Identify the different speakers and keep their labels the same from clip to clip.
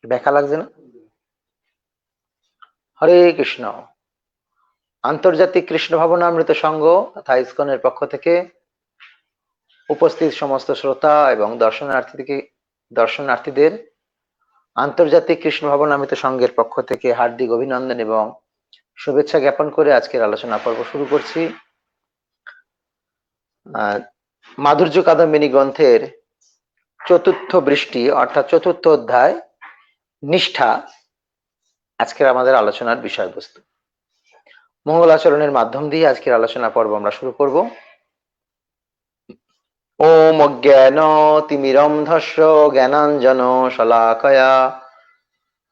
Speaker 1: ব্যাখ্যা লাগছে না? হরে কৃষ্ণ। আন্তর্জাতিক কৃষ্ণ ভাবনামৃত সংঘ তথা ইসকনের পক্ষ থেকে উপস্থিত সমস্ত শ্রোতা এবং দর্শনার্থীদের আন্তর্জাতিক কৃষ্ণ ভাবনামৃত সংঘের পক্ষ থেকে হার্দিক অভিনন্দন এবং শুভেচ্ছা জ্ঞাপন করে আজকের আলোচনা পর্ব শুরু করছি। মাধুর্য কাদম্বিনী গ্রন্থের চতুর্থ বৃষ্টি অর্থাৎ চতুর্থ অধ্যায় নিষ্ঠা আজকের আমাদের আলোচনার বিষয়বস্তু। মঙ্গলাচরণের মাধ্যম দিয়ে আজকের আলোচনা পর্ব আমরা শুরু করব। ওম অজ্ঞানতিমিরন্ধস্য জ্ঞানাঞ্জন শলাকয়া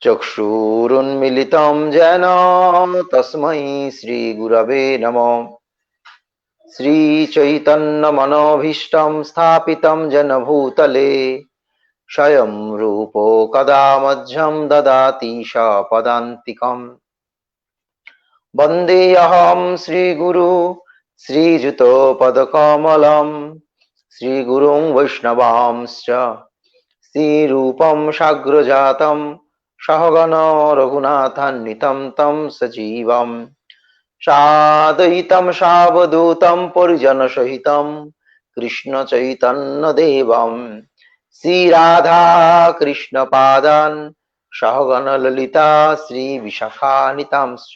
Speaker 1: চক্ষুরুন্মিলিতং যেন তস্मै শ্রীগুরবে নমঃ। শ্রীচৈতন্যমনোভীষ্টং স্থাপিतं যেন ভূতলে স্বয়ং রূপ কদা মধ্যম দদাতি সপদান্তিকম। বন্দেহম শ্রীগুরু শ্রীযুতো পদকমলম শ্রীগুরুং বৈষ্ণবাংশ্চ শ্রীরূপম সাগ্রজাতম সহগণ রঘুনাথান্বিতম তম সজীবম সাদ্বৈতম সাবধূতম পরিজন সহিতম কৃষ্ণ চৈতন্য দেবম শ্রীরাধা কৃষ্ণ পাদান সহগণ ললিতা শ্রী বিশাখানিতাংশ্চ।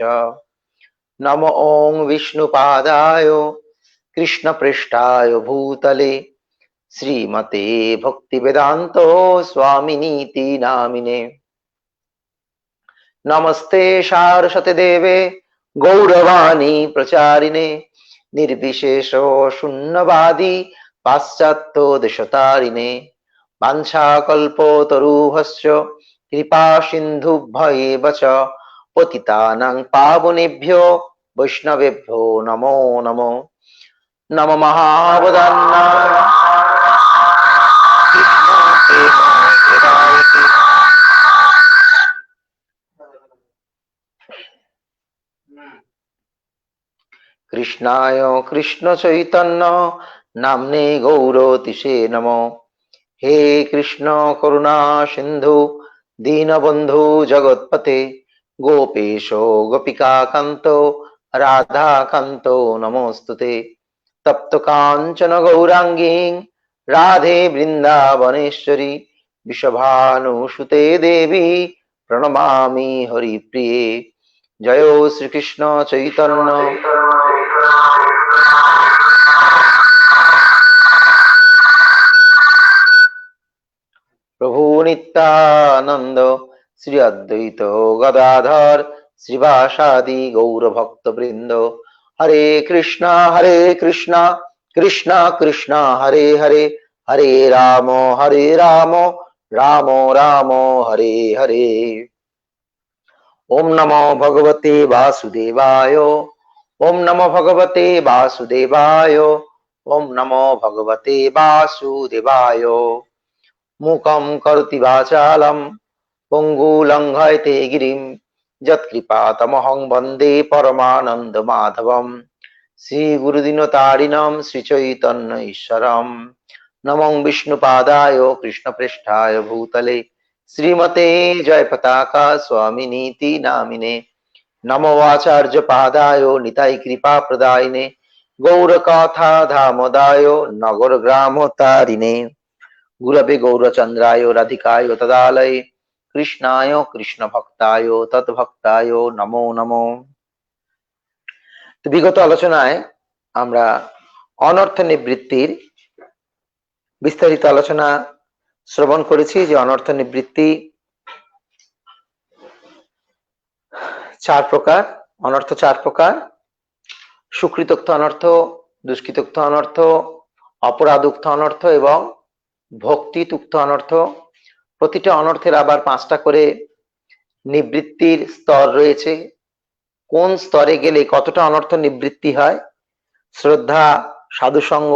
Speaker 1: নমো ওং বিষ্ণুপাদায় কৃষ্ণপৃষ্ঠায় ভূতলে শ্রীমতে ভক্তিবেদান্ত স্বামিনীতি নামিনে। নমস্তে সারস্বতে দেবে গৌরবাণী প্রচারিণে নির্বিশেষ শূন্যবাদী পাশ্চাত্য দেশতারিণে। বাঞ্ছাকল্পতরুভ্যশ্চ কৃপা সিন্ধুভ্যেব চ পতিতানাং পাবনেভ্যো বৈষ্ণবেভ্যো নমো নমো। নম মহাবদান্নায় কৃষ্ণায় কৃষ্ণ চৈতন্য নামনে গৌরতিষে নমঃ। হে কৃষ্ণ করুণা সিন্ধু দীনবন্ধু জগৎপতে গোপেশ গোপিকা কান্ত রাধা কান্ত নমস্তুতে। তপ্ত কাঞ্চন গৌরাঙ্গী রাধে বৃন্দাবনেশ্বরী বৃষভানুসুতে দেবী প্রণমামি হরিপ্রিয়ে। জয় শ্রীকৃষ্ণ চৈতন্য প্রভু নিত্যানন্দ শ্রী অদ্বৈত গদাধর শ্রীবাসাদি গৌর ভক্ত বৃন্দ। হরে কৃষ্ণ কৃষ্ণ কৃষ্ণ হরে হরে হরে রাম রাম রাম হরে হরে। ওম নমো ভগবতে বাসুদেবায় ওম নমো ভগবতে বাসুদেবায় ওম নমো ভগবতে বাসুদেবায়। মূকং করোতি বাচালম পঙ্গু লঙ্ঘয়তে গিরিম যৎকৃপাতমহং বন্দে পরমানন্দ মাধবম। শ্রী গুরুদিনতারিণম শ্রী চৈতন্য ঈশ্বরম। নমো বিষ্ণুপাদায় কৃষ্ণপৃষ্ঠায় ভূতলে শ্রীমতে জয় পতাকা স্বামিনীতি নামিনে। নমো আচার্য পাদায় নিতাই কৃপা প্রদায়িনে গৌরকথা ধামোদায় নগর গ্রাম তারিণে। গুরবে গৌরচন্দ্রায় রাধিকায় তদালয়ে কৃষ্ণায় কৃষ্ণ ভক্তায় তৎভক্তায় নমো নমো। তো বিগত আলোচনায় আমরা অনর্থ নিবৃত্তির বিস্তারিত আলোচনা শ্রবণ করেছি যে অনর্থ নিবৃত্তি চার প্রকার। অনর্থ চার প্রকার: সুকৃতোক্ত অনর্থ, দুষ্কৃতোক্ত অনর্থ, অপরাধোক্ত অনর্থ এবং ভক্তিতুক্ত অনর্থ। প্রতিটা অনর্থের আবার পাঁচটা করে নিবৃত্তির স্তর রয়েছে। কোন স্তরে গেলে কতটা অনর্থ নিবৃত্তি হয়, শ্রদ্ধা, সাধুসঙ্গ,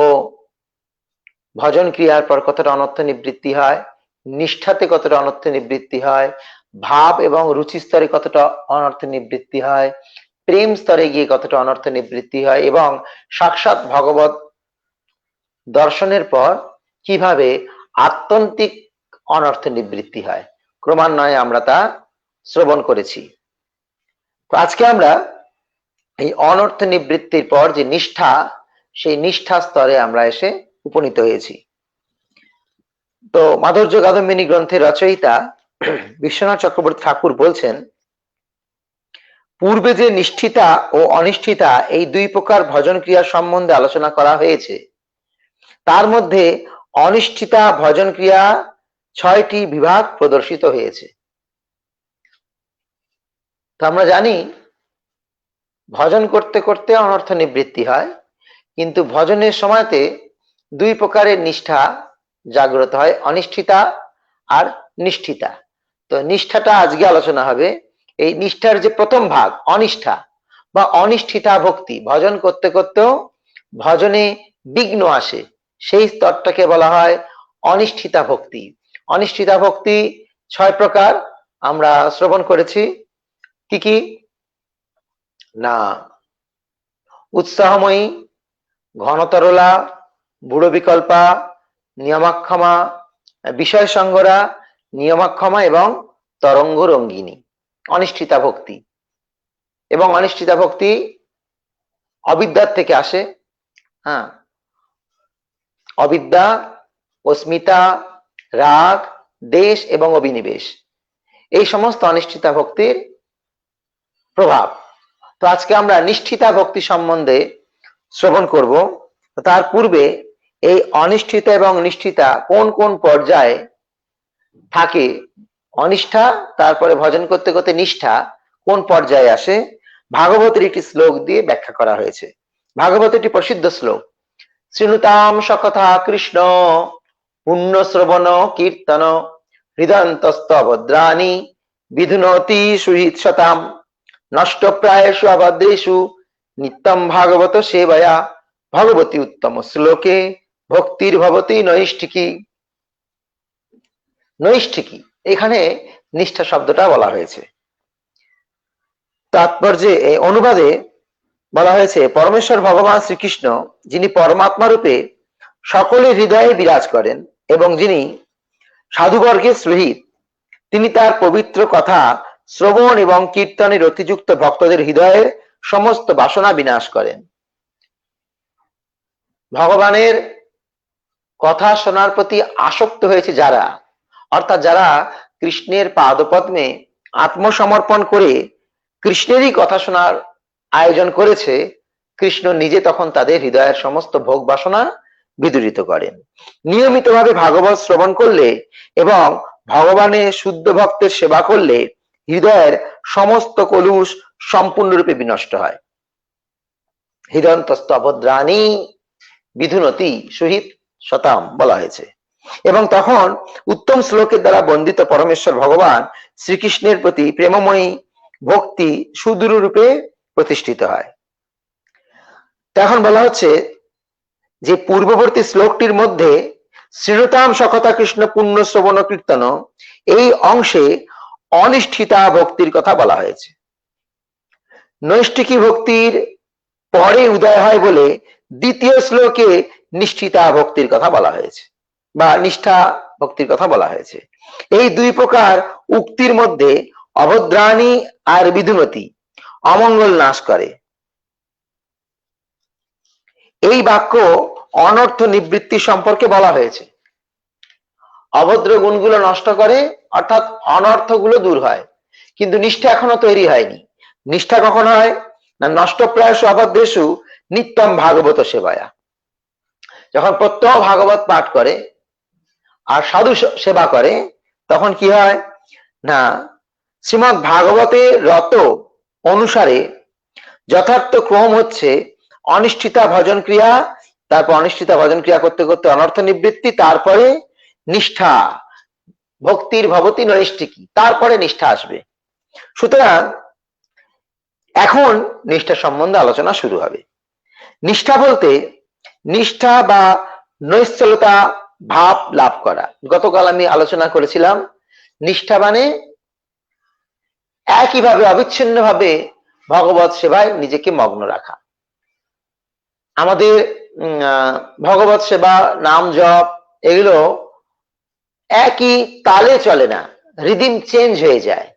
Speaker 1: ভজন ক্রিয়ার পর কতটা অনর্থ নিবৃত্তি হয়, নিষ্ঠাতে কতটা অনর্থ নিবৃত্তি হয়, ভাব এবং রুচি স্তরে কতটা অনর্থ নিবৃত্তি হয়, প্রেম স্তরে গিয়ে কতটা অনর্থ নিবৃত্তি হয় এবং সাক্ষাৎ ভগবত দর্শনের পর কিভাবে আত্যন্তিক অনর্থ নিবৃত্তি হয়। ক্রমান্বয়ে আমরা তা শ্রবণ করেছি। তো আজকে আমরা এই অনর্থ নিবৃত্তির পর যে নিষ্ঠা, সেই নিষ্ঠা স্তরে আমরা এসে উপনীত হয়েছি। তো মাধুর্য কাদম্বিনী গ্রন্থের রচয়িতা বিশ্বনাথ চক্রবর্তী ঠাকুর বলছেন, পূর্বে যে নিষ্ঠিতা ও অনিষ্ঠিতা এই দুই প্রকার ভজন ক্রিয়া সম্বন্ধে আলোচনা করা হয়েছে, তার মধ্যে অনিষ্ঠিতা ভজন ক্রিয়া 6টি বিভাগ প্রদর্শিত হয়েছে। তো আমরা জানি ভজন করতে করতে অনর্থ নিবৃত্তি হয়, কিন্তু ভজনের সময়তে দুই প্রকারের নিষ্ঠা জাগ্রত হয়, অনিষ্ঠিতা আর নিষ্ঠিতা। তো নিষ্ঠাটা আজকে আলোচনা হবে। এই নিষ্ঠার যে প্রথম ভাগ অনিষ্ঠা বা অনিষ্ঠিতা ভক্তি, ভজন করতে করতেও ভজনে বিঘ্ন আসে, সেই স্তরটাকে বলা হয় অনিষ্ঠিতা ভক্তি। অনিষ্ঠিতা ভক্তি 6 প্রকার আমরা শ্রবণ করেছি। কি কি না? উৎসাহময়ী, ঘনতরলা, বুড়ো বিকল্পা, নিয়মাক্ষমা, বিষয় সঙ্গরা, নিয়মাক্ষমা এবং তরঙ্গ রঙ্গিনী, অনিষ্ঠিতা ভক্তি। এবং অনিষ্ঠিতা ভক্তি অবিদ্যার থেকে আসে। হ্যাঁ, অবিদ্যা, অস্মিতা, রাগ, দেশ এবং অভিনিবেশ, এই সমস্ত অনিষ্ঠিতা ভক্তির প্রভাব। তো আজকে আমরা নিষ্ঠিতা ভক্তি সম্বন্ধে শ্রবণ করব। তার পূর্বে এই অনিষ্ঠিতা এবং নিষ্ঠিতা কোন কোন পর্যায়ে থাকে, অনিষ্ঠা তারপরে ভজন করতে করতে নিষ্ঠা কোন পর্যায়ে আসে, ভাগবতের একটি শ্লোক দিয়ে ব্যাখ্যা করা হয়েছে। ভাগবত একটি প্রসিদ্ধ শ্লোক, শৃণুতাম সকথা কৃষ্ণ পুণ্য শ্রবণ কীর্তন হৃদয়ন্তস্থ ভদ্রাণী বিধুনতি সুহৃৎসতাম নষ্ট প্রায়েষু অভদ্রেষু নিত্যম ভাগবত সেবয়া ভগবতী উত্তম শ্লোকে ভক্তির ভবতি নৈষ্ঠিকী। নৈষ্ঠিকী, এখানে নিষ্ঠা শব্দটা বলা হয়েছে। তাৎপর্যে অনুবাদে বলা হয়েছে, পরমেশ্বর ভগবান শ্রীকৃষ্ণ, যিনি পরমাত্মা রূপে সকলের হৃদয়ে বিরাজ করেন এবং যিনি সাধুবর্গের সহিত, তিনি তার পবিত্র কথা শ্রবণ এবং কীর্তনের অতিযুক্ত ভক্তদের হৃদয়ের সমস্ত বাসনা বিনাশ করেন। ভগবানের কথা শোনার প্রতি আসক্ত হয়েছে যারা, অর্থাৎ যারা কৃষ্ণের পাদপদ্মে আত্মসমর্পণ করে কৃষ্ণেরই কথা শোনার আয়োজন করেছে, কৃষ্ণ নিজে তখন তাদের হৃদয়ের সমস্ত ভোগ বাসনা বিদূরিত করেন। নিয়মিতভাবে ভাগবত শ্রবণ করলে এবং ভগবানের শুদ্ধ ভক্তের সেবা করলে হৃদয়ের সমস্ত কলুষ সম্পূর্ণরূপে বিনষ্ট হয়। হৃদয়ন্তস্থ অভদ্রাণী বিধুনতি সহিত শতাম বলা হয়েছে। এবং তখন উত্তম শ্লোকের দ্বারা বন্দিত পরমেশ্বর ভগবান শ্রীকৃষ্ণের প্রতি প্রেমময়ী ভক্তি সুদূর রূপে প্রতিষ্ঠিত হয়। এখন বলা হচ্ছে যে পূর্ববর্তী শ্লোকটির মধ্যে শৃণুতাম সকথা কৃষ্ণ পুণ্য শ্রবণ কীর্তন, এই অংশে অনিষ্ঠিতা ভক্তির কথা বলা হয়েছে। নৈষ্ঠিকী ভক্তির পরে উদয় হয় বলে দ্বিতীয় শ্লোকে নিষ্ঠিতা ভক্তির কথা বলা হয়েছে বা নিষ্ঠা ভক্তির কথা বলা হয়েছে। এই দুই প্রকার উক্তির মধ্যে অভদ্রাণী আর বিধুনতি অমঙ্গল নাশ করে, এই বাক্য অনর্থ নিবৃত্তি সম্পর্কে বলা হয়েছে। অভদ্র গুণগুলো নষ্ট করে, অর্থাৎ অনর্থগুলো দূর হয়, কিন্তু নিষ্ঠা এখনো তৈরি হয়নি। নিষ্ঠা কখন হয় না? নষ্ট প্রায়শ অভদ্রেষু নিত্যম ভাগবত সেবায়া, যখন প্রত্যহ ভাগবত পাঠ করে আর সাধু সেবা করে, তখন কি হয় না, শ্রীমৎ ভাগবতের রত অনুসারে যথার্থ ক্রম হচ্ছে অনিষ্ঠিতা ভজন ক্রিয়া, তারপর অনিষ্ঠিতা ভজন ক্রিয়া করতে করতে অনর্থ নিবৃত্তি, তারপরে নিষ্ঠা, ভক্তির ভবতি নৈষ্ঠিকী, তারপরে নিষ্ঠা আসবে। সুতরাং এখন নিষ্ঠা সম্বন্ধে আলোচনা শুরু হবে। নিষ্ঠা বলতে নিষ্ঠা বা নৈশ্চলতা ভাব লাভ করা। গতকাল আমি আলোচনা করেছিলাম, নিষ্ঠা মানে একইভাবে অবিচ্ছিন্নভাবে ভগবত সেবায় নিজেকে মগ্ন রাখা। আমাদের ভগবত সেবা, নাম জপ, এগুলো একই তালে চলে না, রিদিম চেঞ্জ হয়ে যায়।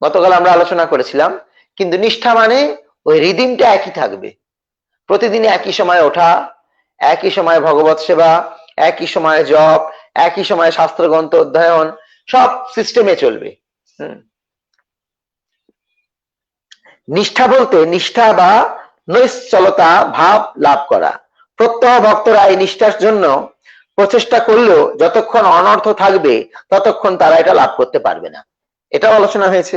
Speaker 1: গতকাল আমরা আলোচনা করেছিলাম, কিন্তু নিষ্ঠা মানে ওই রিদিমটা একই থাকবে। প্রতিদিন একই সময় ওঠা, একই সময় ভগবত সেবা, একই সময় জপ, একই সময় শাস্ত্রগ্রন্থ অধ্যয়ন, সব সিস্টেমে চলবে। নিষ্ঠা বলতে নিষ্ঠা বা নৈশ্চলতা ভাব লাভ করা। প্রত্যহ ভক্তরা এই নিষ্ঠার জন্য প্রচেষ্টা করলেও যতক্ষণ অনর্থ থাকবে ততক্ষণ তারা এটা লাভ করতে পারবে না। এটাও আলোচনা হয়েছে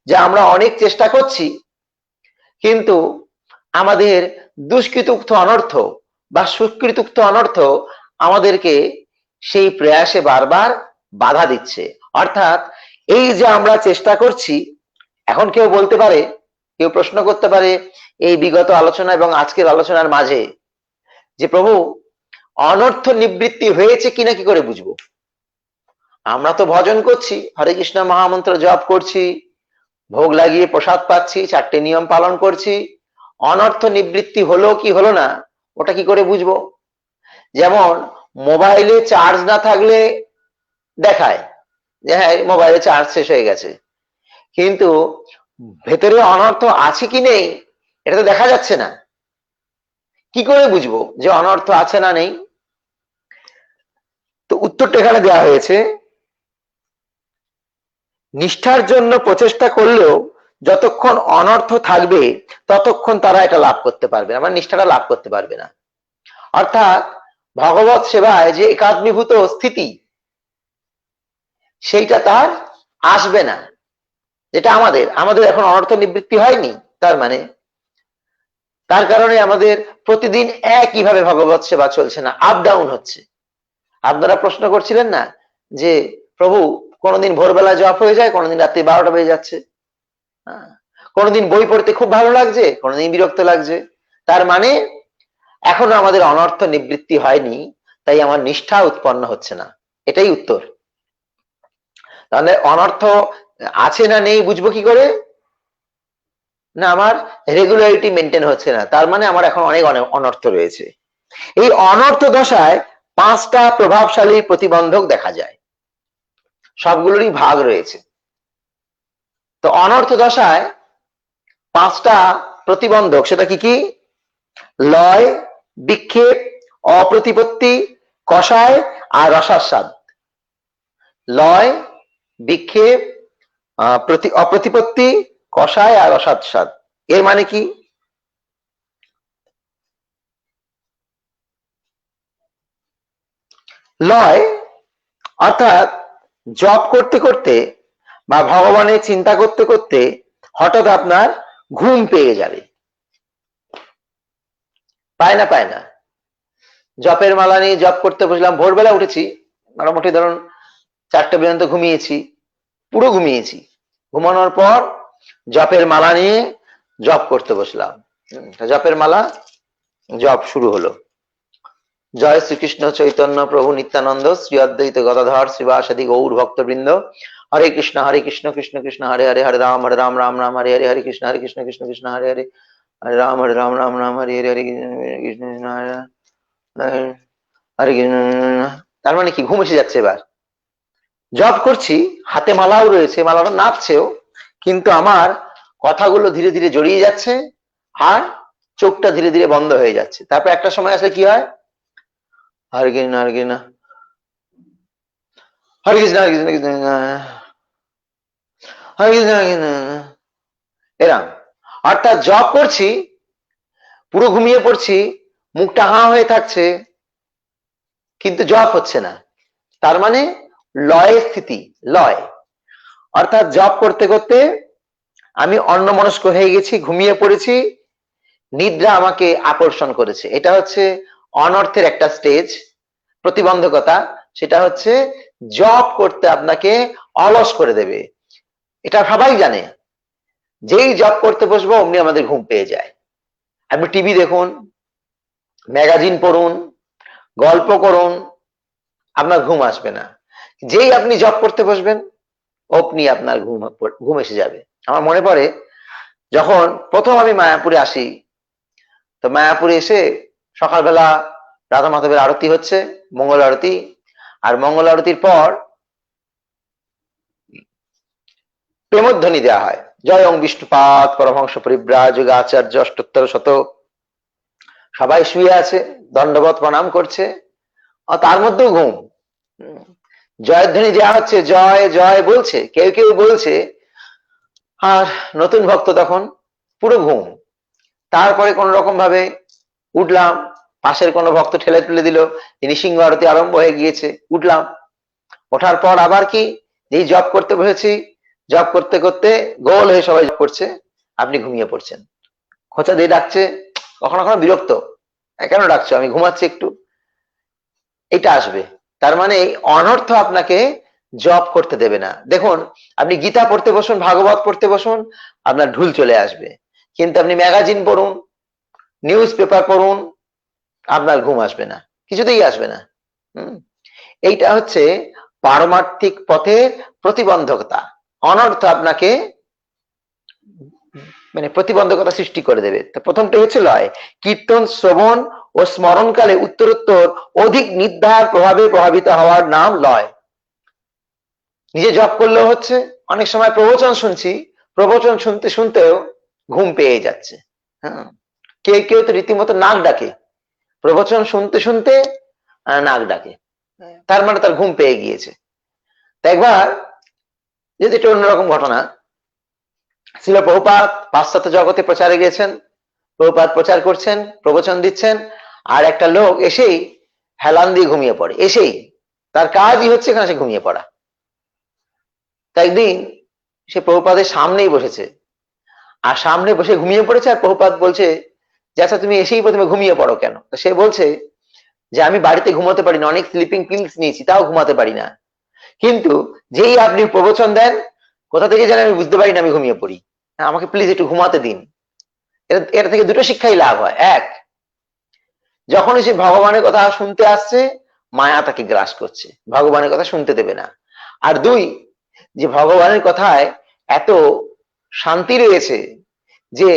Speaker 1: যে আমরা অনেক চেষ্টা করছি, কিন্তু আমাদের দুষ্কৃতুক্ত অনর্থ বা সুকৃতুক্ত অনর্থ আমাদেরকে সেই প্রয়াসে বারবার বাধা দিচ্ছে। অর্থাৎ এই যে আমরা চেষ্টা করছি, এখন কেউ বলতে পারে, কেউ প্রশ্ন করতে পারে এই বিগত আলোচনা এবং আজকের আলোচনার মাঝে, যে প্রভু অনর্থ নিবৃত্তি হয়েছে কিনা কি করে বুঝবো? আমরা তো ভজন করছি, হরে কৃষ্ণ মহামন্ত্র জপ করছি, ভোগ লাগিয়ে প্রসাদ পাচ্ছি, 4টে নিয়ম পালন করছি, অনর্থ নিবৃত্তি হলো কি হলো না ওটা কি করে বুঝবো? যেমন মোবাইলে চার্জ না থাকলে দেখায় যে হ্যাঁ মোবাইলে চার্জ শেষ হয়ে গেছে, কিন্তু ভেতরে অনর্থ আছে কি নেই এটা তো দেখা যাচ্ছে না। কি করে বুঝবো যে অনর্থ আছে না নেই? তো উত্তরটা এখানে দেওয়া হয়েছে, নিষ্ঠার জন্য প্রচেষ্টা করলেও যতক্ষণ অনর্থ থাকবে ততক্ষণ তারা এটা লাভ করতে পারবে না, মানে নিষ্ঠাটা লাভ করতে পারবে না। অর্থাৎ ভগবত সেবায় যে একাত্মীভূত স্থিতি সেইটা তার আসবে না, যেটা আমাদের আমাদের এখন অনর্থ নিবৃত্তি হয়নি। তার মানে তার কারণে আমাদের প্রতিদিন একইভাবে ভগবত সেবা চলছে না, আপ ডাউন হচ্ছে। আপনারা প্রশ্ন করছিলেন না যে প্রভু কোনদিন ভোরবেলা জপ হয়ে যায়, কোনদিন রাত্রি 12টা বেজে যাচ্ছে, কোনদিন বই পড়তে খুব ভালো লাগছে, কোনদিন বিরক্ত লাগছে। তার মানে এখনো আমাদের অনর্থ নিবৃত্তি হয়নি, তাই আমার নিষ্ঠা উৎপন্ন হচ্ছে না। এটাই উত্তর। তাহলে অনর্থ আছে না নেই বুঝবো কি করে? না আমার রেগুলারিটি মেনটেন হচ্ছে না, তার মানে আমার এখন অনেক অনর্থ রয়েছে। এই অনর্থ দশায় 5টা প্রভাবশালী প্রতিবন্ধক দেখা যায়, সবগুলোরই ভাগ রয়েছে। তো অনর্থ দশায় 5টা প্রতিবন্ধক, সেটা কি কি? লয়, বিক্ষেপ, অপ্রতিপত্তি, কষায় আর রসাস্বাদ। লয়, বিক্ষেপ, অপ্রতিপত্তি, কষায় আর রসাস্বাদ। এর মানে কি? লয় অর্থাৎ জপ করতে করতে বা ভগবানের চিন্তা করতে করতে হঠাৎ আপনার ঘুম পেয়ে যাবে। পায় না? পায় না। জপের মালা নিয়ে জপ করতে বসলাম, ভোরবেলা উঠেছি, মোটামুটি ধরুন 4টে পর্যন্ত ঘুমিয়েছি, পুরো ঘুমিয়েছি। ঘুমানোর পর জপের মালা নিয়ে জপ করতে বসলাম, জপের মালা জপ শুরু হলো। জয় শ্রীকৃষ্ণ চৈতন্য প্রভু নিত্যানন্দ শ্রী অদ্বৈত গদাধর শ্রীবাসাদি গৌর ভক্তবৃন্দ, হরে কৃষ্ণ কৃষ্ণ কৃষ্ণ হরে হরে, হরে রাম রাম রাম হরে হরে, হরে কৃষ্ণ কৃষ্ণ কৃষ্ণ হরে হরে, হরে রাম রাম রাম হরে হরে, হরে কৃষ্ণ হরে কৃষ্ণ। তার মানে কি? ঘুম এসে যাচ্ছে। এবার জব করছি, হাতে মালাও রয়েছে, মালাটা নাচছেও, কিন্তু আমার কথাগুলো ধীরে ধীরে জড়িয়ে যাচ্ছে আর চোখটা ধীরে ধীরে বন্ধ হয়ে যাচ্ছে। তারপর একটা সময় আসলে কি হয়, হরে কৃষ্ণ হরে কৃষ্ণ হরে কৃষ্ণ হরে কৃষ্ণ কৃষ্ণ হরে কৃষ্ণ হরে কৃষ্ণ, এরম। অর্থাৎ জব করছি, পুরো ঘুমিয়ে পড়ছি, মুখটা হাঁ হয়ে থাকছে, কিন্তু জব হচ্ছে না। তার মানে লয় স্থিতি, লয়। অর্থাৎ জব করতে করতে আমি অন্যমনস্ক হয়ে গেছি, ঘুমিয়ে পড়েছি, নিদ্রা আমাকে আকর্ষণ করেছে। এটা হচ্ছে অনর্থের একটা স্টেজ, প্রতিবন্ধকতা। সেটা হচ্ছে জব করতে আপনাকে অলস করে দেবে। এটা সবাই জানে, যেই জব করতে বসবো অমনি আমাদের ঘুম পেয়ে যায়। আপনি টিভি দেখুন, ম্যাগাজিন পড়ুন, গল্প করুন, আপনার ঘুম আসবে না। যেই আপনি জব করতে বসবেন অমনি আপনার ঘুম এসে যাবে। আমার মনে পড়ে যখন প্রথম আমি মায়াপুরে আসি, তো মায়াপুরে এসে সকালবেলা রাধা মাধবের আরতি হচ্ছে, মঙ্গল আরতি। আর মঙ্গল আরতির পর প্রেমধ্বনি দেওয়া হয়, জয় ওং বিষ্ণুপাদ পরমহংস পরিব্রাজক আচার্য অষ্টোত্তর শত। সবাই শুয়ে আছে, দণ্ডবত প্রণাম করছে, তার মধ্যেও ঘুম। জয়ধ্বনি দেওয়া হচ্ছে, জয় জয় বলছে, কেউ কেউ বলছে, আর নতুন ভক্ত তখন পুরো ঘুম। তারপরে কোন রকম ভাবে উঠলাম, পাশের কোনো ভক্ত ঠেলে তুলে দিল, তিনি সিংহ আরতি আরম্ভ হয়ে গিয়েছে, উঠলাম। ওঠার পর আবার কি, এই জব করতে বসেছি, জব করতে করতে গোল হয়ে সবাই জব করছে, আপনি ঘুমিয়ে পড়ছেন। খোঁচা দিয়ে ডাকছে, কখনো কখনো বিরক্ত, কেন ডাকছো, আমি ঘুমাচ্ছি একটু, এটা আসবে। তার মানে অনর্থ আপনাকে জব করতে দেবে না। দেখুন, আপনি গীতা পড়তে বসুন, ভাগবত পড়তে বসুন, আপনার ঢুল চলে আসবে। কিন্তু আপনি ম্যাগাজিন পড়ুন, নিউজ পেপার পড়ুন, আপনার ঘুম আসবে না, কিছুতেই আসবে না। এইটা হচ্ছে পারমার্থিক পথের প্রতিবন্ধকতা। অনর্থ আপনাকে মানে প্রতিবন্ধকতা সৃষ্টি করে দেবে। তো প্রথমটা হচ্ছে লয়। কীর্তন শ্রবণ ও স্মরণকালে উত্তরোত্তর অধিক নির্ধার প্রভাবে প্রভাবিত হওয়ার নাম লয়। নিজে জপ করলেও হচ্ছে, অনেক সময় প্রবচন শুনছি, প্রবচন শুনতে শুনতেও ঘুম পেয়ে যাচ্ছে। হ্যাঁ, কেউ কেউ তো রীতিমতো নাক ডাকে, প্রবচন শুনতে শুনতে নাক ডাকে, তার মানে তার ঘুম পেয়ে গিয়েছে। তা একবার যদি এটা অন্যরকম ঘটনা, ছিল প্রভুপাদ পাশ্চাত্য জগতে প্রচারে গিয়েছেন, প্রভুপাদ প্রচার করছেন, প্রবচন দিচ্ছেন, আর একটা লোক এসেই হেলান দিয়ে ঘুমিয়ে পড়ে, এসেই তার কাজই হচ্ছে এখানে সে ঘুমিয়ে পড়া। তাই একদিন সে প্রভুপাদের সামনেই বসেছে, আর সামনে বসে ঘুমিয়ে পড়েছে, আর প্রভুপাদ বলছে যে আচ্ছা তুমি এসেই প্রথমে ঘুমিয়ে পড়ো কেন? সে বলছে যে আমি বাড়িতে ঘুমাতে পারি না, অনেক স্লিপিং পিলস নিয়েছি, তাও ঘুমাতে পারি না, কিন্তু যেই আপনি প্রবচন দেন, কোথা থেকে জানেন আমি বুঝতে পারি না, আমি ঘুমিয়ে পড়ি, আমাকে প্লিজ একটু ঘুমাতে দিন। এর থেকে দুটো শিক্ষাই লাভ হয়। এক, যখনই সে ভগবানের কথা শুনতে আসছে, মায়া তাকে গ্রাস করছে, ভগবানের কথা শুনতে দেবে না। আর দুই, যে ভগবানের কথায় এত শান্তি রয়েছে, যে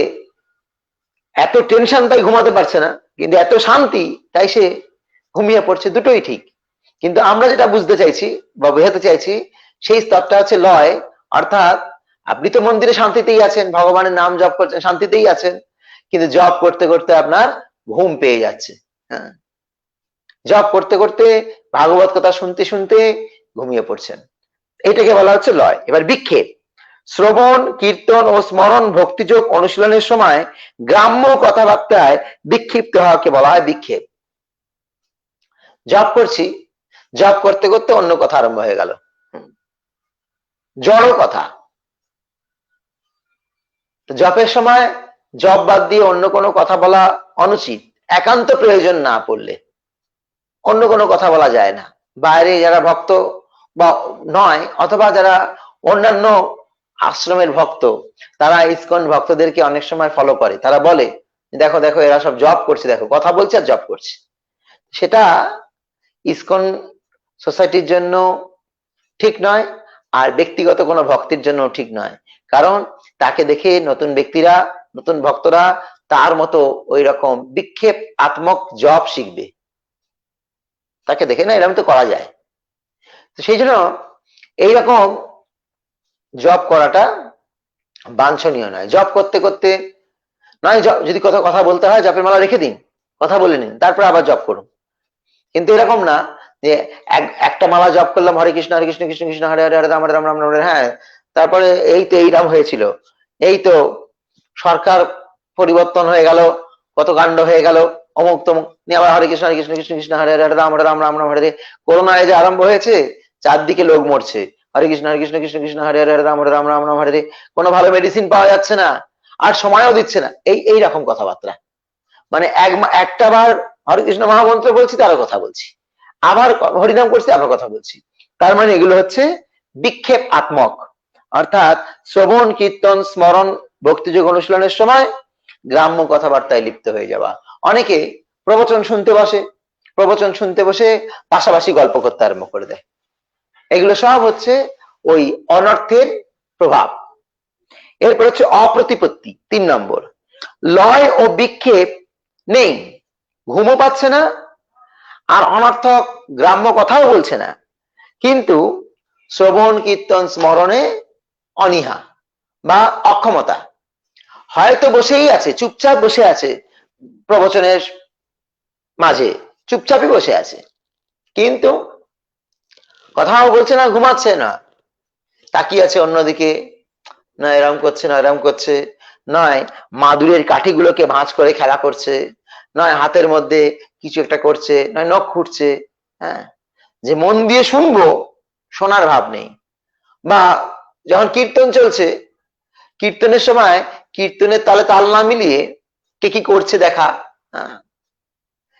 Speaker 1: এত টেনশন তাই ঘুমাতে পারছে না, কিন্তু এত শান্তি তাই সে ঘুমিয়ে পড়ছে। দুটোই ঠিক, কিন্তু আমরা যেটা বুঝতে চাইছি বা বোঝাতে চাইছি, সেই স্তরটা হচ্ছে লয়। অর্থাৎ আপনি তো মন্দিরে শান্তিতেই আছেন, ভগবানের নাম জপ করছেন, শান্তিতেই আছেন, কিন্তু জপ করতে করতে আপনার ঘুম পেয়ে যাচ্ছে। হ্যাঁ, জপ করতে করতে ভাগবত কথা শুনতে শুনতে ঘুমিয়ে পড়ছেন, এটাকে বলা হচ্ছে লয়। এবার বিক্ষেপ। শ্রবণ কীর্তন ও স্মরণ ভক্তিযোগ অনুশীলনের সময় গ্রাম্য কথাবার্তায় বিক্ষিপ্ত হওয়াকে বলা হয় বিক্ষেপ। জপ করছি, জপ করতে করতে অন্য কথা আরম্ভ হয়ে গেল, জড় কথা। জপের সময় জপ বাদ দিয়ে অন্য কোনো কথা বলা অনুচিত, একান্ত প্রয়োজন না পড়লে অন্য কোনো কথা বলা যায় না। বাইরে যারা ভক্ত বা নয়, অথবা যারা অন্যান্য আশ্রমের ভক্ত, তারা ইসকন ভক্তদেরকে অনেক সময় ফলো করে, তারা বলে দেখো দেখো এরা সব জপ করছে, দেখো কথা বলছে আর জপ করছে। সেটা ইসকন সোসাইটির জন্য ঠিক নয়, আর ব্যক্তিগত কোনো ভক্তির জন্য ঠিক নয়। কারণ তাকে দেখে নতুন ব্যক্তিরা, নতুন ভক্তরা তার মতো ওই রকম বিক্ষেপ আত্মক জপ শিখবে, তাকে দেখে না এরকম তো করা যায়। তো সেই জন্য এইরকম জব করাটা বাঞ্ছনীয় নয়। জব করতে করতে নয়, যদি কথা বলতে হয় জপের মালা রেখে দিন, কথা বলে নিন, তারপরে আবার জব করুন। কিন্তু এরকম না যে একটা মালা জপ করলাম হরে কৃষ্ণ হরে কৃষ্ণ কৃষ্ণ কৃষ্ণ হরে হরে হরে রাম রাম রাম হরে, হ্যাঁ তারপরে এই তো এইরাম হয়েছিল, এই তো সরকার পরিবর্তন হয়ে গেল, কত কাণ্ড হয়ে গেল, অমুক তমুক, নিয়ে আবার হরে কৃষ্ণ কৃষ্ণ কৃষ্ণ হরে হরে হরে রাম রাম রাম রাম হরে। করোনায় যে আরম্ভ হয়েছে, চারদিকে লোক মরছে, হরে কৃষ্ণ কৃষ্ণ কৃষ্ণ কৃষ্ণ হরে হরে হরে রাম রাম রাম রাম হরে, কোনো ভালো মেডিসিন পাওয়া যাচ্ছে না, আর সময়ও দিচ্ছে না, এই রকম কথাবার্তা। মানে একটা বার হরে কৃষ্ণ মহামন্ত্র বলছি, তারও কথা বলছি, আবার হরিনাম করছি, আবার কথা বলছি। তার মানে এগুলো হচ্ছে বিক্ষেপ আত্মক। অর্থাৎ শ্রবণ কীর্তন স্মরণ ভক্তিযোগ অনুশীলনের সময় গ্রাম্য কথাবার্তায় লিপ্ত হয়ে যাওয়া। অনেকে প্রবচন শুনতে বসে, প্রবচন শুনতে বসে পাশাপাশি গল্প করতে আরম্ভ করে দেয়, এগুলো সব হচ্ছে ওই অনর্থের প্রভাব। এরপর হচ্ছে অপ্রতিপত্তি, 3 নম্বর। লয় ও বিক্ষেপ নেই, ঘুমও পাচ্ছে না, আর অনর্থক গ্রাম্য কথাও বলছে না, কিন্তু শ্রবণ কীর্তন স্মরণে অনীহা, বা অক্ষমতা, হয়তো বসেই আছে, চুপচাপ বসে আছে প্রবচনের মাঝে, চুপচাপই বসে আছে, কিন্তু কথাও বলছে না, ঘুমাচ্ছে না, তাকিয়ে আছে অন্যদিকে, না এরম করছে, না এরম করছে, নয় মাদুরের কাঠিগুলোকে ভাঁজ করে খেলা করছে, নয় হাতের মধ্যে কিছু একটা করছে, নয় নখ খুঁটছে। হ্যাঁ, যে মন দিয়ে শুনবো, শোনার ভাব নেই। বা যখন কীর্তন চলছে, কীর্তনের সময় কীর্তনের তালে তাল না মিলিয়ে কে কি করছে দেখা,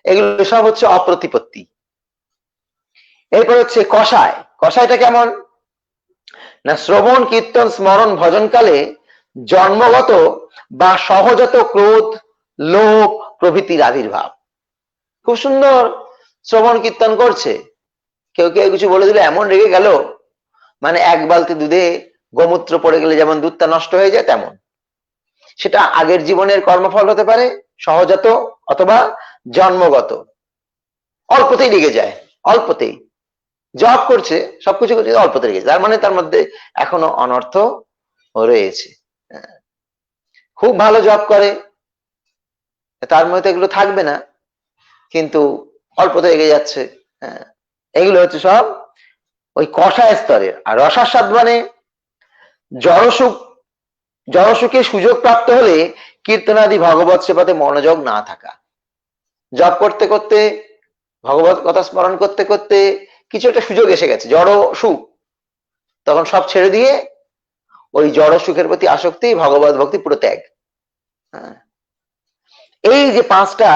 Speaker 1: এগুলো সব হচ্ছে অপ্রতিপত্তি। এরপর হচ্ছে কষায়। কষায়টা কেমন না, শ্রবণ কীর্তন স্মরণ ভজনকালে জন্মগত বা সহজাত ক্রোধ, লোভ প্রভৃতির আবির্ভাব। খুব সুন্দর শ্রবণ কীর্তন করছে, কেউ কেউ কিছু বলে দিলে এমন রেগে গেল, মানে এক বালতি দুধে গোমূত্র পড়ে গেলে যেমন দুধটা নষ্ট হয়ে যায়, তেমন। সেটা আগের জীবনের কর্মফল হতে পারে, সহজাত অথবা জন্মগত। অল্পতেই রেগে যায়, অল্পতেই জব করছে, সবকিছু করছে, অল্পতে রেগে যায়, তার মানে তার মধ্যে এখনো অনর্থ রয়েছে। খুব ভালো জব করে, তার মধ্যে এগুলো থাকবে না, কিন্তু অল্পতে রেগে যাচ্ছে। এগুলো হচ্ছে সব ওই কষায় স্তরের। আর রসাস্বাদ মানে জড়সুখ, জড়সুখে সুযোগ প্রাপ্ত হলে কীর্তনাদি ভগবত সেবাতে মনোযোগ না থাকা। জপ করতে করতে, ভগবত কথা স্মরণ করতে করতে কিছু একটা সুযোগ এসে গেছে, জড় সুখ, তখন সব ছেড়ে দিয়ে ওই জড় সুখের প্রতি আসক্তি, ভগবত ভক্তি পুরো ত্যাগ। এই যে পাঁচটা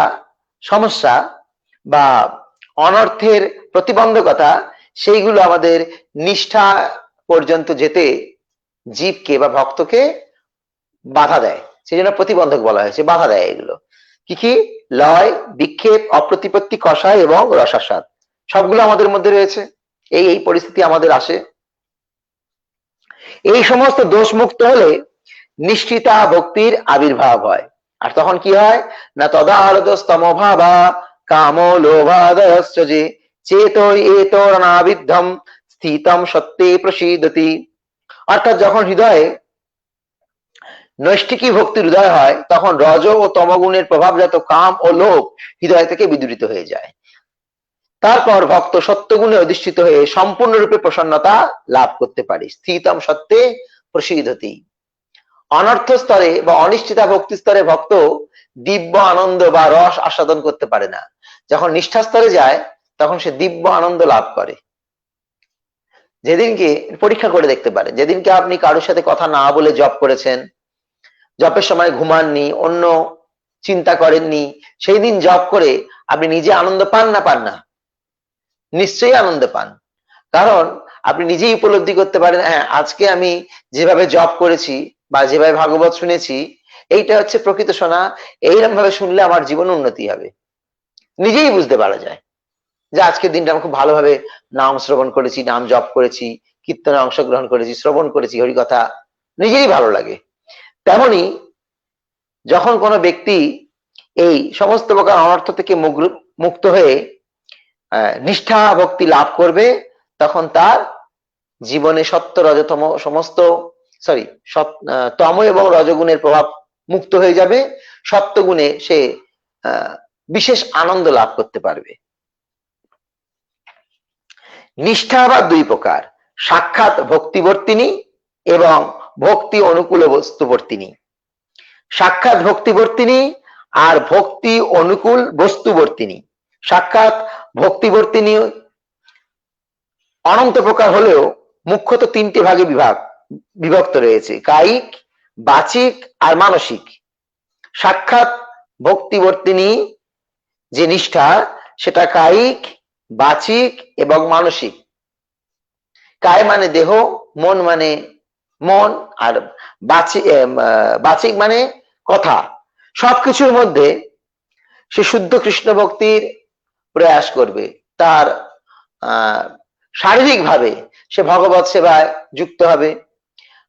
Speaker 1: সমস্যা বা অনর্থের প্রতিবন্ধকতা, সেইগুলো আমাদের নিষ্ঠা পর্যন্ত যেতে জীবকে বা ভক্তকে বাধা দেয়, সেই জন্য প্রতিবন্ধক বলা হয়েছে, বাধা দেয় এগুলো। কি কি? লয়, বিক্ষেপ, অপ্রতিপত্তি, কষায় এবং রসাস্বাদ, সবগুলো আমাদের মধ্যে রয়েছে। এই এই পরিস্থিতি আমাদের আসে। এই সমস্ত দোষ মুক্ত হলে নিষ্ঠিতা ভক্তির আবির্ভাব হয়। আর তখন কি হয় না, তদারদস্তমভাবা কামো লোভাদয়শ্চ যে চেতো এতরণাবিদ্ধম স্থিতম সত্যে প্রসীদতি। অর্থাৎ যখন হৃদয়ে নৈষ্ঠিকী ভক্তির উদয় হয়, তখন রজ ও তমগুণের প্রভাবজাত কাম ও লোভ হৃদয় থেকে বিদূরিত হয়ে যায়। তারপর ভক্ত সত্যগুণে অধিষ্ঠিত হয়ে সম্পূর্ণরূপে প্রসন্নতা লাভ করতে পারে। স্থিতম সত্যে প্রসীদতি। অনর্থ স্তরে বা অনিশ্চিতা ভক্তি স্তরে ভক্ত দিব্য আনন্দ বা রস আস্বাদন করতে পারে না। যখন নিষ্ঠা স্তরে যায়, তখন সে দিব্য আনন্দ লাভ করে। যেদিনকে পরীক্ষা করে দেখতে পারে, যেদিনকে আপনি কারোর সাথে কথা না বলে জপ করেছেন, জপের সময় ঘুমাননি, অন্য চিন্তা করেননি, সেই দিন জপ করে আপনি নিজে আনন্দ পান না? পান না? নিশ্চয়ই আনন্দ পান। কারণ আপনি নিজেই উপলব্ধি করতে পারেন, হ্যাঁ আজকে আমি যেভাবে জপ করেছি বা যেভাবে ভাগবত শুনেছি, এইটা হচ্ছে প্রকৃত শোনা, এইরকম ভাবে শুনলে আমার জীবন উন্নতি হবে। নিজেই বুঝতে পারা যায় যে আজকের দিনটা আমি খুব ভালোভাবে নাম শ্রবণ করেছি, নাম জপ করেছি, কীর্তনে অংশগ্রহণ করেছি, শ্রবণ করেছি হরিকথা, নিজেরই ভালো লাগে। তেমনি যখন কোনো ব্যক্তি এই সমস্ত প্রকার অনর্থ থেকে মুক্ত হয়ে নিষ্ঠা ভক্তি লাভ করবে, তখন তার জীবনে সত্য রজতম সমস্ত তম এবং রজগুণের প্রভাব মুক্ত হয়ে যাবে, সত্যগুণে সে বিশেষ আনন্দ লাভ করতে পারবে। নিষ্ঠা আবার দুই প্রকার, সাক্ষাৎ ভক্তিবর্তিনী এবং ভক্তি অনুকূল বস্তুবর্তিনী। সাক্ষাৎ ভক্তিবর্তিনী আর ভক্তি অনুকূল বস্তুবর্তিনী। সাক্ষাৎ ভক্তিবর্তিনী অনন্ত প্রকার হলেও মুখ্যত তিনটি ভাগে বিভক্ত রয়েছে, কায়িক, বাচিক আর মানসিক। সাক্ষাৎ ভক্তিবর্তিনী যে নিষ্ঠা, সেটা কায়িক, বাচিক এবং মানসিক। কায় মানে দেহ, মন মানে মন, আর বাচিক মানে কথা। সবকিছুর মধ্যে সে শুদ্ধ কৃষ্ণ ভক্তির প্রয়াস করবে, তার শারীরিক ভাবে সে ভগবত সেবায় যুক্ত হবে,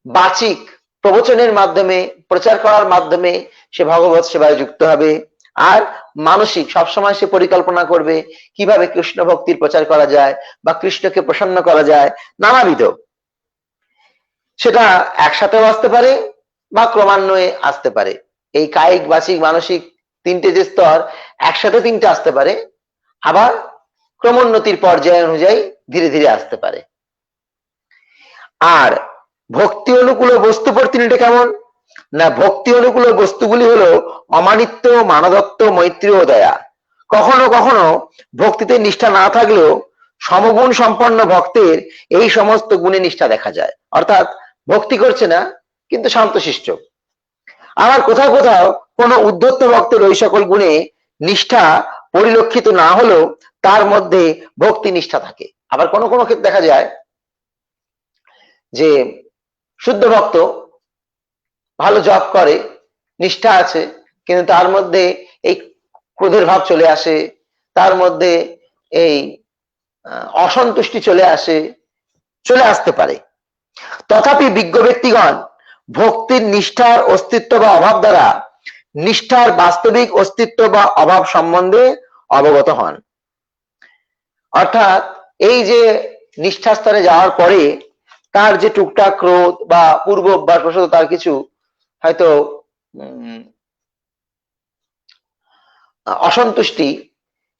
Speaker 1: বাচিক প্রবচনের মাধ্যমে, প্রচার করার মাধ্যমে সে ভগবত সেবায় যুক্ত হবে, আর মানসিক সবসময় সে পরিকল্পনা করবে কিভাবে কৃষ্ণ ভক্তির প্রচার করা যায় বা কৃষ্ণকে প্রসন্ন করা যায়, নানাবিধ। সেটা একসাথেও আসতে পারে, বা ক্রমান্বয়ে আসতে পারে। এই কায়িক, বাচিক, মানসিক তিনটে যে স্তর, একসাথে তিনটে আসতে পারে, আবার ক্রমোন্নতির পর্যায় অনুযায়ী ধীরে ধীরে আসতে পারে। আর ভক্তি অনুকূল বস্তু প্রতিনিধিটা কেমন না, ভক্তি অনুকূল বস্তুগুলি হলো অমানিত্য, মানদত্ত, মৈত্রী ও দয়া। কখনো কখনো ভক্তিতে নিষ্ঠা না থাকলেও সমগুণ সম্পন্ন ভক্তের এই সমস্ত গুণে নিষ্ঠা দেখা যায়, অর্থাৎ ভক্তি করছে না কিন্তু শান্তশিষ্ট। আবার কোথাও কোথাও কোনো উদ্ধত ভক্তের ওই সকল গুণে নিষ্ঠা পরিলক্ষিত না হলেও তার মধ্যে ভক্তি নিষ্ঠা থাকে। আবার কোনো কোনো ক্ষেত্রে দেখা যায় যে শুদ্ধ ভক্ত ভালো জপ করে, নিষ্ঠা আছে, কিন্তু তার মধ্যে এই ক্রোধের ভাব চলে আসে, তার মধ্যে এই অসন্তুষ্টি চলে আসতে পারে। তথাপি বিজ্ঞ ব্যক্তিগণ ভক্তির নিষ্ঠার অস্তিত্ব বা অভাব দ্বারা নিষ্ঠার বাস্তবিক অস্তিত্ব বা অভাব সম্বন্ধে অবগত হন। অর্থাৎ এই যে নিষ্ঠা স্তরে যাওয়ার পরে তার যে টুকটাক ক্রোধ বা পূর্ব অভ্যাসবশত তার কিছু হয়তো অসন্তুষ্টি,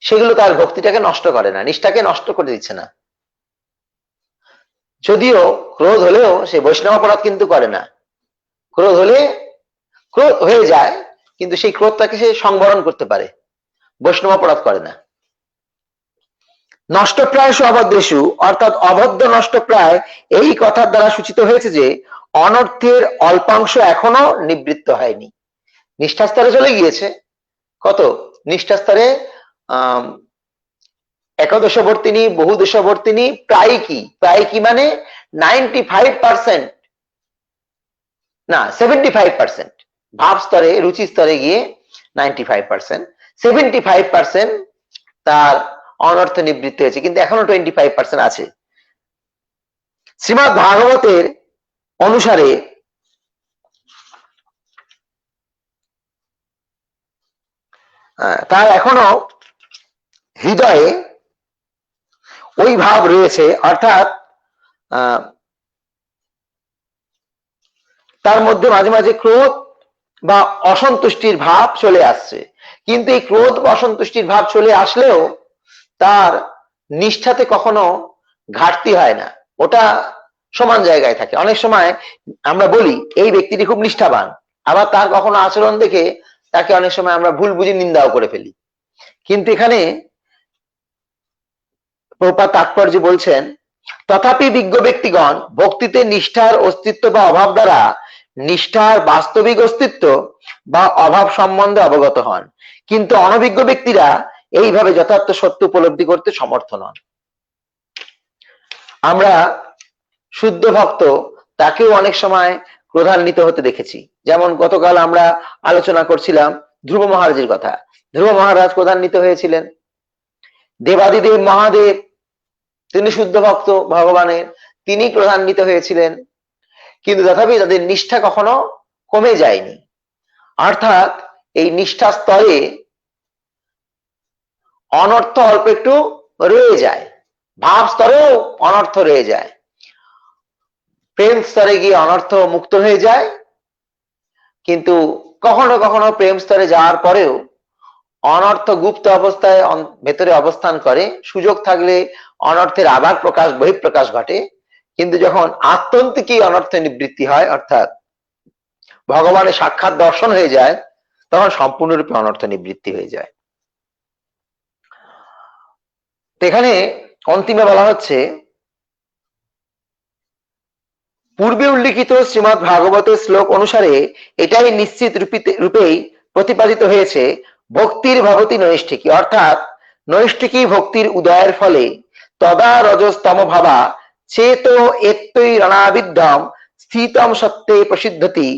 Speaker 1: সেগুলো তার ভক্তিটাকে নষ্ট করে না, নিষ্ঠাকে নষ্ট করে দিচ্ছে না। যদিও ক্রোধ হলেও সে বৈষ্ণব অপরাধ কিন্তু করে না, ক্রোধ হলে ক্রোধ হয়ে যায় কিন্তু সেই ক্রোধটাকে সে সংবরণ করতে পারে, বৈষ্ণব অপরাধ করে না। নষ্টপ্রায়সু অভদ্রেষু, অর্থাৎ অভদ্র নষ্টপ্রায় এই কথার দ্বারা সূচিত হয়েছে যে অনর্থের অল্পাংশ এখনো নিবৃত্ত হয়নি। নিষ্ঠা স্তরে চলে গিয়েছে, কত নিষ্ঠা স্তরে একদশবর্তিনী, বহুদশবর্তিনী, প্রায় কি মানে 95%, না 75%, ভাব স্তরে রুচি স্তরে গিয়ে 95%, 75% তার অনর্থ নিবৃত্তি হয়েছে, কিন্তু এখনো 25% আছে। শ্রীমদ্ ভাগবতের অনুসারে তার এখনো হৃদয়ে ওই ভাব রয়েছে, অর্থাৎ তার মধ্যে মাঝে মাঝে ক্রোধ বা অসন্তুষ্টির ভাব চলে আসছে, কিন্তু এই ক্রোধ বা অসন্তুষ্টির ভাব চলে আসলেও তার নিষ্ঠাতে কখনো ঘাটতি হয় না, ওটা সমান জায়গায় থাকে। অনেক সময় আমরা বলি এই ব্যক্তিটি খুব নিষ্ঠাবান, আবার তার কখনো আচরণ দেখে তাকে অনেক সময় আমরা ভুল বুঝে নিন্দাও করে ফেলি। কিন্তু এখানে প্রভুপাদ তাৎপর্য বলছেন, তথাপি বিজ্ঞ ব্যক্তিগণ ভক্তিতে নিষ্ঠার অস্তিত্ব বা অভাব দ্বারা নিষ্ঠার বাস্তবিক অস্তিত্ব বা অভাব সম্বন্ধে অবগত হন, কিন্তু অনভিজ্ঞ ব্যক্তিরা এইভাবে যথার্থ সত্য উপলব্ধি করতে সমর্থ নন। আমরা শুদ্ধ ভক্ত তাকেও অনেক সময় ক্রোধান্বিত হতে দেখেছি, যেমন গতকাল আমরা আলোচনা করছিলাম ধ্রুব মহারাজের কথা। ধ্রুব মহারাজ ক্রোধান্বিত হয়েছিলেন। দেবাদিদেব মহাদেব তিনি শুদ্ধ ভক্ত ভগবানের, তিনি ক্রোধান্বিত হয়েছিলেন, কিন্তু তথাপি তাদের নিষ্ঠা কখনো কমে যায়নি। অর্থাৎ এই নিষ্ঠা স্তরে অনর্থ অল্প একটু রয়ে যায়, ভাব স্তরেও অনর্থ রয়ে যায়, প্রেম স্তরে গিয়ে অনর্থ মুক্ত হয়ে যায়, কিন্তু কখনো কখনো প্রেম স্তরে যাওয়ার পরেও অনর্থ গুপ্ত অবস্থায় ভেতরে অবস্থান করে, সুযোগ থাকলে অনর্থের আবার প্রকাশ বহিঃপ্রকাশ ঘটে, কিন্তু যখন আত্যন্তিকই অনর্থ নিবৃত্তি হয়, অর্থাৎ ভগবানের সাক্ষাৎ দর্শন হয়ে যায়, তখন সম্পূর্ণরূপে অনর্থ নিবৃত্তি হয়ে যায়। এখানে অন্তিমে বলা হচ্ছে, পূর্বে উল্লিখিত শ্রীমদ্ ভাগবতের শ্লোক অনুসারে এটাই নিশ্চিত রূপেই প্রতিপাদিত হয়েছে, ভক্তির ভবতি নৈষ্ঠিকী, অর্থাৎ নৈষ্ঠিকী ভক্তির উদয়ের ফলে তদা রজস্তম ভাবা চেত এত্তৈ রণাবিদ্ধম স্থিতম সত্যে প্রসিদ্ধতি।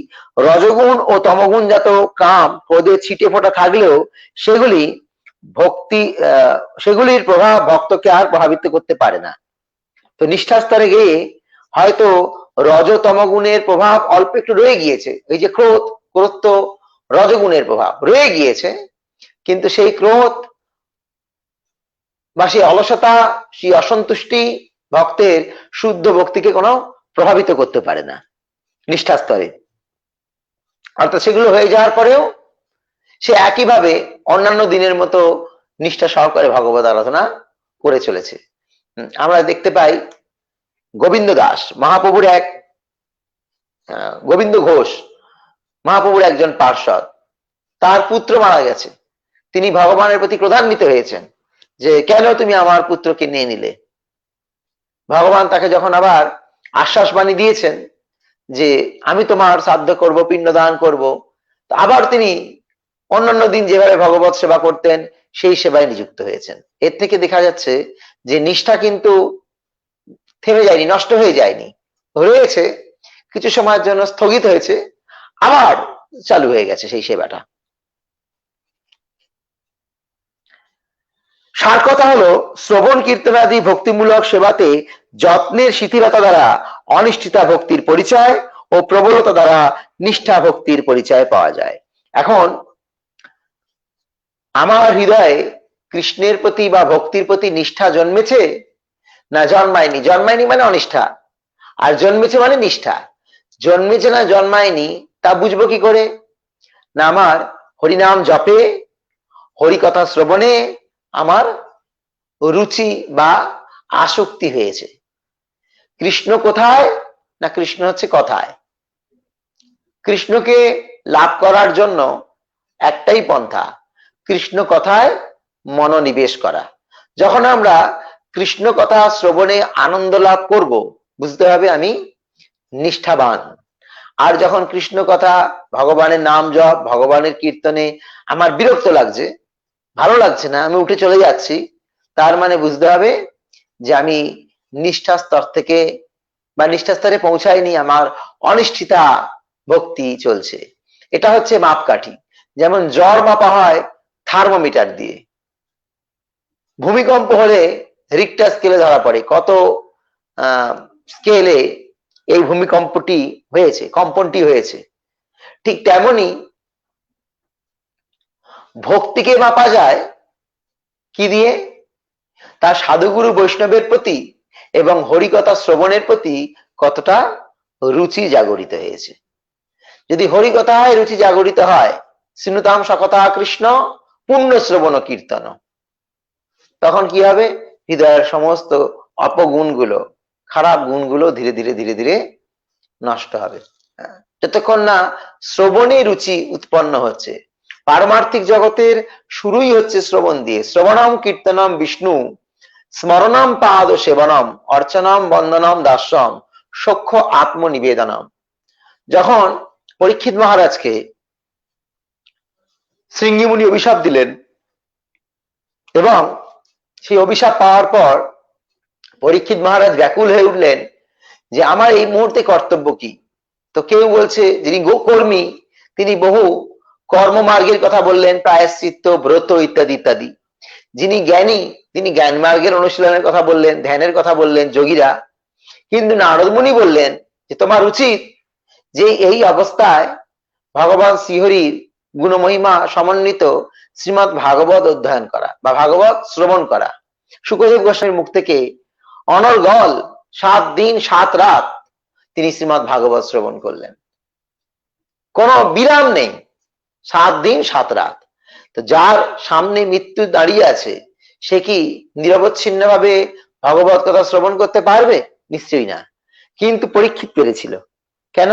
Speaker 1: রজগুণ ও তমগুণজাত কাম ক্রোধে ছিটে ফোটা থাকলেও সেগুলির প্রভাব ভক্তকে আর প্রভাবিত করতে পারে না। তো নিষ্ঠা স্তরে গিয়ে হয়তো রজতম গুণের প্রভাব অল্প একটু রয়ে গিয়েছে, এই যে ক্রোধ তো রজগুণের প্রভাব রয়ে গিয়েছে, কিন্তু সেই ক্রোধ বা সেই অলসতা, সেই অসন্তুষ্টি ভক্তের শুদ্ধ ভক্তিকে কোনো প্রভাবিত করতে পারে না নিষ্ঠা স্তরে। অর্থাৎ সেগুলো হয়ে যাওয়ার পরেও সে একইভাবে অন্যান্য দিনের মতো নিষ্ঠা সহকারে ভগবত আরাধনা করে চলেছে। আমরা দেখতে পাই গোবিন্দ দাস মহাপ্রভুর এক গোবিন্দ ঘোষ মহাপ্রভুর একজন পার্ষদ, তার পুত্র মারা গেছে। তিনি ভগবানের প্রতি ক্রোধান্বিত হয়েছেন যে কেন তুমি আমার পুত্রকে নিয়ে নিলে। ভগবান তাকে যখন আবার আশ্বাস বাণী দিয়েছেন যে আমি তোমার শ্রাদ্ধ করব, পিণ্ডদান করব, আবার তিনি অন্যান্য দিন যেভাবে ভগবত সেবা করতেন সেই সেবায় নিযুক্ত হয়েছেন। এর থেকে দেখা যাচ্ছে যে নিষ্ঠা কিন্তু থেমে যায়নি, নষ্ট হয়ে যায়নি, রয়েছে, কিছু সময়ের জন্য স্থগিত হয়েছে, আবার চালু হয়ে গেছে সেই সেবাটা। সার কথা হলো শ্রবণ কীর্তনাদি ভক্তিমূলক সেবাতে যত্নের শিথিলতা দ্বারা অনিষ্ঠিতা ভক্তির পরিচয় ও প্রবলতা দ্বারা নিষ্ঠা ভক্তির পরিচয় পাওয়া যায়। এখন আমার হৃদয়ে কৃষ্ণের প্রতি বা ভক্তির প্রতি নিষ্ঠা জন্মেছে না জন্মায়নি? জন্মায়নি মানে অনিষ্ঠা, আর জন্মেছে মানে নিষ্ঠা। জন্মেছে না জন্মায়নি তা বুঝবো কি করে? না আমার হরিনাম জপে, হরিকথা শ্রবণে আমার রুচি বা আসক্তি হয়েছে। কৃষ্ণ কোথায়? না কৃষ্ণ হচ্ছে কথায়। কৃষ্ণকে লাভ করার জন্য একটাই পন্থা, কৃষ্ণ কথায় মনোনিবেশ করা। যখন আমরা কৃষ্ণ কথা শ্রবণে আনন্দ লাভ করব, বুঝতে হবে আমি নিষ্ঠাবান। আর যখন কৃষ্ণ কথা, ভগবানের নাম জপ, ভগবানের কীর্তনে আমার বিরক্ত লাগছে, ভালো লাগছে না, আমি উঠে চলে যাচ্ছি, তার মানে বুঝতে হবে যে আমি নিষ্ঠা স্তর থেকে বা নিষ্ঠা স্তরে পৌঁছায়নি, আমার অনিষ্ঠিতা ভক্তি চলছে। এটা হচ্ছে মাপকাঠি। যেমন জ্বর মাপা হয় থার্মোমিটার দিয়ে, ভূমিকম্প হলে রিক্টার স্কেলে ধরা পড়ে কত স্কেলে এই ভূমিকম্পটি হয়েছে, কম্পনটি হয়েছে। ঠিক তেমনি ভক্তিকে মাপা যায় কি দিয়ে? তার সাধুগুরু বৈষ্ণবের প্রতি এবং হরিকথা শ্রবণের প্রতি কতটা রুচি জাগরিত হয়েছে। যদি হরিকথায় রুচি জাগরিত হয়, শ্রীনুতাম সকথা কৃষ্ণ পুণ্য শ্রবণ কীর্তন, তখন কি হবে? হৃদয়ের সমস্ত অপগুণগুলো, খারাপ গুণগুলো ধীরে ধীরে ধীরে ধীরে নষ্ট হবে। যতক্ষণ না শ্রবণে রুচি উৎপন্ন হচ্ছে। পারমার্থিক জগতের শুরুই হচ্ছে শ্রবণ দিয়ে। শ্রবণম কীর্তনম বিষ্ণু স্মরণম পাদ সেবনম অর্চনম বন্দনম দাস্যম সখ্য আত্মনিবেদনম। যখন পরীক্ষিত মহারাজকে শৃঙ্গিমুনি অভিশাপ দিলেন এবং সেই অভিশাপ পাওয়ার পর পরীক্ষিত মহারাজ ব্যাকুল হয়ে উঠলেন যে আমার এই মুহূর্তে কর্তব্য কি। তো কেউ বলছে যিনি গোকর্মী তিনি বহু কর্মমার্গের কথা বললেন, প্রায়শ্চিত্ত, ব্রত ইত্যাদি ইত্যাদি। যিনি জ্ঞানী তিনি জ্ঞান মার্গের অনুশীলনের কথা বললেন, ধ্যানের কথা বললেন যোগীরা। কিন্তু নারদ মুনি বললেন যে তোমার উচিত যে এই অবস্থায় ভগবান শ্রীহরির গুণমহিমা সমন্বিত শ্রীমৎ ভাগবত অধ্যয়ন করা বা ভাগবত শ্রবণ করা। শুকদেব গোস্বামীর মুখ থেকে অনর্গল 7 দিন 7 রাত তিনি শ্রীমৎ ভাগবত শ্রবণ করলেন, কোনো বিরাম নেই, 7 দিন 7 রাত। তো যার সামনে মৃত্যু দাঁড়িয়ে আছে সে কি নিরবচ্ছিন্ন ভাবে ভগবত কথা শ্রবণ করতে পারবে? নিশ্চয়ই না। কিন্তু পরীক্ষিত পেরেছিল। কেন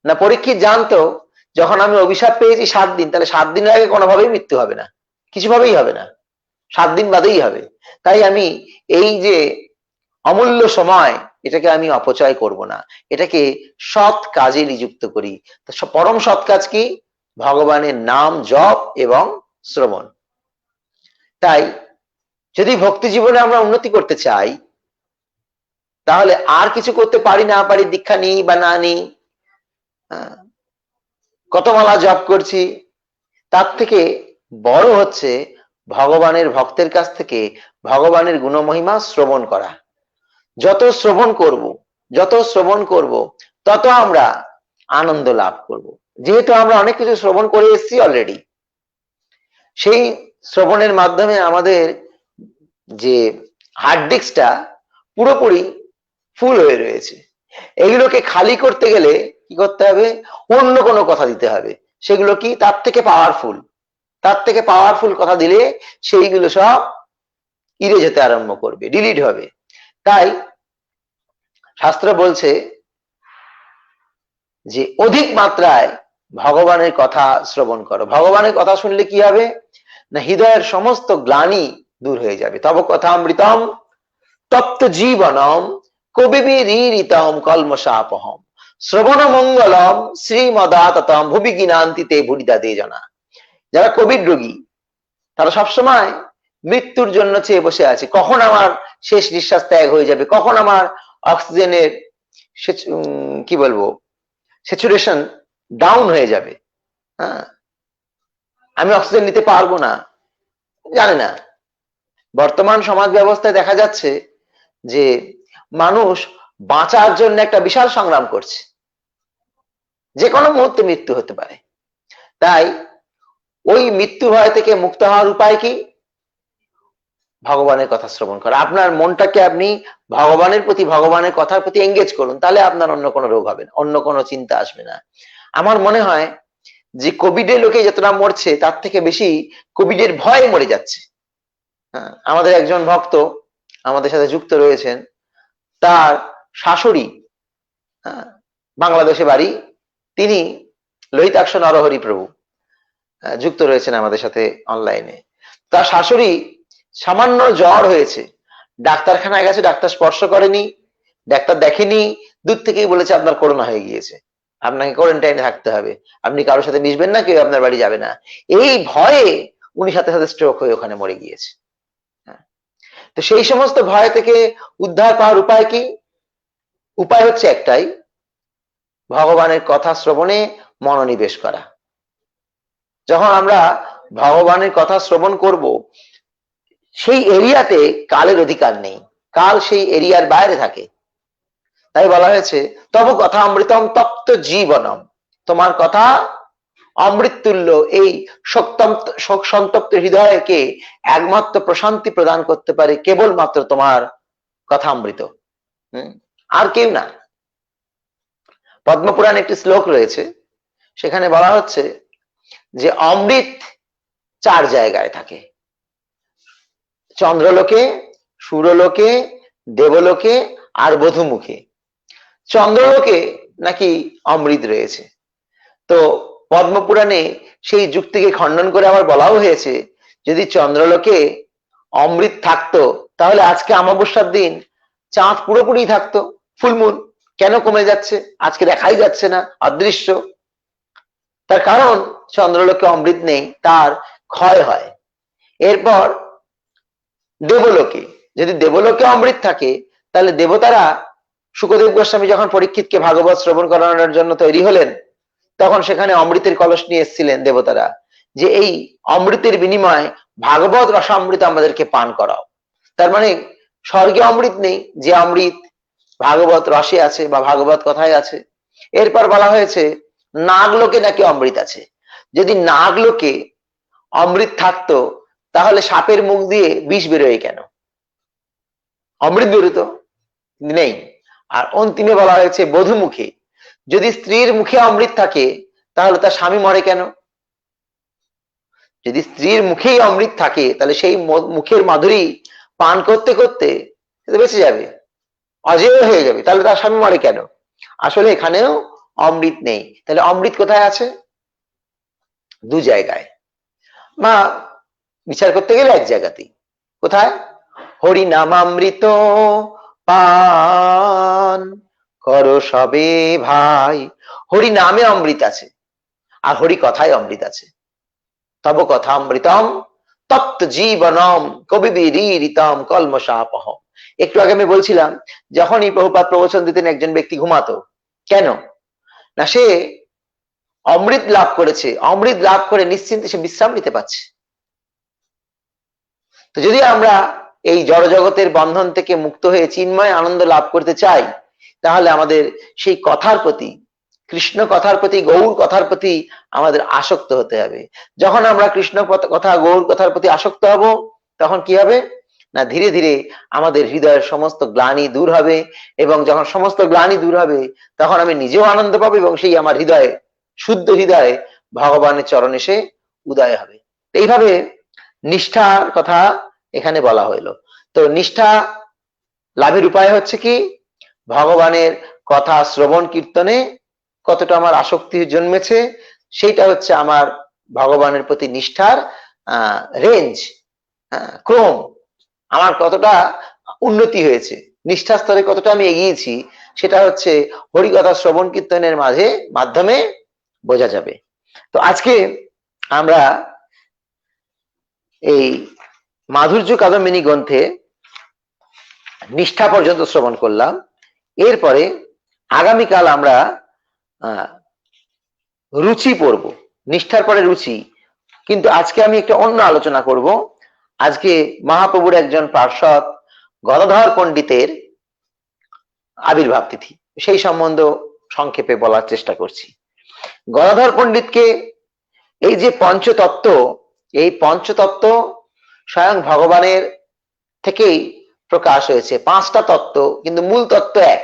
Speaker 1: না? পরীক্ষিত জানতো যখন আমি অভিশাপ পেয়েছি 7 দিন, তাহলে 7 দিনের আগে কোনোভাবেই মৃত্যু হবে না, কিছুভাবেই হবে না, 7 দিন বাদেই হবে। তাই আমি এই যে অমূল্য সময়, এটাকে আমি অপচয় করব না, এটাকে সৎ কাজে নিযুক্ত করি। পরম সৎ কাজ কি? ভগবানের নাম জপ এবং শ্রবণ। তাই যদি ভক্তি জীবনে আমরা উন্নতি করতে চাই, তাহলে আর কিছু করতে পারি না পারি, দীক্ষা নিই বা না নিই, কত মালা জপ করছি, তার থেকে বড় হচ্ছে ভগবানের ভক্তের কাছ থেকে ভগবানের গুণমহিমা শ্রবণ করা। যত শ্রবণ করব তত আমরা আনন্দ লাভ করব। যেহেতু আমরা অনেক কিছু শ্রবণ করে এসেছি অলরেডি, সেই শ্রবণের মাধ্যমে আমাদের যে হার্ড ডিস্কটা পুরোপুরি ফুল হয়ে রয়েছে। এগুলোকে খালি করতে গেলে কি করতে হবে? অন্য কোনো কথা দিতে হবে। সেগুলো কি? তার থেকে পাওয়ারফুল কথা দিলে সেইগুলো সব ইরেজ হতে আরম্ভ করবে, ডিলিট হবে। তাই শাস্ত্র বলছে যে অধিক মাত্রায় ভগবানের কথা শ্রবণ করো। ভগবানের কথা শুনলে কি হবে না, হৃদয়ের সমস্ত গ্লানি দূর হয়ে যাবে। তব কথামৃতম তপ্ত জীবনম কবিবিরীরিতম কলমশাপহম শ্রবণ মঙ্গলম শ্রীমদাততম ভুবি গিনান্তিতে ভুরিদাতে জনা। যারা কোভিড রোগী তারা সবসময় মৃত্যুর জন্য চেয়ে বসে আছে, কখন আমার শেষ নিঃশ্বাস ত্যাগ হয়ে যাবে, কখন আমার অক্সিজেনের কি বলবো স্যাচুরেশন ডাউন হয়ে যাবে, হ্যাঁ আমি অক্সিজেন নিতে পারবো না। জানে না বর্তমান সমাজ ব্যবস্থায় দেখা যাচ্ছে যে মানুষ বাঁচার জন্য একটা বিশাল সংগ্রাম করছে, যে কোনো মুহূর্তে মৃত্যু হতে পারে। তাই ওই মৃত্যু ভয় থেকে মুক্ত হওয়ার উপায় কি? ভগবানের কথা শ্রবণ করা। আপনার মনটাকে আপনি ভগবানের প্রতি, ভগবানের কথার প্রতি এঙ্গেজ করুন, তাহলে আপনার অন্য কোনো রোগ হবে না, অন্য কোনো চিন্তা আসবে না। আমার মনে হয় যে কোভিডের লোকে যতটা মরছে তার থেকে বেশি কোভিডের ভয়ে মরে যাচ্ছে। হ্যাঁ, আমাদের একজন ভক্ত আমাদের সাথে যুক্ত রয়েছেন, তার শাশুড়ি বাংলাদেশে বাড়ি, তিনি লোহিতাক্ষ নরহরি প্রভু যুক্ত রয়েছেন আমাদের সাথে অনলাইনে। তার শাশুড়ি সামান্য জ্বর হয়েছে, ডাক্তারখানায় গেছে, ডাক্তার স্পর্শ করেনি, ডাক্তার দেখেনি, দূর থেকেই বলেছে আপনার করোনা হয়ে গিয়েছে, আপনাকে কোয়ারেন্টাইনে থাকতে হবে, আপনি কারোর সাথে মিশবেন না, কেউ আপনার বাড়ি যাবে না। এই ভয়ে উনি সাথে সাথে স্ট্রোক হয়ে ওখানে মরে গিয়েছে। তো সেই সমস্ত ভয় থেকে উদ্ধার পাওয়ার উপায় কি? উপায় হচ্ছে একটাই, ভগবানের কথা শ্রবণে মনোনিবেশ করা। যখন আমরা ভগবানের কথা শ্রবণ করব, সেই এরিয়াতে কালের অধিকার নেই, কাল সেই এরিয়ার বাইরে থাকে। তাই বলা হয়েছে তব কথা অমৃতম তপ্ত জীবনম, তোমার কথা অমৃত তুল্য, এই শোক সন্তপ্ত হৃদয়কে একমাত্র প্রশান্তি প্রদান করতে পারে কেবলমাত্র তোমার কথা অমৃত, আর কেউ না। পদ্মপুরাণে একটি শ্লোক রয়েছে, সেখানে বলা হচ্ছে যে অমৃত 4 জায়গায় থাকে, চন্দ্রলোকে, সুরলোকে, দেবলোকে আর বধুমুখে। চন্দ্রলোকে নাকি অমৃত রয়েছে। তো পদ্মপুরাণে সেই যুক্তিকে খণ্ডন করে আবার বলাও হয়েছে, যদি চন্দ্রলোকে অমৃত থাকতো তাহলে আজকে অমাবস্যার দিন চাঁদ পুরোপুরি থাকতো, ফুলমুন কেন কমে যাচ্ছে, আজকে দেখাই যাচ্ছে না, অদৃশ্য। তার কারণ চন্দ্রলোকে অমৃত নেই, তার ক্ষয় হয়। এরপর দেবলোকে, যদি দেবলোকে অমৃত থাকে তাহলে দেবতারা, শুকদেব গোস্বামী যখন পরীক্ষিতকে ভাগবত শ্রবণ করানোর জন্য তৈরি হলেন, তখন সেখানে অমৃতের কলস নিয়ে এসেছিলেন দেবতারা, যে এই অমৃতের বিনিময়ে ভাগবত রসামৃত আমাদেরকে পান করাও। তার মানে স্বর্গে অমৃত নেই, যে অমৃত ভাগবত রসে আছে বা ভাগবত কথায় আছে। এরপর বলা হয়েছে নাগলোকে নাকি অমৃত আছে। যদি নাগলোকে অমৃত থাকতো তাহলে সাপের মুখ দিয়ে বিষ বেরোয় কেন, অমৃত বেরোতো, নেই। আর অন্তিমে বলা হয়েছে বধূমুখে, যদি স্ত্রীর মুখে অমৃত থাকে তাহলে তার স্বামী মরে কেন? যদি স্ত্রীর মুখেই অমৃত থাকে তাহলে সেই মুখের মাধুরী পান করতে করতে বেঁচে যাবে, অজেয় হয়ে যাবে, তাহলে তার স্বামী মরে কেন? আসলে এখানেও অমৃত নেই। তাহলে অমৃত কোথায় আছে? 2 জায়গায়, মা বিচার করতে গেলে 1 জায়গাতেই। কোথায়? হরি নামামৃত পান করো সবে ভাই। হরি নামে অমৃত আছে আর হরি কথায় অমৃত আছে। তব কথা অমৃতম তপ্ত জীবনম কবিবিরীরিতম কলমশাপহম। একটু আগে আমি বলছিলাম, যখনই প্রভুপাদ প্রবচন দিতেন একজন ব্যক্তি ঘুমাতো কেন না, সে অমৃত লাভ করেছে, অমৃত লাভ করে নিশ্চিন্তে সে বিশ্রাম নিতে পারছে। তো যদি আমরা এই জড়জগতের বন্ধন থেকে মুক্ত হয়ে চিন্ময় আনন্দ লাভ করতে চাই, তাহলে আমাদের সেই কথার প্রতি, কৃষ্ণ কথার প্রতি, গৌর কথার প্রতি আমাদের আসক্ত হতে হবে। যখন আমরা কৃষ্ণ কথা, গৌর কথার প্রতি আসক্ত হব, তখন কি হবে? না ধীরে ধীরে আমাদের হৃদয়ের সমস্ত গ্লানি দূর হবে, এবং যখন সমস্ত গ্লানি দূর হবে তখন আমি নিজেও আনন্দ পাবো, এবং সেই আমার হৃদয়ে, শুদ্ধ হৃদয়ে ভগবানের চরণ এসে উদয় হবে। এইভাবে নিষ্ঠার কথা এখানে বলা হইলো। তো নিষ্ঠা লাভের উপায় হচ্ছে কি, ভগবানের কথা শ্রবণ কীর্তনে কতটা আমার আসক্তি জন্মেছে, সেইটা হচ্ছে আমার ভগবানের প্রতি নিষ্ঠার রেঞ্জ, ক্রম, আমার কতটা উন্নতি হয়েছে, নিষ্ঠা স্তরে কতটা আমি এগিয়েছি, সেটা হচ্ছে হরিকথা শ্রবণ কীর্তনের মাধ্যমে বোঝা যাবে। তো আজকে আমরা এই মাধুর্য কাদম্বিনী গ্রন্থে নিষ্ঠা পর্যন্ত শ্রবণ করলাম। এরপরে আগামীকাল আমরা রুচি পড়ব, নিষ্ঠার পরে রুচি। কিন্তু আজকে আমি একটা অন্য আলোচনা করব। আজকে মহাপ্রভুর একজন পার্ষদ গদাধর পণ্ডিতের আবির্ভাব তিথি, সেই সম্বন্ধ সংক্ষেপে বলার চেষ্টা করছি। গদাধর পণ্ডিতকে এই যে পঞ্চতত্ত্ব, এই পঞ্চতত্ত্ব স্বয়ং ভগবানের থেকেই প্রকাশ হয়েছে। পাঁচটা তত্ত্ব, কিন্তু মূল তত্ত্ব এক।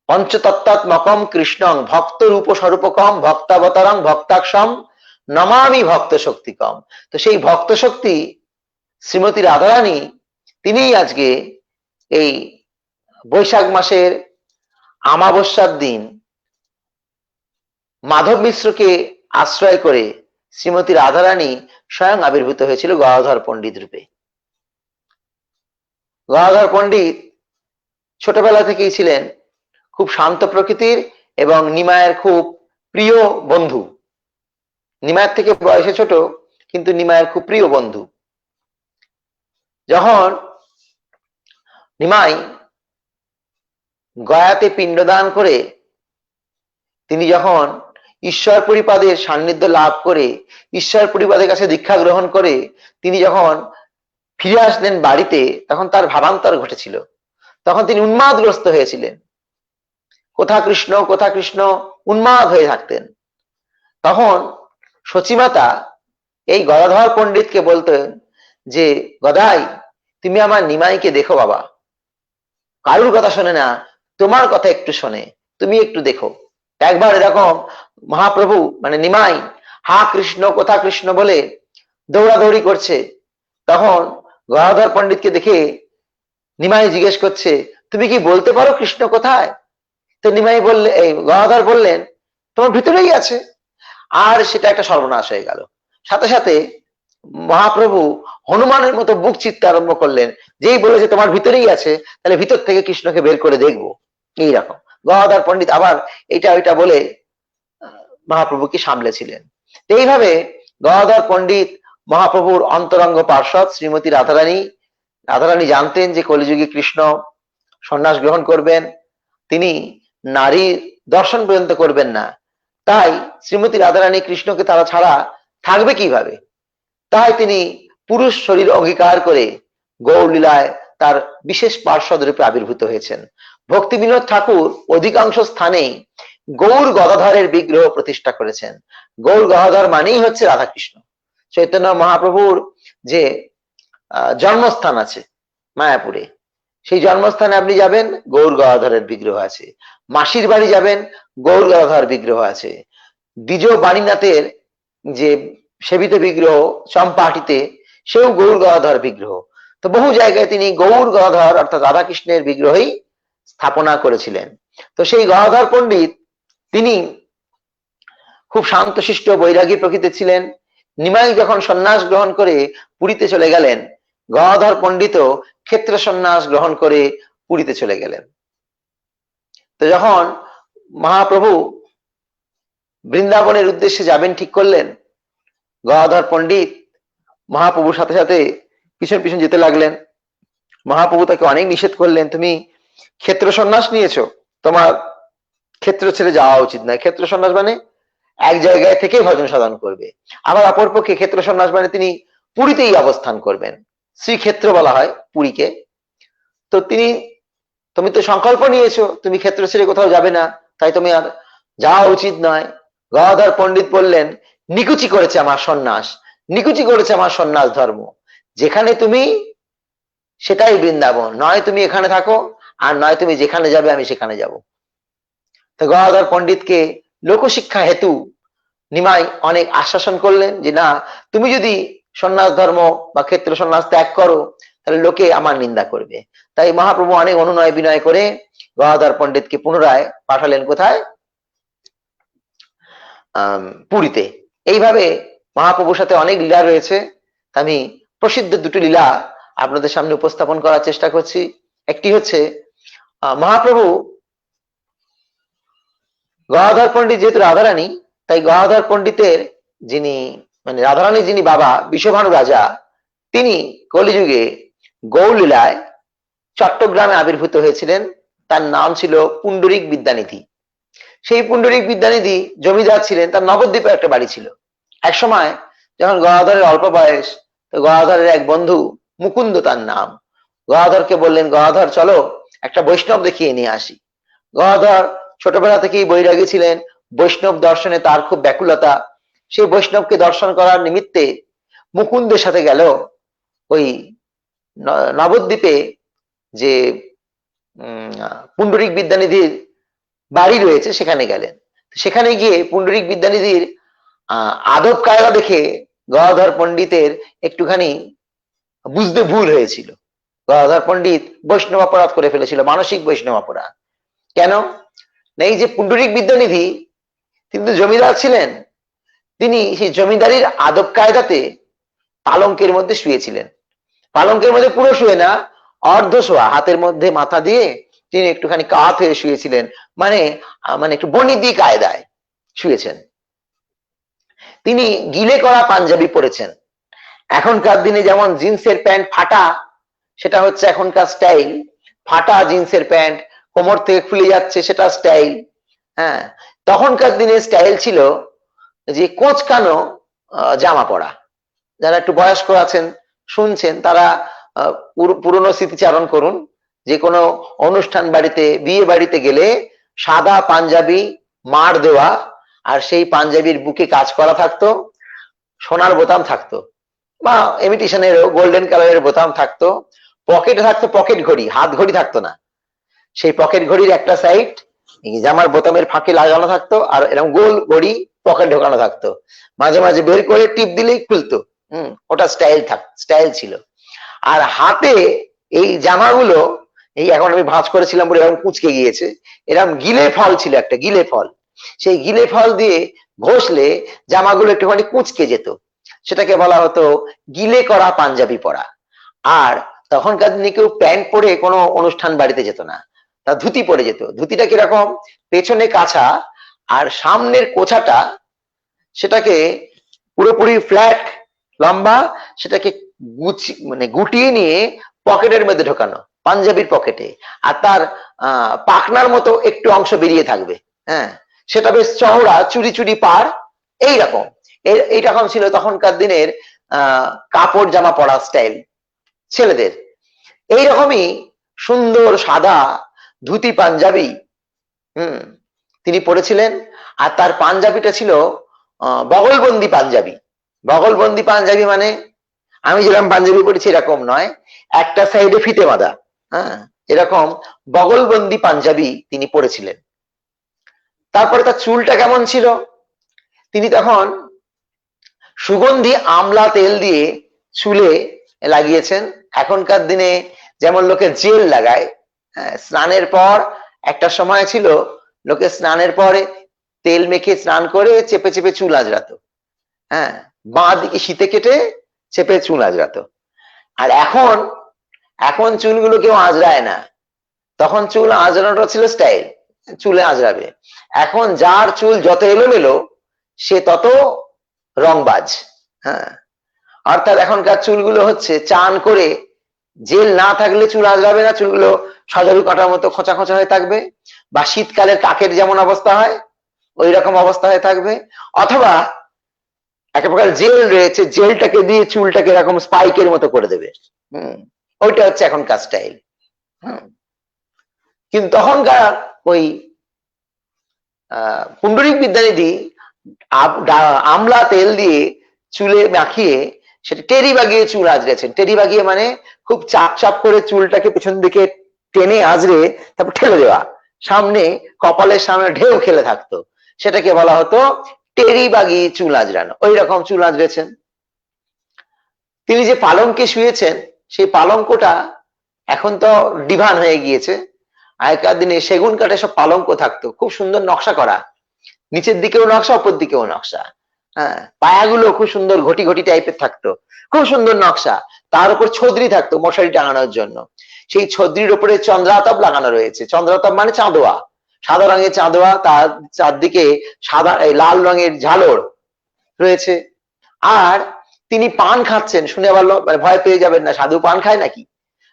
Speaker 1: পঞ্চতত্ত্বাত্মকম কৃষ্ণং ভক্ত রূপ স্বরূপকম ভক্তাবতারং ভক্তাক্ষম নমামি ভক্ত শক্তিকম। তো সেই ভক্ত শক্তি শ্রীমতী রাধারানী, তিনিই আজকে এই বৈশাখ মাসের আমাবস্যার দিন মাধব মিশ্রকে আশ্রয় করে শ্রীমতী রাধারানী স্বয়ং আবির্ভূত হয়েছিল গদাধর পণ্ডিত রূপে। গদাধর পণ্ডিত ছোটবেলা থেকেই ছিলেন খুব শান্ত প্রকৃতির এবং নিমায়ের খুব প্রিয় বন্ধু। নিমায়ের থেকে বয়সে ছোট, কিন্তু নিমায়ের খুব প্রিয় বন্ধু। যখন নিমাই গয়াতে পিণ্ডদান করে তিনি যখন ঈশ্বর পরিপাদের সান্নিধ্য লাভ করে, ঈশ্বর পরিপাদের কাছে দীক্ষা গ্রহণ করে তিনি যখন ফিরে আসলেন বাড়িতে, তখন তার ভাবান্তর ঘটেছিল। তখন তিনি উন্মাদগ্রস্ত হয়েছিলেন, কোথা কৃষ্ণ কোথা কৃষ্ণ উন্মাদ হয়ে থাকতেন। তখন সচিমাতা এই গদাধর পণ্ডিতকে বলতেন যে, গদাই, তুমি আমার নিমাইকে দেখো বাবা, কারুর কথা শোনে না, তোমার কথা একটু শোনে, তুমি একটু দেখো। একবার এরকম মহাপ্রভু মানে নিমাই হা কৃষ্ণ কোথা কৃষ্ণ বলে দৌড়াদৌড়ি করছে। তখন গদাধর পণ্ডিতকে দেখে নিমাই জিজ্ঞেস করছে, তুমি কি বলতে পারো কৃষ্ণ কোথায়? তো নিমাই বললে, এই গদাধর বললেন, তোমার ভিতরেই আছে। আর সেটা একটা সর্বনাশ হয়ে গেল। সাথে সাথে মহাপ্রভু হনুমানের মতো বুক চিত্তে আরম্ভ করলেন, যেই বলেছে তোমার ভিতরেই আছে, তাহলে ভিতর থেকে কৃষ্ণকে বের করে দেখবো। এইরকম গদাধর পণ্ডিত আবার এটা ওইটা বলে মহাপ্রভুকে সামলেছিলেন। এইভাবে গদাধর পণ্ডিত মহাপ্রভুর অন্তরঙ্গ পার্ষদ শ্রীমতী রাধারানী। রাধারানী জানতেন যে কলিযুগে কৃষ্ণ সন্ন্যাস গ্রহণ করবেন, তিনি নারীর দর্শন পর্যন্ত করবেন না। তাই শ্রীমতী রাধারানী কৃষ্ণকে তারা ছাড়া থাকবে কিভাবে, তাই তিনি পুরুষ শরীর অঙ্গীকার করে গৌর লীলায় তার বিশেষ পার্ষদ রূপে আবির্ভূত হয়েছেন। ভক্তি বিনোদ ঠাকুর অধিকাংশ স্থানেই গৌর গদাধরের বিগ্রহ প্রতিষ্ঠা করেছেন। গৌর গদাধর মানেই হচ্ছে রাধাকৃষ্ণ। চৈতন্য মহাপ্রভুর যে জন্মস্থান আছে মায়াপুরে, সেই জন্মস্থানে আপনি যাবেন, গৌর গদাধরের বিগ্রহ আছে। মাসির বাড়ি যাবেন, গৌর গদাধর বিগ্রহ আছে। দ্বিজ বাণীনাথের যে সেবিত বিগ্রহ চম্পাহাটিতে, সেও গৌর গদাধর বিগ্রহ। তো বহু জায়গায় তিনি গৌর গদাধর অর্থাৎ রাধাকৃষ্ণের বিগ্রহই স্থাপনা করেছিলেন। তো সেই গদাধর পণ্ডিত তিনি খুব শান্তশিষ্ট বৈরাগী প্রকৃতির ছিলেন। নিমাই যখন সন্ন্যাস গ্রহণ করে পুরীতে চলে গেলেন, গদাধর পণ্ডিতও ক্ষেত্র সন্ন্যাস গ্রহণ করে পুরীতে চলে গেলেন। তো যখন মহাপ্রভু বৃন্দাবনের উদ্দেশ্যে যাবেন ঠিক করলেন, গদাধর পণ্ডিত মহাপ্রভুর সাথে সাথে পিছন পিছন যেতে লাগলেন। মহাপ্রভু তাকে অনেক নিষেধ করলেন, তুমি ক্ষেত্র সন্ন্যাস নিয়েছো, তোমার ক্ষেত্র ছেড়ে যাওয়া উচিত নয়। ক্ষেত্র সন্ন্যাস মানে এক জায়গায় থেকে ভজন সাধন করবে। আবার অপরপক্ষে ক্ষেত্র সন্ন্যাস মানে তিনি পুরীতেই অবস্থান করবেন, শ্রীক্ষেত্র বলা হয় পুরীকে। তো তুমি তো সংকল্প নিয়েছো তুমি ক্ষেত্র ছেড়ে কোথাও যাবে না, তাই তুমি আর যাওয়া উচিত নয়। গদাধর পণ্ডিত বললেন, নিকুচি করেছে আমার সন্ন্যাস, নিকুচি করেছে আমার সন্ন্যাস ধর্ম। যেখানে তুমি সেটাই বৃন্দাবন, নয় তুমি এখানে থাকো আর নয় তুমি যেখানে যাবে আমি সেখানে যাব। তো গদাধর পণ্ডিতকে লোকশিক্ষা হেতু নিমাই অনেক আশ্বাসন করলেন যে না, তুমি যদি সন্ন্যাস ধর্ম বা ক্ষেত্র সন্ন্যাস ত্যাগ করো তাহলে লোকে আমার নিন্দা করবে। তাই মহাপ্রভু অনেক অনুনয় বিনয় করে গদাধর পণ্ডিতকে পুনরায় পাঠালেন কোথায়? পুরীতে। এইভাবে মহাপ্রভুর সাথে অনেক লীলা রয়েছে। আমি প্রসিদ্ধ দুটি লীলা আপনাদের সামনে উপস্থাপন করার চেষ্টা করছি। একটি হচ্ছে মহাপ্রভু গদাধর পণ্ডিত যেহেতু রাধারানী, তাই গদাধর পণ্ডিতের যিনি মানে রাধারানী যিনি বাবা বিষভানু রাজা, তিনি কলিযুগে গৌলীলায় চট্টগ্রামে আবির্ভূত হয়েছিলেন। তার নাম ছিল পুণ্ডরিক বিদ্যানিধি। সেই পুণ্ডরিক বিদ্যানিধি জমিদার ছিলেন, তার নবদ্বীপে একটা বাড়ি ছিল। এক সময় যখন গদাধরের অল্প বয়স, তো গদাধরের এক বন্ধু মুকুন্দ তার নাম, গদাধরকে বললেন গদাধর চলো একটা বৈষ্ণব দেখিয়ে নিয়ে আসি। গদাধর ছোটবেলা থেকেই বৈরাগী ছিলেন, বৈষ্ণব দর্শনে তার খুব ব্যাকুলতা। সেই বৈষ্ণবকে দর্শন করার নিমিত্তে মুকুন্দের সাথে গেল ওই নবদ্বীপে যে পুণ্ডরিক বিদ্যানিধির বাড়ি রয়েছে সেখানে গেলেন। সেখানে গিয়ে পুণ্ডরিক বিদ্যানিধির আদব কায়দা দেখে গদাধর পণ্ডিতের একটুখানি বুঝতে ভুল হয়েছিল। গদাধর পণ্ডিত বৈষ্ণব অপরাধ করে ফেলেছিল, মানসিক বৈষ্ণব অপরাধ। কেন? এই যে পুণ্ডরিক বিদ্যানিধি তিনি তো জমিদার ছিলেন, তিনি সেই জমিদারির আদব কায়দাতে পালঙ্কের মধ্যে শুয়েছিলেন। পালঙ্কের মধ্যে পুরো শুয়ে না, অর্ধ শোয়া, হাতের মধ্যে মাথা দিয়ে তিনি একটুখানি কাত হয়ে শুয়েছিলেন, মানে মানে একটু বর্ণিদি কায়দায় শুয়েছেন। তিনি গিলে করা পাঞ্জাবি পরেছেন। এখনকার দিনে যেমন জিন্সের প্যান্ট ফাটা, সেটা হচ্ছে এখনকার স্টাইল। ফাটা জিন্সের প্যান্ট কোমর থেকে খুলে যাচ্ছে, সেটা স্টাইল। হ্যাঁ, তখনকার দিনে স্টাইল ছিল যে কোঁচকানো জামা পরা। যারা একটু বয়স্ক আছেন শুনছেন তারা পুরনো স্মৃতিচারণ করুন। যে কোনো অনুষ্ঠান বাড়িতে, বিয়ে বাড়িতে গেলে সাদা পাঞ্জাবি মার দেওয়া, আর সেই পাঞ্জাবির বুকে কাজ করা থাকতো, সোনার বোতাম থাকতো বা ইমিটেশনের গোল্ডেন কালারের বোতাম থাকতো, পকেটে থাকতো পকেট ঘড়ি, হাত ঘড়ি থাকতো না। সেই পকেট ঘড়ির একটা সাইড জামার বোতামের ফাঁকে লাগানো থাকতো, আর এরকম গোল ঘড়ি পকেট ঢোকানো থাকতো, মাঝে মাঝে বের করে টিপ দিলেই খুলতো। ওটা স্টাইল ছিল। আর হাতে এই জামাগুলো, এই এখন আমি ভাঁজ করেছিলাম বলে এরকম কুঁচকে গিয়েছে, এরকম গিলে ফল ছিল, একটা গিলে ফল। সেই গিলে ফল দিয়ে ঘষলে জামাগুলো একটুখানি কুঁচকে যেত, সেটাকে বলা হতো গিলে করা পাঞ্জাবি পরা। আর তখনকার দিনে কেউ প্যান্ট পরে কোনো অনুষ্ঠান বাড়িতে যেত না, তা ধুতি পরে যেত। ধুতিটা কিরকম? পেছনে কাছা আর সামনের কোছাটা সেটাকে পুরোপুরি ফ্ল্যাট লম্বা, সেটাকে গুটিয়ে নিয়ে পকেটের মধ্যে ঢোকানো, পাঞ্জাবির পকেটে। আর তার পাখনার মতো একটু অংশ বেরিয়ে থাকবে। হ্যাঁ, সেটা বেশ চওড়া, চুরি চুরি পার, এইরকম। এইরকম ছিল তখনকার দিনের কাপড় জামা পরা স্টাইল ছেলেদের। এইরকমই সুন্দর সাদা ধুতি পাঞ্জাবি তিনি পরেছিলেন। আর তার পাঞ্জাবিটা ছিল বগলবন্দি পাঞ্জাবি। বগলবন্দি পাঞ্জাবি মানে আমি যেরকম পাঞ্জাবি পরেছি এরকম নয়, একটা সাইডে ফিতে বাঁধা। হ্যাঁ, এরকম বগলবন্দি পাঞ্জাবি তিনি পরেছিলেন। তারপরে তার চুলটা কেমন ছিল? তিনি তখন সুগন্ধি আমলা তেল দিয়ে চুলে লাগিয়েছেন। এখনকার দিনে যেমন লোকে জেল লাগায়, স্নানের পর একটা সময় ছিল লোকে স্নানের পরে তেল মেখে স্নান করে চেপে চেপে চুল আঁচড়াতো। হ্যাঁ, বাঁ দিকে শীতে কেটে চেপে চুল আঁচড়াতো। আর এখন চুলগুলো কেউ আঁচড়ায় না। তখন চুল আঁচড়ানোটা ছিল স্টাইল, চুলে আঁচড়াবে। এখন যার চুল যত এলোমেলো সে তত রংবাজ। হ্যাঁ, অর্থাৎ এখনকার চুলগুলো হচ্ছে চান করে জেল না থাকলে চুল আঁচড়াবে না, চুলগুলো সজারু কাটার মতো খোঁচা খোঁচা হয়ে থাকবে, বা শীতকালের কাকের যেমন অবস্থা হয় ওই রকম অবস্থা হয়ে থাকবে। অথবা একটা প্রকার জেল রয়েছে, জেলটাকে দিয়ে চুলটাকে এরকম স্পাইকের মতো করে দেবে। ওইটা হচ্ছে এখনকার স্টাইল। কিন্তু তখনকার ওই পুণ্ডরিক বিদ্যানিধি আমলা তেল দিয়ে চুলে মাখিয়ে সেটা টেরি বাগিয়ে চুল আঁচড়েছেন। টেরি বাগিয়ে মানে খুব চাপ চাপ করে চুলটাকে পেছন দিকে টেনে আঁচড়ে তারপর ঠেলে দেওয়া, সামনে কপালের সামনে ঢেউ খেলে থাকতো, সেটাকে বলা হতো টেরি বাগিয়ে চুল আঁচড়ানো। ওই রকম চুল আঁচড়েছেন। তিনি যে পালঙ্কে শুয়েছেন সেই পালঙ্কটা এখন তো ডিভান হয়ে গিয়েছে, আগেকার দিনে সেগুন কাঠে সব পালঙ্ক থাকতো, খুব সুন্দর নকশা করা, নিচের দিকেও নকশা উপর দিকেও নকশা, হ্যাঁ, পায়াগুলো খুব সুন্দর ঘটি ঘটি টাইপের থাকতো, খুব সুন্দর নকশা। তার উপর ছদ্রি থাকতো মশারি টাঙানোর জন্য, সেই ছদ্রির উপরে চন্দ্রাতপ লাগানো রয়েছে। চন্দ্রাতপ মানে চাঁদোয়া, সাদা রঙের চাঁদোয়া, তার চারদিকে সাদা লাল রঙের ঝালর রয়েছে। আর তিনি পান খাচ্ছেন, শুনে আবার মানে ভয় পেয়ে যাবেন না, সাধু পান খায় নাকি?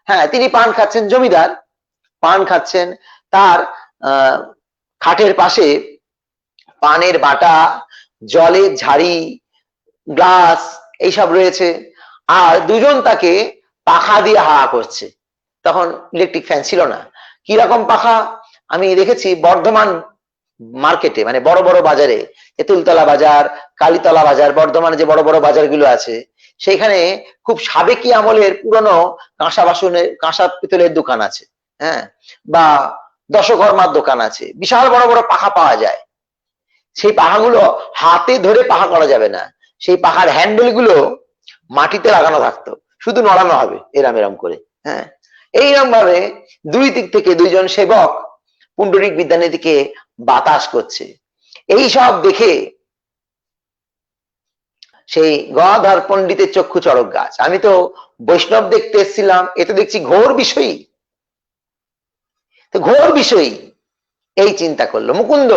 Speaker 1: হ্যাঁ, তিনি পান খাচ্ছেন, জমিদার পান খাচ্ছেন। তার খাটের পাশে পানের বাটা, জলের ঝাড়ি, গ্লাস এইসব রয়েছে। আর দুজন তাকে পাখা দিয়ে হাওয়া করছে। তখন ইলেকট্রিক ফ্যান ছিল না। কি রকম পাখা? আমি দেখেছি বর্ধমান মার্কেটে, মানে বড় বড় বাজারে, তেঁতুলতলা বাজার, কালীতলা বাজার, বর্ধমানে যে বড় বড় বাজারগুলো আছে, সেখানে খুব সাবেকি আমলের পুরনো কাঁসা বাসনের, কাঁসা পিতলের দোকান আছে, হ্যাঁ, বা দশকর্মার দোকান আছে, বিশাল বড় বড় পাখা পাওয়া যায়। সেই পাখাগুলো হাতে ধরে পাখা করা যাবে না, সেই পাখার হ্যান্ডেল গুলো মাটিতে লাগানো থাকতো, শুধু নড়ানো হবে এরম এরম করে। হ্যাঁ, এইরকম ভাবে দুই দিক থেকে দুইজন সেবক পুণ্ডরিক বিদ্যানিধিকে বাতাস করছে। এই সব দেখে সেই গদাধর পণ্ডিতের চক্ষু চড়ক গাছ। আমি তো বৈষ্ণব দেখতে এসেছিলাম, এতে দেখছি ঘোর বিষয়ী, তো ঘোর বিষয়ী। এই চিন্তা করলো মুকুন্দ।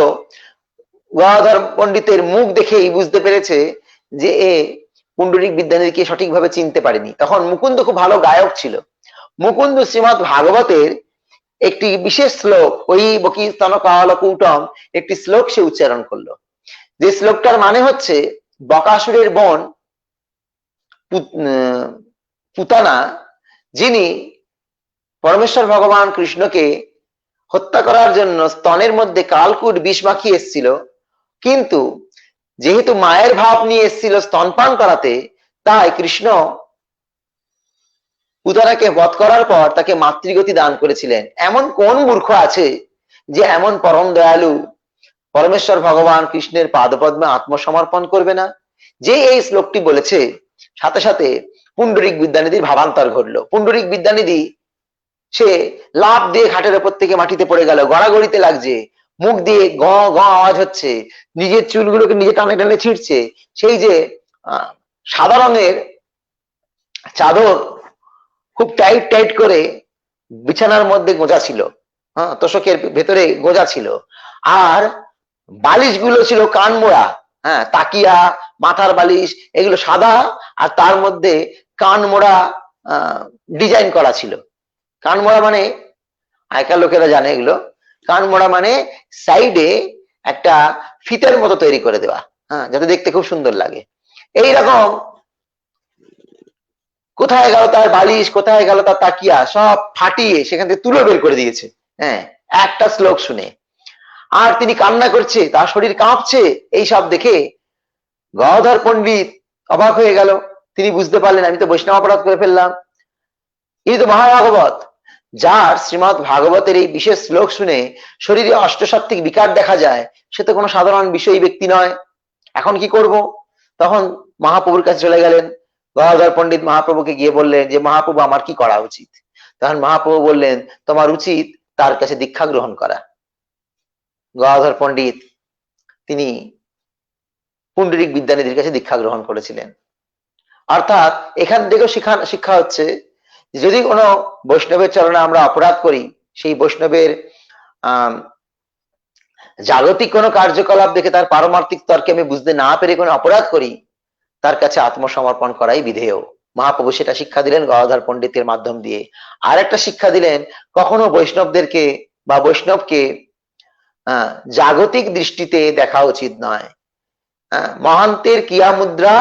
Speaker 1: গদাধর পণ্ডিতের মুখ দেখেই বুঝতে পেরেছে যে এ পুণ্ডরিক বিদ্যানিধিকে সঠিকভাবে চিনতে পারেনি। তখন মুকুন্দ খুব ভালো গায়ক ছিল। মুকুন্দ শ্রীমৎ ভাগবতের একটি বিশেষ শ্লোক, ওই বকি স্তন কালকূটম, একটি শ্লোক সে উচ্চারণ করলো, যে শ্লোকটার মানে হচ্ছে বকাসুরের বোন পুতানা, যিনি পরমেশ্বর ভগবান কৃষ্ণকে হত্যা করার জন্য স্তনের মধ্যে কালকুট বিষ মাখিয়ে এসেছিল, কিন্তু যেহেতু মায়ের ভাব নিয়ে এসেছিল স্তনপান করাতে, তাই কৃষ্ণ পুতানাকে বধ করার পর তাকে মাতৃগতি দান করেছিলেন। এমন কোন মূর্খ আছে যে এমন পরম দয়ালু পরমেশ্বর ভগবান কৃষ্ণের পাদপদ্মে আত্মসমর্পণ করবে না? যে এই শ্লোকটি বলেছে, সাথে সাথে পুণ্ডরিক বিদ্যানিধির ভাবান্তর ঘটলো। পুণ্ডরিক বিদ্যানিধি সে লাফ দিয়ে খাটের ওপর থেকে মাটিতে পড়ে গেল, গড়াগড়িতে লাগছে, মুখ দিয়ে গ গ আওয়াজ হচ্ছে, নিজের চুলগুলোকে নিজে টানে টানে ছিঁড়ছে। সেই যে সাদা রঙের চাদর খুব টাইট টাইট করে বিছানার মধ্যে গোজা ছিল, হ্যাঁ, তোষকের ভেতরে গোজা ছিল, আর বালিশ গুলো ছিল কানমোড়া, হ্যাঁ, তাকিয়া, মাথার বালিশ, এগুলো সাদা, আর তার মধ্যে কানমোড়া ডিজাইন করা ছিল। কানমোড়া মানে আগেকার লোকেরা জানে এগুলো, কানমোড়া মানে সাইডে একটা ফিতের মতো তৈরি করে দেওয়া, হ্যাঁ, যাতে দেখতে খুব সুন্দর লাগে। এইরকম কোথায় গেল তার বালিশ, কোথায় গেল তার তাকিয়া, সব ফাটিয়ে সেখান থেকে তুলে বের করে দিয়েছে, হ্যাঁ, একটা শ্লোক শুনে। আর তিনি কান্না করছে, তার শরীর কাঁপছে। এই সব দেখে গদাধর পণ্ডিত অবাক হয়ে গেল। তিনি বুঝতে পারলেন আমি তো বৈষ্ণব অপরাধ করে ফেললাম, ইনি তো মহাভাগবত, যার শ্রীমৎ ভাগবতের এই বিশেষ শ্লোক শুনে শরীরে অষ্টসাত্ত্বিক বিকার দেখা যায়, সে তো কোনো সাধারণ বিষয়ী ব্যক্তি নয়। এখন কি করব? তখন মহাপ্রভুর কাছে চলে গেলেন। গদাধর পণ্ডিত মহাপ্রভুকে গিয়ে বললেন যে মহাপ্রভু আমার কি করা উচিত? তখন মহাপ্রভু বললেন তোমার উচিত তার কাছে দীক্ষা গ্রহণ করা। গদাধর পণ্ডিত তিনি পুণ্ডরিক বিদ্যানিধির কাছে দীক্ষা গ্রহণ করেছিলেন। অর্থাৎ এখান থেকেও শিক্ষা হচ্ছে, যদি কোনো বৈষ্ণবের চরণে আমরা অপরাধ করি, সেই বৈষ্ণবের জাগতিক কোনো কার্যকলাপ দেখে তার পারমার্থিক তর্কে আমি বুঝতে না পেরে কোনো অপরাধ করি, তার কাছে আত্মসমর্পণ করাই বিধেয়। মহাপ্রভু সেটা শিক্ষা দিলেন গদাধর পণ্ডিতের মাধ্যম দিয়ে। আর একটা শিক্ষা দিলেন, কখনো বৈষ্ণবদেরকে বা বৈষ্ণবকে জাগতিক দৃষ্টিতে দেখা উচিত নয়। মহান্তের কিয়া মুদ্রা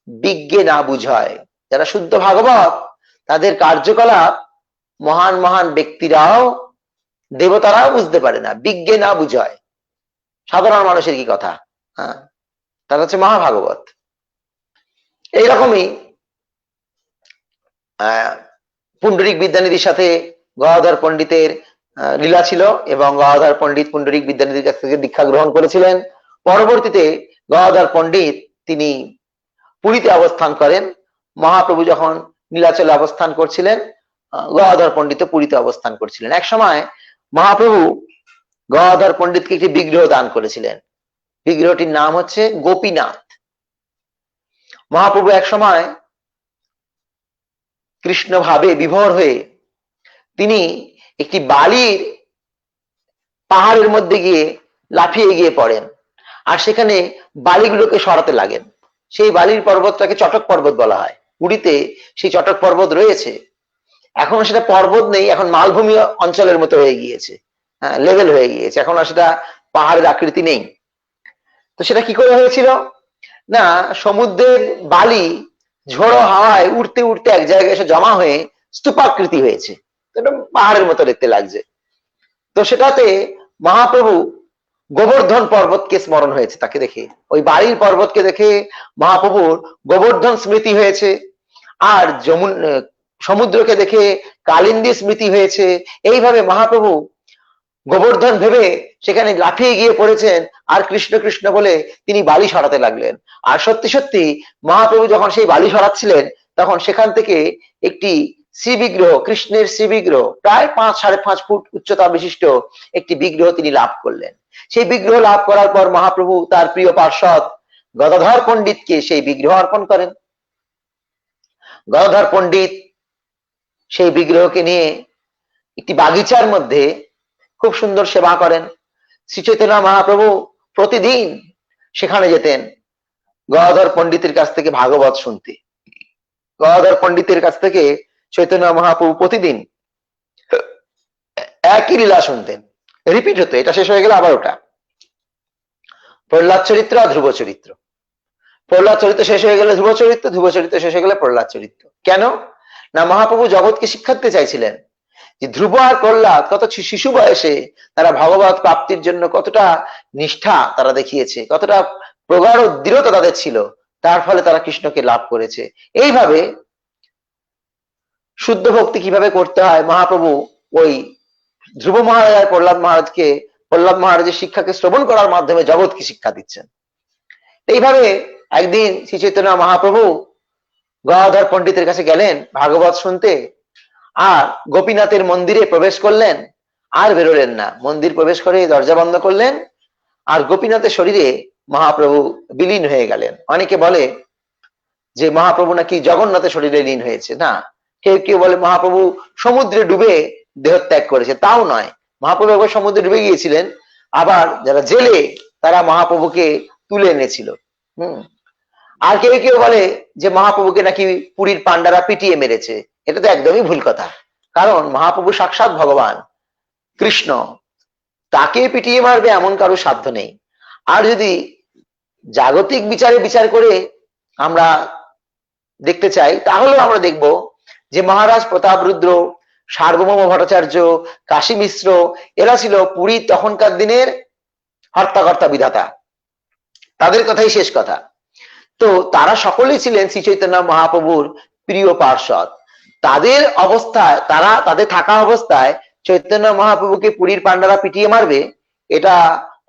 Speaker 1: বিজ্ঞে না বুঝায়। যারা শুদ্ধ ভাগবত, তাদের কার্যকলাপ মহান মহান ব্যক্তিরাও, দেবতারাও বুঝতে পারে না, বিজ্ঞে না বুঝায়। সাধারণ মানুষের কি কথা, হ্যাঁ, তারা হচ্ছে মহাভাগবত। এইরকমই পুণ্ডরিক বিদ্যানিধির সাথে গদাধর পণ্ডিতের লীলা ছিল এবং গদাধর পণ্ডিত পুণ্ডরিক বিদ্যানিধির কাছ থেকে দীক্ষা গ্রহণ করেছিলেন। পরবর্তীতে গদাধর পণ্ডিত তিনি পুরীতে অবস্থান করেন। মহাপ্রভু যখন নীলাচলে অবস্থান করছিলেন, গদাধর পণ্ডিত পুরীতে অবস্থান করছিলেন। এক সময় মহাপ্রভু গদাধর পণ্ডিতকে একটি বিগ্রহ দান করেছিলেন। বিগ্রহটির নাম হচ্ছে গোপীনাথ। মহাপ্রভু এক সময় কৃষ্ণ ভাবে বিভোর হয়ে তিনি একটি বালির পাহাড়ের মধ্যে গিয়ে লাফিয়ে গিয়ে পড়েন আর সেখানে বালিগুলোকে সরাতে লাগেন। সেই বালির পর্বতটাকে চটক পর্বত বলা হয়। পুরীতে সেই চটক পর্বত রয়েছে, এখন সেটা পর্বত নেই, এখন মালভূমি অঞ্চলের মতো হয়ে গিয়েছে, হ্যাঁ, লেভেল হয়ে গিয়েছে, এখন আর সেটা পাহাড়ের আকৃতি নেই। তো সেটা কি করে হয়েছিল না, সমুদ্রের বালি ঝোড়ো হাওয়ায় উঠতে উঠতে এক জায়গায় এসে জমা হয়ে স্তূপাকৃতি হয়েছে, পাহাড়ের মতো দেখতে লাগছে। তো সেটাতে মহাপ্রভু গোবর্ধন পর্বতকে স্মরণ হয়েছে, তাকে দেখে, ওই বাড়ির পর্বতকে দেখে মহাপ্রভুর গোবর্ধন স্মৃতি হয়েছে, আর সমুদ্রকে দেখে কালিন্দী স্মৃতি হয়েছে। এইভাবে মহাপ্রভু গোবর্ধন ভেবে সেখানে লাফিয়ে গিয়ে পড়েছেন আর কৃষ্ণ কৃষ্ণ বলে তিনি বালি সরাতে লাগলেন। আর সত্যি সত্যি মহাপ্রভু যখন সেই বালি সরাচ্ছিলেন তখন সেখান থেকে একটি শ্রী বিগ্রহ, কৃষ্ণের শ্রী বিগ্রহ, প্রায় 5-5.5 ফুট উচ্চতা বিশিষ্ট একটি বিগ্রহ তিনি লাভ করলেন। সেই বিগ্রহ লাভ করার পর মহাপ্রভু তার প্রিয় পার্ষদ গদাধর পণ্ডিতকে সেই বিগ্রহ অর্পণ করেন। গদাধর পণ্ডিত সেই বিগ্রহকে নিয়ে একটি বাগিচার মধ্যে খুব সুন্দর সেবা করেন। শ্রী চৈতন্য মহাপ্রভু প্রতিদিন সেখানে যেতেন গদাধর পণ্ডিতের কাছ থেকে ভাগবত শুনতে। গদাধর পণ্ডিতের কাছ থেকে চৈতন্য মহাপ্রভু প্রতিদিন একই লীলা শুনতেন, রিপিট হতো, এটা শেষ হয়ে গেলে আবার ওটা। প্রহ্লাদ চরিত্র আর ধ্রুব চরিত্র, প্রহ্লাদ চরিত্র শেষ হয়ে গেলে ধ্রুব চরিত্র, ধ্রুব চরিত্র শেষ হয়ে গেলে প্রহ্লাদ চরিত্র। কেন না, মহাপ্রভু জগৎকে শিক্ষা দিতে চাইছিলেন যে ধ্রুব আর প্রহ্লাদ কত শিশু বয়সে তারা ভগবত প্রাপ্তির জন্য কতটা নিষ্ঠা তারা দেখিয়েছে, কতটা প্রগাঢ় দৃঢ়তা তাদের ছিল, তার ফলে তারা কৃষ্ণকে লাভ করেছে। এইভাবে শুদ্ধ ভক্তি কিভাবে করতে হয় মহাপ্রভু ওই ধ্রুব মহারাজ আর প্রহ্লাদ মহারাজের শিক্ষাকে শ্রবণ করার মাধ্যমে জগৎকে শিক্ষা দিচ্ছেন। এইভাবে একদিন শ্রী চৈতন্য মহাপ্রভু গদাধর পণ্ডিতের কাছে গেলেন ভাগবত শুনতে, আর গোপীনাথের মন্দিরে প্রবেশ করলেন আর বেরোলেন না। মন্দির প্রবেশ করে দরজা বন্ধ করলেন আর গোপীনাথের শরীরে মহাপ্রভু বিলীন হয়ে গেলেন। অনেকে বলে যে মহাপ্রভু নাকি জগন্নাথের শরীরে লীন হয়েছে, না, কেউ কেউ বলে মহাপ্রভু সমুদ্রে ডুবে দেহত্যাগ করেছে, তাও নয়। মহাপ্রভু একবার সমুদ্রে ডুবে গিয়েছিলেন, আবার যারা জেলে তারা মহাপ্রভুকে তুলে এনেছিল। আর কেউ কেউ বলে যে মহাপ্রভুকে নাকি পুরীর পান্ডারা পিটিয়ে মেরেছে। এটা তো একদমই ভুল কথা, কারণ মহাপ্রভু সাক্ষাৎ ভগবান কৃষ্ণ, তাকে পিটিয়ে মারবে এমন কারো সাধ্য নেই। আর যদি জাগতিক বিচারে বিচার করে আমরা দেখতে চাই, তাহলেও আমরা দেখব যে মহারাজ প্রতাপরুদ্র, সার্বভৌম ভট্টাচার্য, কাশী মিশ্র, এরা ছিল পুরী তখনকার দিনের হর্তাকর্তা বিধাতা, তাদের কথাই শেষ কথা। তো তারা সকলেই ছিলেন শ্রী চৈতন্য মহাপ্রভুর প্রিয় পার্ষদ। তাদের অবস্থায়, তাদের থাকা অবস্থায় চৈতন্য মহাপ্রভুকে পুরীর পান্ডারা পিটিয়ে মারবে, এটা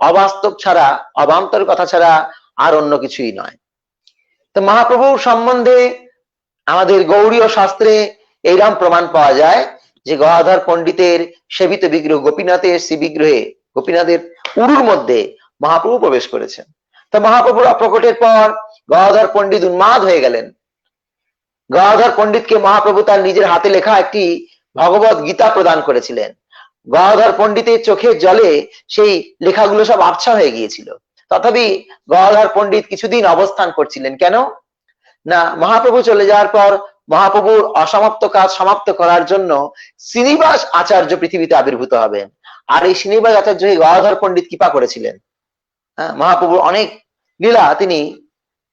Speaker 1: অবাস্তব ছাড়া, অবান্তর কথা ছাড়া আর অন্য কিছুই নয়। তো মহাপ্রভুর সম্বন্ধে আমাদের গৌড়ীয় শাস্ত্রে এইরকম প্রমাণ পাওয়া যায় যে গদাধর পণ্ডিতের সেবিত বিগ্রহ গোপীনাথের শ্রী বিগ্রহে, গোপীনাথের উরুর মধ্যে মহাপ্রভু প্রবেশ করেছেন। তো মহাপ্রভুর অপ্রকটের পর গদাধর পণ্ডিত উন্মাদ হয়ে গেলেন। গদাধর পণ্ডিতকে মহাপ্রভু তার নিজের হাতে লেখা একটি ভগবত গীতা প্রদান করেছিলেন। গদাধর পণ্ডিতের চোখের জলে সেই লেখাগুলো সব আবছা হয়ে গিয়েছিল। তথাপি গদাধর পণ্ডিত কিছুদিন অবস্থান করছিলেন। কেন না, মহাপ্রভু চলে যাওয়ার পর মহাপ্রভুর অসমাপ্ত কাজ সমাপ্ত করার জন্য শ্রীনিবাস আচার্য পৃথিবীতে আবির্ভূত হবেন। আর এই শ্রীনিবাস আচার্য গদাধর পণ্ডিত কৃপা করেছিলেন। মহাপ্রভুর অনেক লীলা তিনি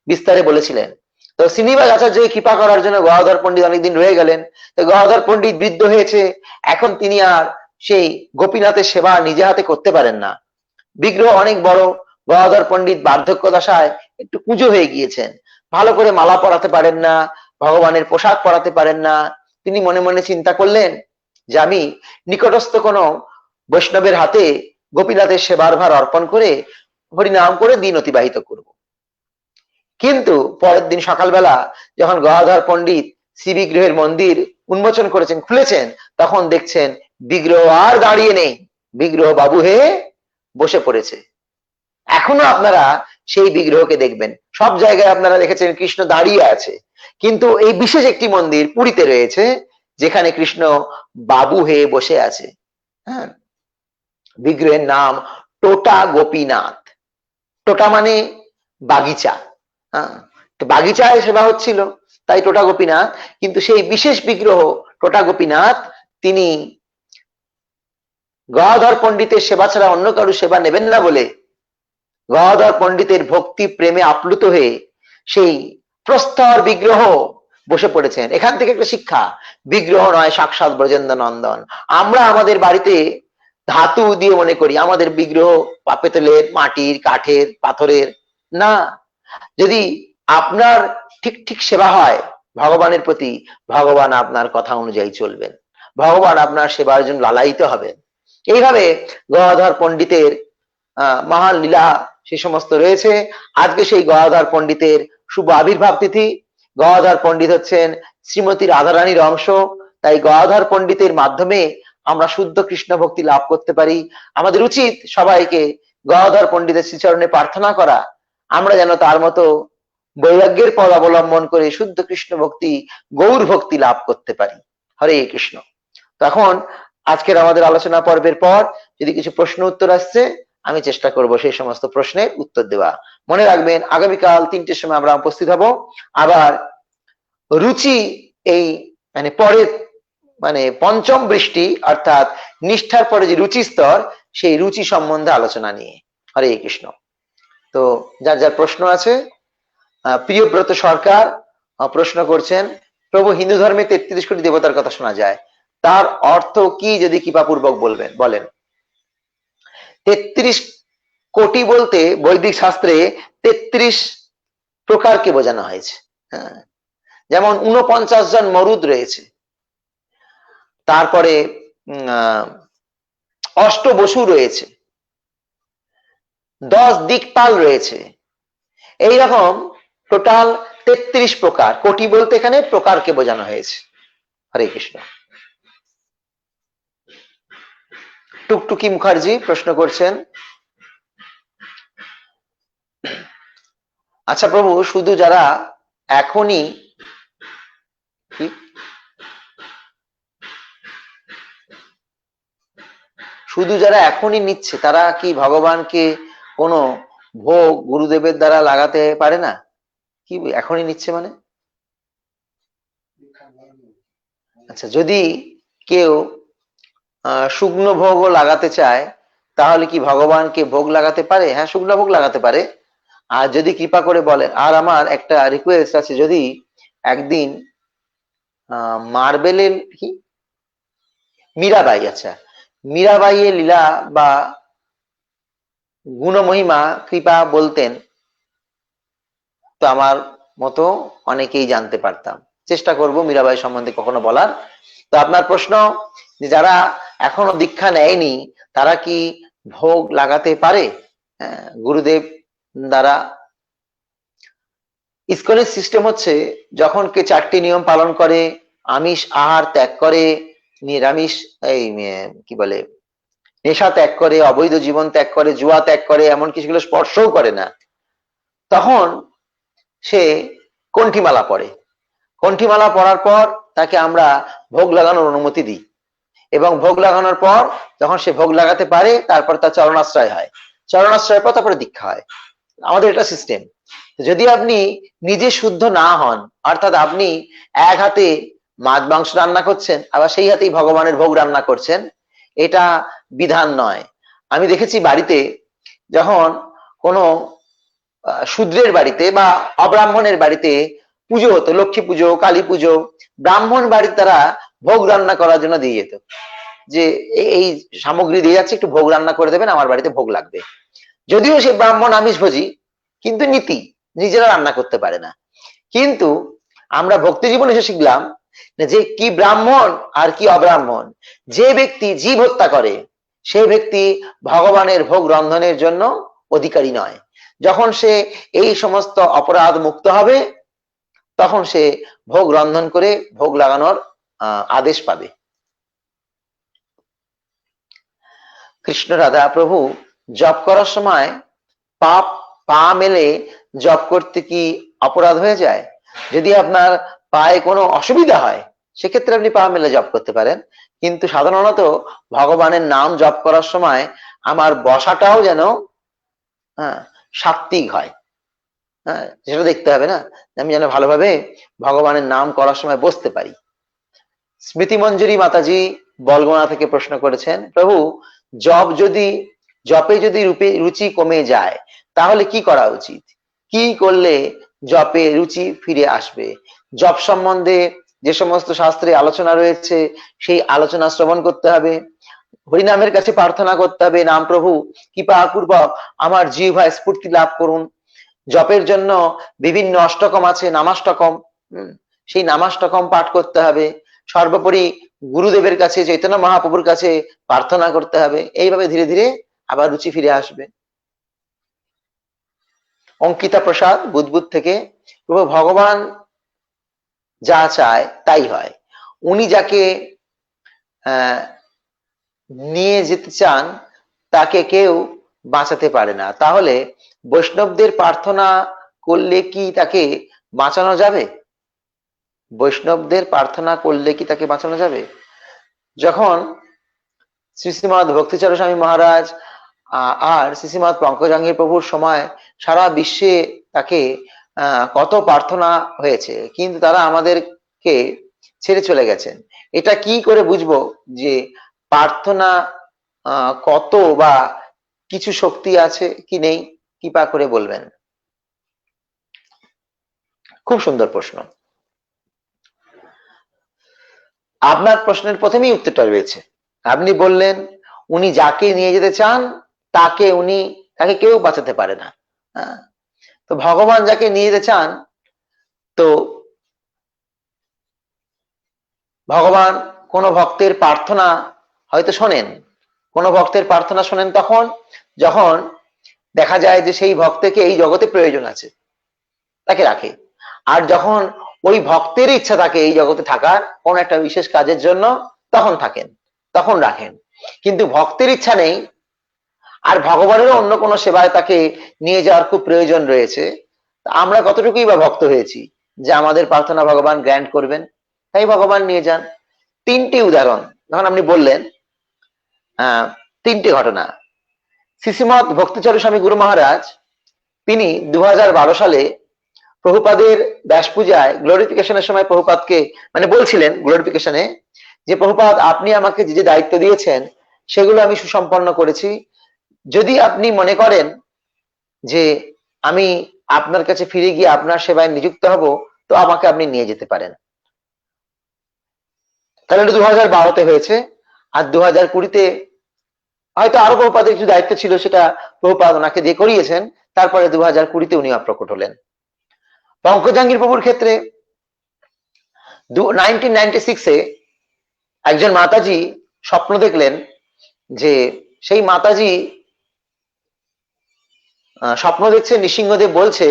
Speaker 1: বিস্তারে বলেছিলেন। তো শ্রীনিবাস আচার্য কৃপা করার জন্য গদাধর পণ্ডিত অনেকদিন রয়ে গেলেন। তো গদাধর পণ্ডিত বৃদ্ধ হয়েছে, এখন তিনি আর সেই গোপীনাথের সেবা নিজে হাতে করতে পারেন না। বিগ্রহ অনেক বড়, গদাধর পণ্ডিত বার্ধক্য দশায় একটু কুঁজো হয়ে গিয়েছেন, ভালো করে মালা পরাতে পারেন না, ভগবানের পোশাক পরাতে পারেন না, তিনি মনে মনে চিন্তা করলেন যে আমি নিকটস্থ কোনো বৈষ্ণবের হাতে গোপীনাথের সেবার ভার অর্পণ করে হরিনাম করে দিন অতিবাহিত করব। কিন্তু পরের দিন সকালবেলা যখন গদাধর পণ্ডিত শ্রী বিগ্রহের মন্দির উন্মোচন করেছেন, খুলেছেন, তখন দেখছেন বিগ্রহ আর দাঁড়িয়ে নেই, বিগ্রহ বাবু হয়ে বসে পড়েছে। এখনো আপনারা সেই বিগ্রহকে দেখবেন, সব জায়গায় আপনারা দেখেছেন কৃষ্ণ দাঁড়িয়ে আছে, কিন্তু এই বিশেষ একটি মন্দির পুরীতে রয়েছে যেখানে কৃষ্ণ বাবু হয়ে বসে আছে। হ্যাঁ, বিগ্রহের নাম টোটা গোপীনাথ। টোটা মানে বাগিচা, হ্যাঁ, তো বাগিচায় সেবা হচ্ছিল তাই টোটা গোপীনাথ। কিন্তু সেই বিশেষ বিগ্রহ টোটা গোপীনাথ তিনি গদাধর পণ্ডিতের সেবা ছাড়া অন্য কারো সেবা নেবেন না বলে গদাধর পণ্ডিতের ভক্তি প্রেমে আপ্লুত হয়ে সেই প্রস্তর বিগ্রহ বসে পড়েছেন। এখান থেকে একটা শিক্ষা, বিগ্রহ নয় সাক্ষাৎ ব্রজেন্দ্র নন্দন। আমরা আমাদের বাড়িতে ধাতু দিয়ে মনে করি আমাদের বিগ্রহ পেতলের, মাটির, কাঠের, পাথরের না। যদি আপনার ঠিক ঠিক সেবা হয় ভগবানের প্রতি, ভগবান আপনার কথা অনুযায়ী চলবেন, ভগবান আপনার সেবার জন্য লালায়িত হবেন। এইভাবে গদাধর পণ্ডিতের মহান লীলা সে সমস্ত রয়েছে। আজকে সেই গদাধর পণ্ডিতের শুভ আবির্ভাব তিথি। গদাধর পণ্ডিত হচ্ছেন শ্রীমতী রাধারানীর অংশ, তাই গদাধর পণ্ডিতের মাধ্যমে আমরা শুদ্ধ কৃষ্ণ ভক্তি লাভ করতে পারি। আমাদের উচিত সবাইকে গদাধর পণ্ডিতের শ্রীচরণে প্রার্থনা করা, আমরা যেন তার মতো বৈরাগ্যের পথ অবলম্বন করে শুদ্ধ কৃষ্ণ ভক্তি, গৌর ভক্তি লাভ করতে পারি। হরে কৃষ্ণ। তখন আজকের আমাদের আলোচনা পর্বের পর যদি কিছু প্রশ্ন উত্তর আসছে আমি চেষ্টা করব সেই সমস্ত প্রশ্নের উত্তর দেওয়া। মনে রাখবেন আগামীকাল 3টের সময় আমরা উপস্থিত হব। আবার রুচি এই পরের পঞ্চম বৃষ্টি অর্থাৎ নিষ্ঠার পরে যে রুচি স্তর, সেই রুচি সম্বন্ধে আলোচনা নিয়ে। হরে কৃষ্ণ। তো যার যার প্রশ্ন আছে, প্রিয়ব্রত সরকার প্রশ্ন করছেন, প্রভু হিন্দু ধর্মে 33 কোটি দেবতার কথা শোনা যায়, তার অর্থ কি যদি কৃপাপূর্বক বলেন। 33 কোটি বলতে বৈদিক শাস্ত্রে 33 প্রকারকে বোঝানো হয়েছে। হ্যাঁ, যেমন 49 জন মরুদ রয়েছে, তারপরে অষ্টবসু রয়েছে, 10 দিকপাল রয়েছে, এইরকম টোটাল 33 প্রকার। কোটি বলতে এখানে প্রকারকে বোঝানো হয়েছে। হরে কৃষ্ণ। টুকটুকি মুখার্জি প্রশ্ন করছেন, আচ্ছা প্রভু, শুধু যারা এখনই নিচ্ছে তারা কি ভগবানকে কোনো ভোগ গুরুদেবের দ্বারা লাগাতে পারে না? কি এখনই নিচ্ছে মানে? আচ্ছা, যদি কেউ শুকনো ভোগও লাগাতে চায় তাহলে কি ভগবানকে ভোগ লাগাতে পারে? হ্যাঁ, শুকনো ভোগ লাগাতে পারে। আর যদি কৃপা করে বলে, আর আমার একটা রিকোয়েস্ট আছে, যদি একদিন মার্বেলের কি মীরাবাই, আচ্ছা মীরাবাইয়ের লীলা বা গুণমহিমা কৃপা বলতেন তো আমার মতো অনেকেই জানতে পারতাম। চেষ্টা করব মীরাবাই সম্বন্ধে কখনো বলার। তো আপনার প্রশ্ন যে যারা এখনো দীক্ষা নেয়নি তারা কি ভোগ লাগাতে পারে গুরুদেব দ্বারা? ইসকনের সিস্টেম হচ্ছে, যখন কে 4টি নিয়ম পালন করে, আমিষ আহার ত্যাগ করে, নিরামিষ কি বলে নেশা ত্যাগ করে, অবৈধ জীবন ত্যাগ করে, জুয়া ত্যাগ করে, এমনকি সেগুলো স্পর্শও করে না, তখন সে কণ্ঠিমালা পড়ে। কণ্ঠিমালা পড়ার পর তাকে আমরা ভোগ লাগানোর অনুমতি দিই, এবং ভোগ লাগানোর পর যখন সে ভোগ লাগাতে পারে তারপর তার চরণাশ্রয় হয়, চরণাশ্রয়ের পর তারপরে দীক্ষা হয়। আমাদের এটা সিস্টেম। যদি আপনি নিজে শুদ্ধ না হন, অর্থাৎ আপনি এক হাতে মাছ মাংস রান্না করছেন আবার সেই হাতেই ভগবানের ভোগ রান্না করছেন, এটা বিধান নয়। আমি দেখেছি বাড়িতে যখন কোনো শূদ্রের বাড়িতে বা অব্রাহ্মণের বাড়িতে পুজো হতো, লক্ষ্মী পুজো, কালী পুজো, ব্রাহ্মণ বাড়ির তারা ভোগ রান্না করার জন্য দিয়ে যেত, যে এই সামগ্রী দিয়ে যাচ্ছে, একটু ভোগ রান্না করে দেবেন, আমার বাড়িতে ভোগ লাগবে। যদিও সে ব্রাহ্মণ আমিষভোজী, কিন্তু নীতি, নিজেরা রান্না করতে পারে না। কিন্তু আমরা ভক্তি জীবনে এসে শিখলাম যে কি ব্রাহ্মণ আর কি অব্রাহ্মণ। যে ব্যক্তি জীব হত্যা করে সেই ব্যক্তি ভগবানের ভোগ রন্ধনের জন্য অধিকারী নয়। যখন সে এই সমস্ত অপরাধ মুক্ত হবে তখন সে ভোগ রন্ধন করে ভোগ লাগানোর আদেশ পাবে। কৃষ্ণ রাধা প্রভু জপ করার সময় পাপ পা মেলে জপ করতে কি অপরাধ হয়ে যায়? যদি আপনার পায়ে কোনো অসুবিধা হয় সেক্ষেত্রে আপনি পা মেলে জপ করতে পারেন, কিন্তু সাধারণত ভগবানের নাম জপ করার সময় আমার বসাটাও যেন সাত্বিক হয়। সেটা দেখতে হবে না, আমি যেন ভালোভাবে ভগবানের নাম করার সময় বসতে পারি। স্মৃতি মঞ্জুরি মাতাজি বলগোনা থেকে প্রশ্ন করেছেন, প্রভু জপে যদি রুচি কমে যায় তাহলে কি করা উচিত? কি করলে জপে রুচি ফিরে আসবে? জপ সম্বন্ধে যে সমস্ত শাস্ত্রে আলোচনা রয়েছে সেই আলোচনা শ্রবণ করতে হবে, হরিনামের কাছে প্রার্থনা করতে হবে, নাম প্রভু কৃপা পূর্বক আমার জিহ্বায় স্ফূর্তি লাভ করুন। জপের জন্য বিভিন্ন অষ্টকম আছে, নামাষ্টকম, সেই নামাষ্টকম পাঠ করতে হবে। সর্বোপরি গুরুদেবের কাছে, চৈতন্য মহাপ্রভুর কাছে প্রার্থনা করতে হবে। এইভাবে ধীরে ধীরে আবার রুচি ফিরে আসবে। অঙ্কিতা প্রসাদ বুদবুদ থেকে, প্রভু ভগবান যা চায় তাই হয়, উনি যাকে নিয়ে যেতে চান তাকে কেউ বাঁচাতে পারে না, তাহলে বৈষ্ণবদের প্রার্থনা করলে কি তাকে বাঁচানো যাবে? বৈষ্ণবদের প্রার্থনা করলে কি তাকে বাঁচানো যাবে? যখন শ্রীশ্রীমৎ ভক্তিচরণ স্বামী মহারাজ আর শ্রীশ্রীমৎ পঙ্কজাঙ্গির প্রভুর সময় সারা বিশ্বে তাকে কত প্রার্থনা হয়েছে, কিন্তু তারা আমাদেরকে ছেড়ে চলে গেছেন। এটা কি করে বুঝবো যে প্রার্থনা কত বা কিছু শক্তি আছে কি নেই? কৃপা করে বলবেন। খুব সুন্দর প্রশ্ন। আপনার প্রশ্নের প্রথমেই উত্তরটা রয়েছে। আপনি বললেন উনি যাকে নিয়ে যেতে চান তাকে কেউ বাঁচাতে পারে না। তো ভগবান যাকে নিয়ে যেতে চান, তো ভগবান কোন ভক্তের প্রার্থনা হয়তো শোনেন, কোন ভক্তের প্রার্থনা শোনেন তখন যখন দেখা যায় যে সেই ভক্তকে এই জগতে প্রয়োজন আছে, তাকে রাখে। আর যখন ওই ভক্তের ইচ্ছা থাকে এই জগতে থাকার কোন একটা বিশেষ কাজের জন্য, তখন থাকেন, তখন রাখেন। কিন্তু ভক্তের ইচ্ছা নেই আর ভগবানেরও অন্য কোনো সেবায় তাকে নিয়ে যাওয়ার খুব প্রয়োজন রয়েছে, আমরা কতটুকুই বা ভক্ত হয়েছি যে আমাদের প্রার্থনা ভগবান গ্র্যান্ট করবেন, তাই ভগবান নিয়ে যান। তিনটি উদাহরণ যখন আপনি বললেন, তিনটি ঘটনা। শ্রীশ্রীমৎ ভক্তিচরণ স্বামী গুরু মহারাজ তিনি 2012 সালে প্রভুপাদের ব্যাস পূজায় গ্লোরিফিকেশনের সময় প্রভুপাদকে বলছিলেন গ্লোরিফিকেশনে যে প্রভুপাদ আপনি আমাকে যে দায়িত্ব দিয়েছেন সেগুলো আমি সুসম্পন্ন করেছি, যদি আপনি মনে করেন যে আমি আপনার কাছে ফিরে গিয়ে আপনার সেবায় নিযুক্ত হব তো আমাকে আপনি নিয়ে যেতে পারেন। তাহলে 2012-তে হয়েছে, আর 2020-তে হয়তো আরো প্রভুপাদের কিছু দায়িত্ব ছিল, সেটা প্রভুপাদ ওনাকে দিয়ে করিয়েছেন। তারপরে 2020-তে উনি প্রকট হলেন। পঙ্কজাঙ্গির প্রভুর ক্ষেত্রে 1996-এ একজন মাতাজি স্বপ্ন দেখলেন যে সেই মাতাজি স্বপ্ন দেখছে, নৃসিংহদেব বলছে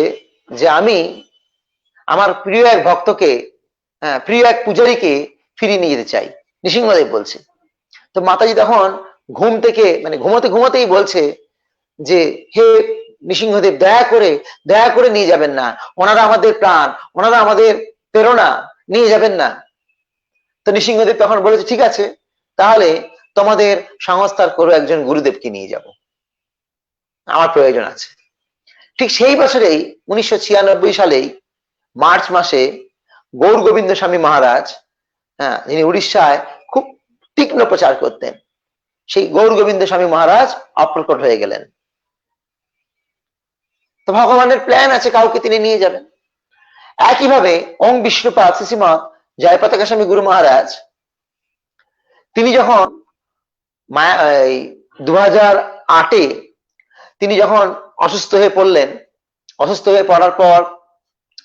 Speaker 1: যে আমি আমার প্রিয় এক ভক্তকে, প্রিয় এক পূজারীকে ফিরিয়ে নিয়ে যেতে চাই, নৃসিংহদেব বলছে। তো মাতাজি তখন ঘুম থেকে ঘুমোতে ঘুমোতেই বলছে যে হে নৃসিংহদেব, দয়া করে নিয়ে যাবেন না, ওনারা আমাদের প্রাণ, ওনারা আমাদের প্রেরণা, নিয়ে যাবেন না। তো নৃসিংহদেব তখন বলেছে ঠিক আছে, তাহলে তোমাদের সংস্থার কোনো একজন গুরুদেবকে নিয়ে যাব, আমার প্রয়োজন আছে। ঠিক সেই বছরেই 1996 সালেই মার্চ মাসে গৌর গোবিন্দ স্বামী মহারাজ, যিনি উড়িষ্যায় খুব তীক্ষ্ণ প্রচার করতেন, সেই গৌর গোবিন্দ স্বামী মহারাজ অপ্রকট হয়ে গেলেন। তো ভগবানের প্ল্যান আছে, কাউকে তিনি নিয়ে যাবেন। একইভাবে ওং বিষ্ণুপাদ শ্রীশ্রীমৎ জয়পতাকা স্বামী গুরু মহারাজ তিনি যখন 2008-এ তিনি যখন অসুস্থ হয়ে পড়লেন, অসুস্থ হয়ে পড়ার পর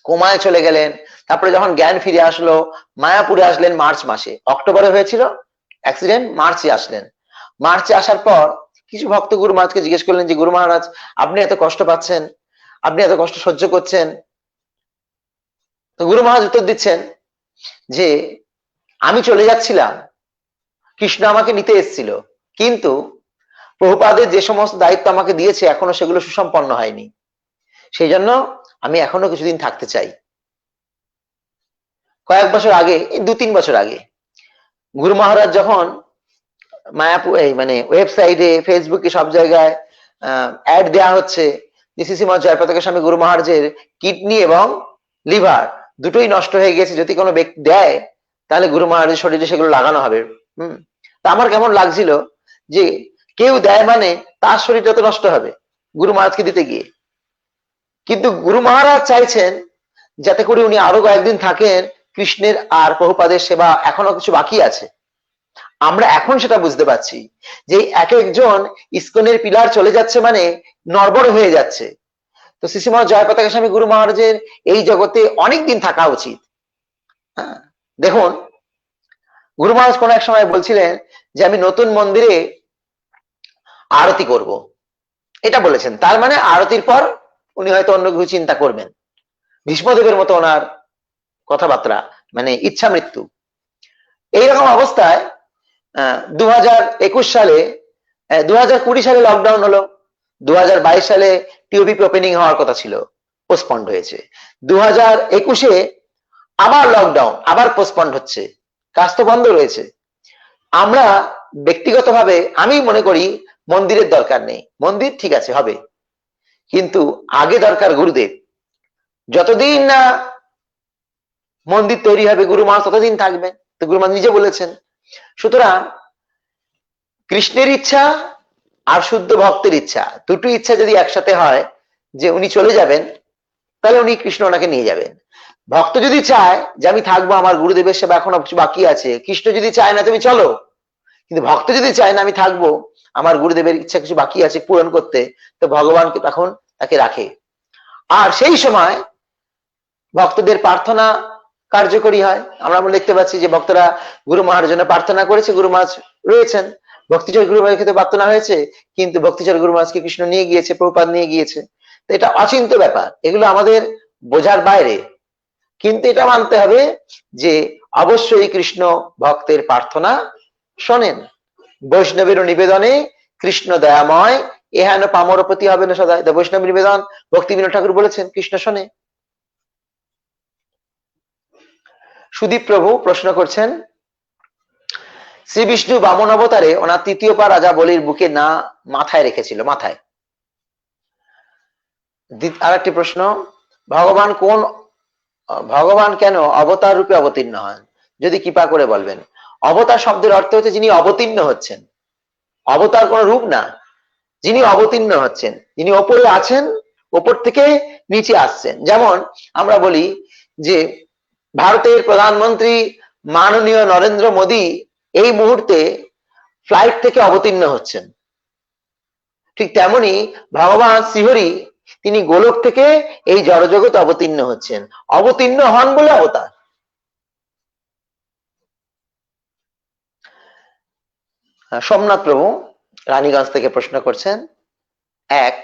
Speaker 1: কোমায় চলে গেলেন, তারপরে যখন জ্ঞান ফিরে আসলো, মায়াপুরে আসলেন মার্চ মাসে, অক্টোবরে হয়েছিল অ্যাক্সিডেন্ট, মার্চে আসলেন। মার্চে আসার পর কিছু ভক্ত গুরু মহারাজকে জিজ্ঞেস করলেন যে গুরু মহারাজ, আপনি এত কষ্ট পাচ্ছেন, আপনি এত কষ্ট সহ্য করছেন। তো গুরু মহারাজ উত্তর দিচ্ছেন যে আমি চলে যাচ্ছিলাম, কৃষ্ণ আমাকে নিতে এসেছিল, কিন্তু প্রভুপাদের যে সমস্ত দায়িত্ব আমাকে দিয়েছে এখনো সেগুলো সুসম্পন্ন হয়নি, সেই জন্য আমি এখনো কিছুদিন থাকতে চাই। কয়েক বছর আগে, 2-3 বছর আগে, গুরু মহারাজ যখন মায়াপুর মানে ওয়েবসাইটে, ফেসবুকে সব জায়গায় অ্যাড দেয়া হচ্ছে যে শ্রীশ্রীমৎ জয়প্রতাকা স্বামী গুরু মহারাজের কিডনি এবং লিভার দুটোই নষ্ট হয়ে গেছে, যদি কোনো ব্যক্তি দেয় তাহলে গুরু মহারাজের শরীরে সেগুলো লাগানো হবে। তা আমার কেমন লাগছিল যে কেউ দেয় মানে তার শরীরটা তো নষ্ট হবে গুরু মহারাজকে দিতে গিয়ে, কিন্তু গুরু মহারাজ চাইছেন যাতে করে উনি আরো কয়েকদিন থাকেন, কৃষ্ণের আর প্রভুপাদের সেবা এখনো কিছু বাকি আছে। আমরা এখন সেটা বুঝতে পারছি যে এক একজন ইস্কনের পিলার চলে যাচ্ছে মানে নড়বড় হয়ে যাচ্ছে। তো শ্রীশ্রীমৎ জয়প্রতাকা স্বামী গুরু মহারাজের এই জগতে অনেক দিন থাকা উচিত। দেখুন, গুরু মহারাজ কোন এক সময় বলছিলেন যে আমি নতুন মন্দিরে আরতি করব, এটা বলেছেন। তার মানে আরতির পর উনি হয়তো অন্য কিছু চিন্তা করবেন। ভীষ্মদেবের মতো ওনার কথাবার্তা, মানে ইচ্ছা মৃত্যু। এইরকম অবস্থায় 2021 সালে, 2020 সালে লকডাউন হলো, 2022 সালে টিওপিপি ওপেনিং হওয়ার কথা ছিল, পোস্টপন্ড হয়েছে। 2021-এ আবার লকডাউন, আবার পোস্টপন্ড হচ্ছে, কাজ তো বন্ধ রয়েছে। আমরা ব্যক্তিগতভাবে আমি মনে করি মন্দিরের দরকার নেই, মন্দির ঠিক আছে হবে, কিন্তু আগে দরকার গুরুদেব। যতদিন না মন্দির তৈরি হবে গুরু মহারাজ ততদিন থাকবেন, তো গুরু মহারাজ নিজে বলেছেন। সুতরাং কৃষ্ণের ইচ্ছা আর শুদ্ধ ভক্তের ইচ্ছা, দুটো ইচ্ছা যদি একসাথে হয় যে উনি চলে যাবেন, তাহলে উনি কৃষ্ণ ওনাকে নিয়ে যাবেন। ভক্ত যদি চায় যে আমি থাকবো, আমার গুরুদেবের সেবা এখনো কিছু বাকি আছে, কৃষ্ণ যদি চায় না তুমি চলো, কিন্তু ভক্ত যদি চায় না আমি থাকবো, আমার গুরুদেবের ইচ্ছা কিছু বাকি আছে পূরণ করতে, তো ভগবানকে তখন তাকে রাখে। আর সেই সময় ভক্তদের প্রার্থনা কার্যকরী হয়। আমরা দেখতে পাচ্ছি যে ভক্তরা গুরু মহারাজের জন্য প্রার্থনা করেছে, গুরু মহারাজ রয়েছেন। ভক্তিচর গুরু মহারাজের ক্ষেত্রে প্রার্থনা হয়েছে, কিন্তু ভক্তিচর গুরু মহারাজকে কৃষ্ণ নিয়ে গিয়েছে, প্রভুপাদ নিয়ে গিয়েছে। তো এটা অচিন্ত ব্যাপার, এগুলো আমাদের বোঝার বাইরে। কিন্তু এটা মানতে হবে যে অবশ্যই কৃষ্ণ ভক্তের প্রার্থনা শোনেন। বৈষ্ণবের নিবেদনে কৃষ্ণ দয়াময়, এহেন পামর প্রতি হবে না সদায়। বৈষ্ণব নিবেদন ভক্তি বিনোদ ঠাকুর বলেছেন কৃষ্ণ শোনে। সুদীপ প্রভু প্রশ্ন করছেন, শ্রী বিষ্ণু বামন অবতারে ওনার তৃতীয় পা রাজা বলির বুকে না মাথায় রেখেছিল, মাথায়। আর একটি প্রশ্ন, ভগবান কেন অবতার রূপে অবতীর্ণ হন, যদি কৃপা করে বলবেন। অবতার শব্দের অর্থ হচ্ছে যিনি অবতীর্ণ হচ্ছেন, অবতার কোন রূপ না, যিনি অবতীর্ণ হচ্ছেন, যিনি ওপরে আছেন, ওপর থেকে নিচে আসছেন। যেমন আমরা বলি যে ভারতের প্রধানমন্ত্রী মাননীয় নরেন্দ্র মোদী এই মুহূর্তে ফ্লাইট থেকে অবতীর্ণ হচ্ছেন, ঠিক তেমনি ভগবান শ্রীহরি তিনি গোলক থেকে এই জড়জগৎ অবতীর্ণ হচ্ছেন, অবতীর্ণ হন বলে অবতার। সোমনাথ প্রভু রানীগঞ্জ থেকে প্রশ্ন করছেন, এক,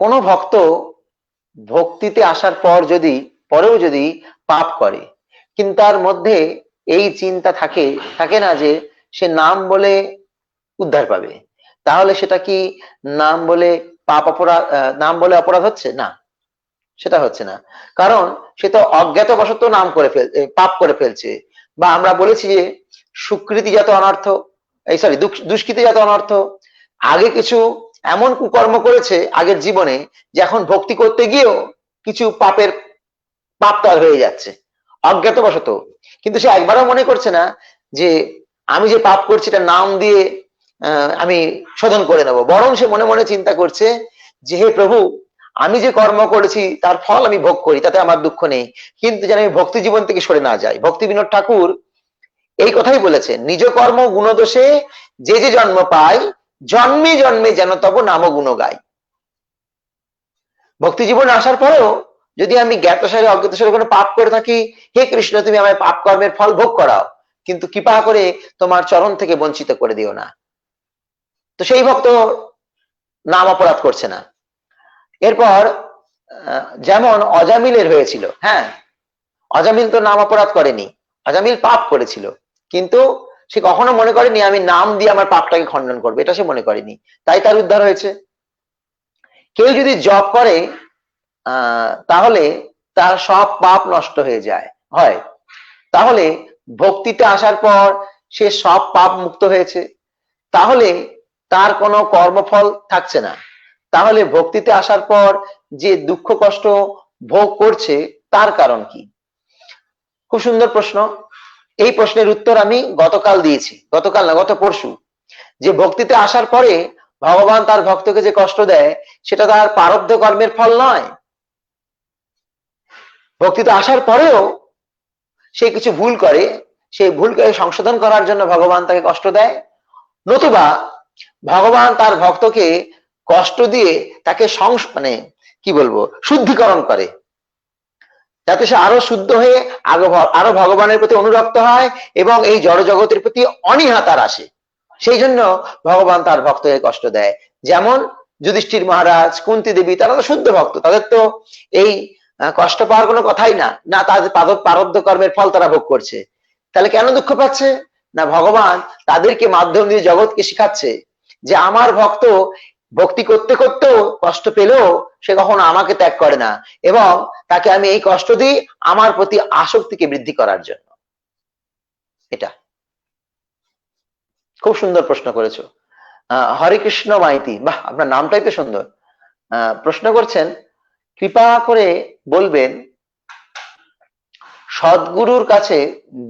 Speaker 1: কোন ভক্ত ভক্তিতে আসার পরেও যদি পাপ করে, কিন্তু তার মধ্যে এই চিন্তা থাকে না যে সে নাম বলে উদ্ধার পাবে, তাহলে সেটা কি নাম বলে নাম বলে অপরাধ হচ্ছে না? সেটা হচ্ছে না, কারণ সে তো অজ্ঞাতবশত পাপ করে ফেলছে। বা আমরা বলেছি যে সুকৃতিজাত অনর্থ, দুষ্কৃতিজাত অনর্থ, আগে কিছু এমন কুকর্ম করেছে আগের জীবনে যে এখন ভক্তি করতে গিয়েও কিছু পাপ তার হয়ে যাচ্ছে অজ্ঞাতবশত, কিন্তু সে একবারও মনে করছে না যে আমি যে পাপ করছি এটা নাম দিয়ে আমি শোধন করে নেব, বরং সে মনে মনে চিন্তা করছে যে হে প্রভু, আমি যে কর্ম করেছি তার ফল আমি ভোগ করি, তাতে আমার দুঃখ নেই, কিন্তু যেন আমি ভক্তি জীবন থেকে সরে না যাই। ভক্তি বিনোদ ঠাকুর এই কথাই বলেছেন, নিজ কর্ম গুণদোষে যে যে জন্ম পায়, জন্মে জন্মে যেন তব নাম গুণ গায়। ভক্তি জীবনে আসার পরেও যদি আমি জ্ঞাতসারে অজ্ঞাতসারে কোনো পাপ করে থাকি, হে কৃষ্ণ তুমি আমায় পাপ কর্মের ফল ভোগ করাও, কিন্তু কৃপা করে তোমার চরণ থেকে বঞ্চিত করে দিও না। তো সেই ভক্ত নাম অপরাধ করছে না। এরপর যেমন অজামিলের হয়েছিল, হ্যাঁ, অজামিল তো নাম অপরাধ করেনি, অজামিল পাপ করেছিল, কিন্তু সে কখনো মনে করেনি আমি নাম দিয়ে আমার পাপটাকে খণ্ডন করবো, এটা সে মনে করেনি, তাই তার উদ্ধার হয়েছে। কেউ যদি জপ করে তাহলে তার সব পাপ নষ্ট হয়ে যায় হয়, তাহলে ভক্তিতে আসার পর সে সব পাপ মুক্ত হয়েছে, তাহলে তার কোনো কর্মফল থাকছে না, তাহলে ভক্তিতে আসার পর যে দুঃখ কষ্ট ভোগ করছে তার কারণ কি? খুব সুন্দর প্রশ্ন। এই প্রশ্নের উত্তর আমি গতকাল দিয়েছি, গতকাল না, গত পরশু, যে ভক্তিতে আসার পরে ভগবান তার ভক্তকে যে কষ্ট দেয় সেটা তার প্রারব্ধ কর্মের ফল নয়। ভক্তিতে আসার পরেও সে কিছু ভুল করে, সেই ভুলকে সংশোধন করার জন্য ভগবান তাকে কষ্ট দেয়, নতুবা ভগবান তার ভক্তকে কষ্ট দিয়ে তাকে মানে কি বলবো শুদ্ধিকরণ করে, যাতে সে আরো শুদ্ধ হয়ে আরো ভগবানের প্রতি অনুরক্ত হয় এবং এই জড় জগতের প্রতি অনীহা তার আসে। সেই জন্য ভগবান তার ভক্তকে কষ্ট দেয়। যেমন যুধিষ্ঠির মহারাজ, কুন্তী দেবী, তারা তো শুদ্ধ ভক্ত, তাদের তো এই কষ্ট পাওয়ার কোনো কথাই না, না তাদের প্রারব্ধ কর্মের ফল তারা ভোগ করছে, তাহলে কেন দুঃখ পাচ্ছে? না ভগবান তাদেরকে মাধ্যম দিয়ে জগৎকে শিখাচ্ছে যে আমার ভক্ত ভক্তি করতে করতেও কষ্ট পেলেও সে কখনো আমাকে ত্যাগ করে না, এবং তাকে আমি এই কষ্ট দিই আমার প্রতি আসক্তিকে বৃদ্ধি করার জন্য। এটা খুব সুন্দর প্রশ্ন করেছো। হরে কৃষ্ণ মাইতি, বাহ, আপনার নামটাই তো সুন্দর। প্রশ্ন করছেন, কৃপা করে বলবেন সদ্গুরুর কাছে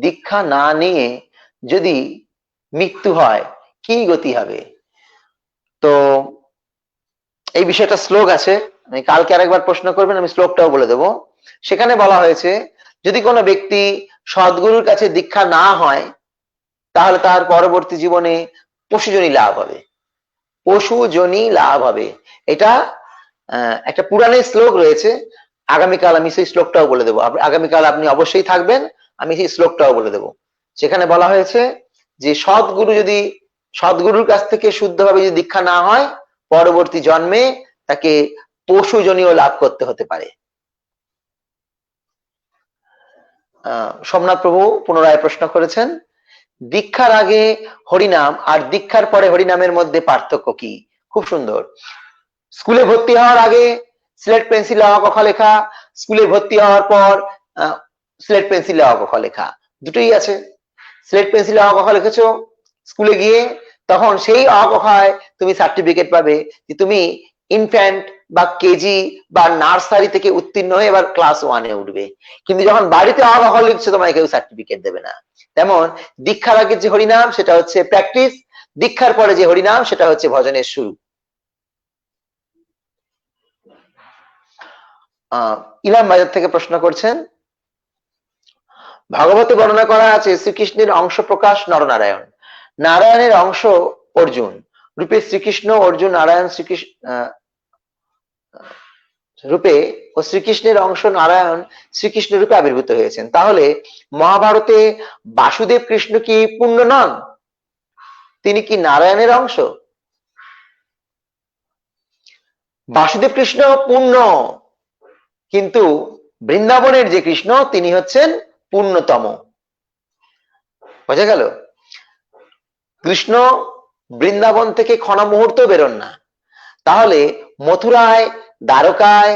Speaker 1: দীক্ষা না নিয়ে যদি মৃত্যু হয় কি গতি হবে? তো এই বিষয়টা শ্লোক আছে, আমি কালকে আরেকবার প্রশ্ন করবেন, আমি শ্লোকটাও বলে দেবো। সেখানে বলা হয়েছে যদি কোনো ব্যক্তি সদ্গুরুর কাছে দীক্ষা না হয় তাহলে তার পরবর্তী জীবনে পশুজনী লাভ হবে, পশুজনী লাভ হবে। এটা একটা পুরাণের শ্লোক রয়েছে, আগামীকাল আমি সেই শ্লোকটাও বলে দেবো। আগামীকাল আপনি অবশ্যই থাকবেন, আমি সেই শ্লোকটাও বলে দেবো। সেখানে বলা হয়েছে যে সদ্গুরুর কাছ থেকে শুদ্ধভাবে যদি দীক্ষা না হয় পরবর্তী জন্মে তাকে পশুজনীও লাভ করতে হতে পারে। সোমনাথ প্রভু পুনরায় প্রশ্ন করেছেন, দীক্ষার আগে হরিনাম আর দীক্ষার পরে হরিনামের মধ্যে পার্থক্য কি? খুব সুন্দর। স্কুলে ভর্তি হওয়ার আগে স্লেট পেন্সিলে অ ক খ লেখা, স্কুলে ভর্তি হওয়ার পর স্লেট পেন্সিলে অ ক খ লেখা, দুটোই আছে। স্লেট পেন্সিলে অ ক খ লিখেছো, স্কুলে গিয়ে তখন সেই অ ক খয় তুমি সার্টিফিকেট পাবে যে তুমি ইনফ্যান্ট বা কেজি বা নার্সারি থেকে উত্তীর্ণ হয়ে এবার ক্লাস 1-এ উঠবে, কিন্তু যখন বাড়িতে অ ক খ লিখছো তোমায় কেউ সার্টিফিকেট দেবে না। তেমন দীক্ষার আগে যে হরিনাম সেটা হচ্ছে প্র্যাকটিস, দীক্ষার পরে যে হরিনাম সেটা হচ্ছে ভজনের শুরু। ইলাম বাজার থেকে প্রশ্ন করছেন, ভাগবতে বর্ণনা করা আছে শ্রীকৃষ্ণের অংশ প্রকাশ নরনারায়ণ, নারায়ণের অংশ অর্জুন রূপে শ্রীকৃষ্ণ, অর্জুন নারায়ণ শ্রীকৃষ্ণ রূপে ও শ্রীকৃষ্ণের অংশ নারায়ণ শ্রীকৃষ্ণ রূপে আবির্ভূত হয়েছেন। তাহলে মহাভারতে বাসুদেব কৃষ্ণ কি পূর্ণ নন? তিনি কি নারায়ণের অংশ? বাসুদেব কৃষ্ণ পূর্ণ, কিন্তু বৃন্দাবনের যে কৃষ্ণ তিনি হচ্ছেন পূর্ণতম। বোঝা গেল? কৃষ্ণ বৃন্দাবন থেকে ক্ষণ মুহূর্ত বেরোন না, তাহলে মথুরায়, দ্বারকায়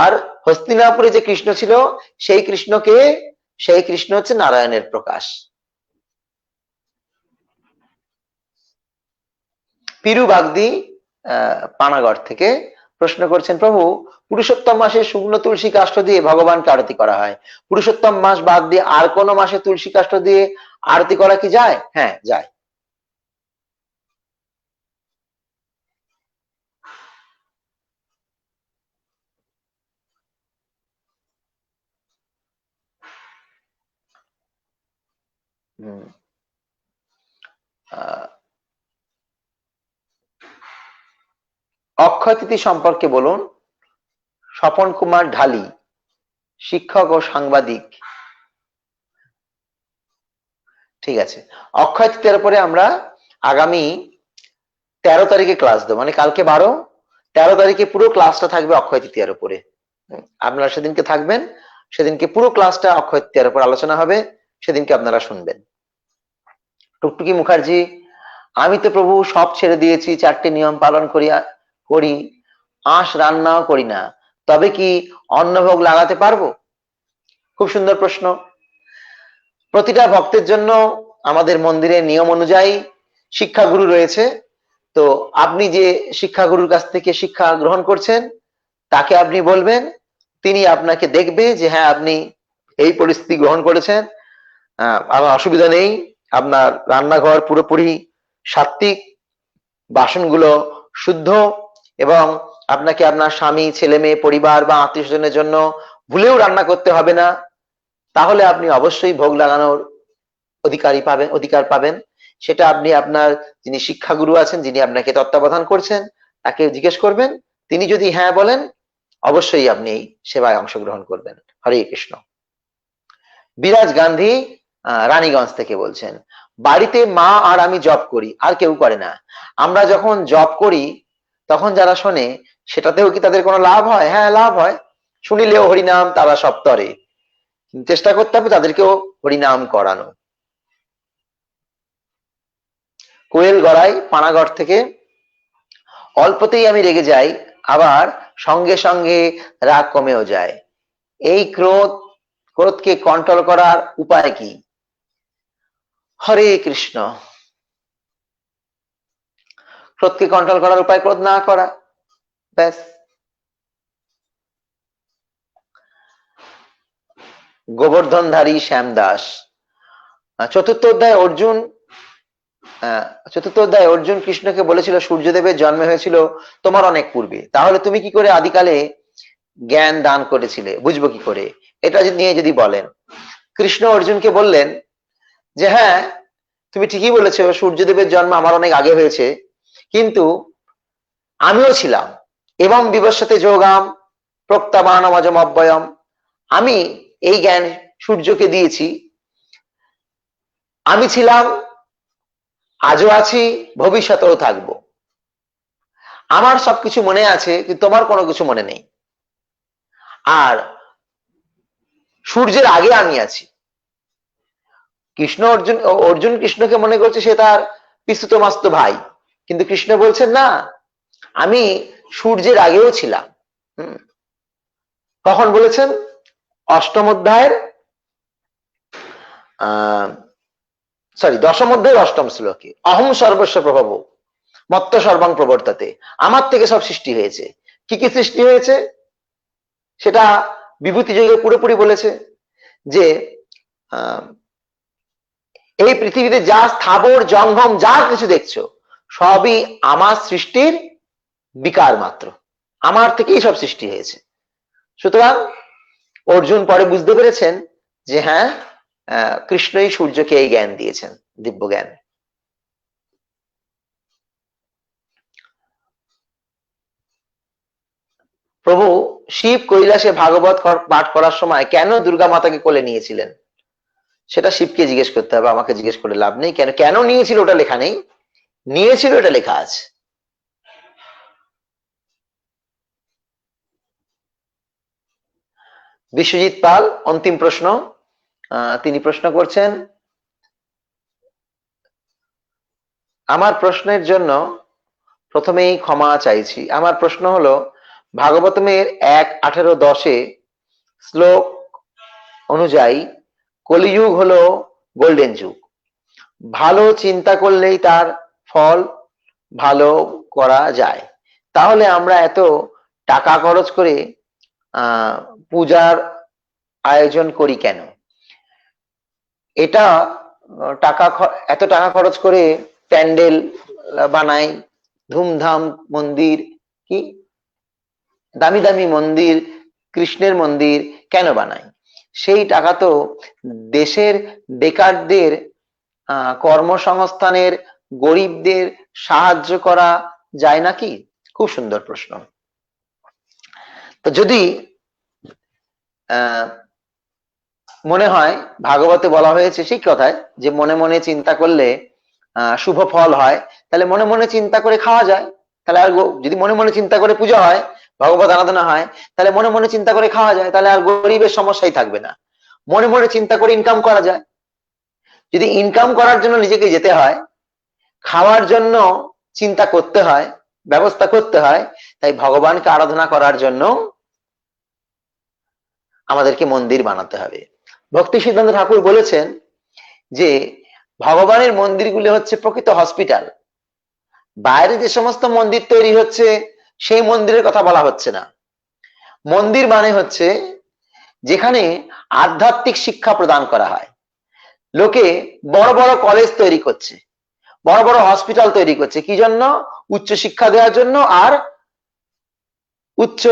Speaker 1: আর হস্তিনাপুরে যে কৃষ্ণ ছিল সেই কৃষ্ণকে, সেই কৃষ্ণ হচ্ছে নারায়ণের প্রকাশ। পিরু বাগদি পানাগড় থেকে প্রশ্ন করছেন, প্রভু পুরুষোত্তম মাসে শুকনো তুলসী কাষ্ঠ দিয়ে ভগবানকে আরতি করা হয়, পুরুষোত্তম মাস বাদ দিয়ে আর কোন মাসে তুলসী কাষ্ঠ দিয়ে আরতি করা কি যায়? হ্যাঁ, যায়। অক্ষয় তিথি সম্পর্কে বলুন। স্বপন কুমার ঢালি, শিক্ষক ও সাংবাদিক। ঠিক আছে, অক্ষয় তৃতীয়ার পরে আমরা আগামী 13 তারিখে ক্লাস দেবো, মানে কালকে 12, 13 তারিখে পুরো ক্লাসটা থাকবে অক্ষয় তৃতীয়ার উপরে। আপনারা সেদিনকে থাকবেন, সেদিনকে পুরো ক্লাসটা অক্ষয় তৃতীয়ার উপর আলোচনা হবে, সেদিনকে আপনারা শুনবেন। টুকটুকি মুখার্জি, আমি তো প্রভু সব ছেড়ে দিয়েছি, 4টে নিয়ম পালন করি, আঁশ রান্নাও করি না, তবে কি অন্নভোগ লাগাতে পারবো? খুব সুন্দর প্রশ্ন। প্রতিটা ভক্তের জন্য আমাদের মন্দিরের নিয়ম অনুযায়ী শিক্ষাগুরু রয়েছে। তো আপনি যে শিক্ষাগুরুর কাছ থেকে শিক্ষা গ্রহণ করছেন তাকে আপনি বলবেন, তিনি আপনাকে দেখবে যে হ্যাঁ আপনি এই পরিস্থিতি গ্রহণ করেছেন, আমার অসুবিধা নেই, আপনার রান্নাঘর পুরোপুরি সাত্ত্বিক, বাসনগুলো শুদ্ধ, এবং আপনাকে আপনার স্বামী, ছেলে মেয়ে, পরিবার বা আত্মীয় স্বজনের জন্য ভুলেও রান্না করতে হবে না। তাহলে আপনি অবশ্যই ভোগ লাগানোর অধিকার পাবেন। সেটা আপনি আপনার যিনি শিক্ষাগুরু আছেন, যিনি আপনাকে তত্ত্বাবধান করছেন, তাকে জিজ্ঞেস করবেন। তিনি যদি হ্যাঁ বলেন, অবশ্যই আপনি এই সেবায় অংশগ্রহণ করবেন। হরে কৃষ্ণ। বিরাজ গান্ধী রানীগঞ্জ থেকে বলছেন, বাড়িতে মা আর আমি জব করি, আর কেউ করে না। আমরা যখন জব করি তখন যারা শোনে সেটাতেও কি তাদের কোনো লাভ হয়? হ্যাঁ, লাভ হয়। শুনিলেও হরিনাম তারা সপ্তরে, চেষ্টা করতে হবে তাদেরকেও হরিনাম করানো। কোয়েল গড়াই পানাগড় থেকে, অল্পতেই আমি রেগে যাই, আবার সঙ্গে সঙ্গে রাগ কমেও যায়। এই ক্রোধকে কন্ট্রোল করার উপায় কি? হরে কৃষ্ণ। ক্রোধকে কন্ট্রোল করার উপায় ক্রোধ না করা, ব্যাস। গোবর্ধনধারী শ্যাম দাস, চতুর্থ অধ্যায় অর্জুন কৃষ্ণকে বলেছিল সূর্যদেবের জন্ম হয়েছিল তোমার অনেক পূর্বে, তাহলে তুমি কি করে আদিকালে জ্ঞান দান করেছিলে, বুঝবো কি করে? এটা নিয়ে যদি বলেন। কৃষ্ণ অর্জুনকে বললেন যে হ্যাঁ তুমি ঠিকই বলেছো, সূর্যদেবের জন্ম আমার অনেক আগে হয়েছে, কিন্তু আমিও ছিলাম। এবং বিবস্বতে যোগাম প্রক্তাবানম অজম অব্যয়ম, আমি এই জ্ঞান সূর্যকে দিয়েছি। আমি ছিলাম, আজও আছি, ভবিষ্যতেও থাকবো। আমার সবকিছু মনে আছে, কিন্তু তোমার কোনো কিছু মনে নেই। আর সূর্যের আগে আমি আছি। অর্জুন কৃষ্ণকে মনে করছে সে তার পিসুত মাস্ত ভাই, কিন্তু কৃষ্ণ বলছেন না, আমি সূর্যের আগেও ছিলাম। কখন বলেছেন? অষ্টম অধ্যায়ের দশম অধ্যায়ের অষ্টম শ্লোকে, অহং সর্বস্ব প্রভব মত্ত সর্বং প্রবর্তাতে, আমার থেকে সব সৃষ্টি হয়েছে। কি কি সৃষ্টি হয়েছে সেটা বিভূতি যোগে পুরোপুরি বলেছে, যে এই পৃথিবীতে যা স্থাবর জঙ্গম যা কিছু দেখছো সবই আমার সৃষ্টির বিকার মাত্র, আমার থেকেই সব সৃষ্টি হয়েছে। সুতরাং অর্জুন পরে বুঝতে পেরেছেন যে হ্যাঁ কৃষ্ণই সূর্যকে এই জ্ঞান দিয়েছেন, দিব্য জ্ঞান। প্রভু শিব কৈলাসে ভাগবত পাঠ করার সময় কেন দুর্গা মাতাকে কোলে নিয়েছিলেন? সেটা শিবকে জিজ্ঞেস করতে হবে, আমাকে জিজ্ঞেস করে লাভ নেই। কেন নিয়েছিল ওটা লেখা নেই, নিয়েছিল এটা লেখা আছে। বিশ্বজিৎ পাল অন্তিম প্রশ্ন, তিনি প্রশ্ন করছেন, আমার প্রশ্নের জন্য প্রথমেই ক্ষমা চাইছি। আমার প্রশ্ন হলো, ভাগবতমের 1:18-10 শ্লোক অনুযায়ী কলিযুগ হলো গোল্ডেন যুগ, ভালো চিন্তা করলেই তার ফল ভালো করা যায়। তাহলে আমরা এত টাকা খরচ করে পূজার আয়োজন করি কেন? এটা এত টাকা খরচ করে প্যান্ডেল বানাই, ধুমধাম মন্দির, কি দামি দামি মন্দির, কৃষ্ণের মন্দির কেন বানাই? সেই টাকা তো দেশের বেকারদের কর্মসংস্থানের, গরিবদের সাহায্য করা যায় নাকি? খুব সুন্দর প্রশ্ন। তো যদি মনে হয় ভাগবতে বলা হয়েছে সেই কথায় যে মনে মনে চিন্তা করলে শুভ ফল হয়, তাহলে মনে মনে চিন্তা করে খাওয়া যায়। তাহলে আর যদি মনে মনে চিন্তা করে পূজা হয়, ভগবত আরাধনা হয়, তাহলে মনে মনে চিন্তা করে খাওয়া যায়, তাহলে আর গরিবের সমস্যাই থাকবে না। মনে মনে চিন্তা করে ইনকাম করা যায়। যদি ইনকাম করার জন্য নিজেকে যেতে হয়, খাওয়ার জন্য চিন্তা করতে হয়, ব্যবস্থা করতে হয়, তাই ভগবানকে আরাধনা করার জন্য আমাদেরকে মন্দির বানাতে হবে। ভক্তি সিদ্ধান্ত ঠাকুর বলেছেন যে ভগবানের মন্দিরগুলি হচ্ছে প্রকৃত হসপিটাল। বাইরে যে সমস্ত মন্দির তৈরি হচ্ছে সেই মন্দিরের কথা বলা হচ্ছে না। মন্দির মানে হচ্ছে যেখানে আধ্যাত্মিক শিক্ষা প্রদান করা হয়। লোকে বড় বড় কলেজ তৈরি করছে, বড় বড় হসপিটাল তৈরি করছে, কি জন্য? উচ্চ শিক্ষা দেওয়ার জন্য আর উচ্চ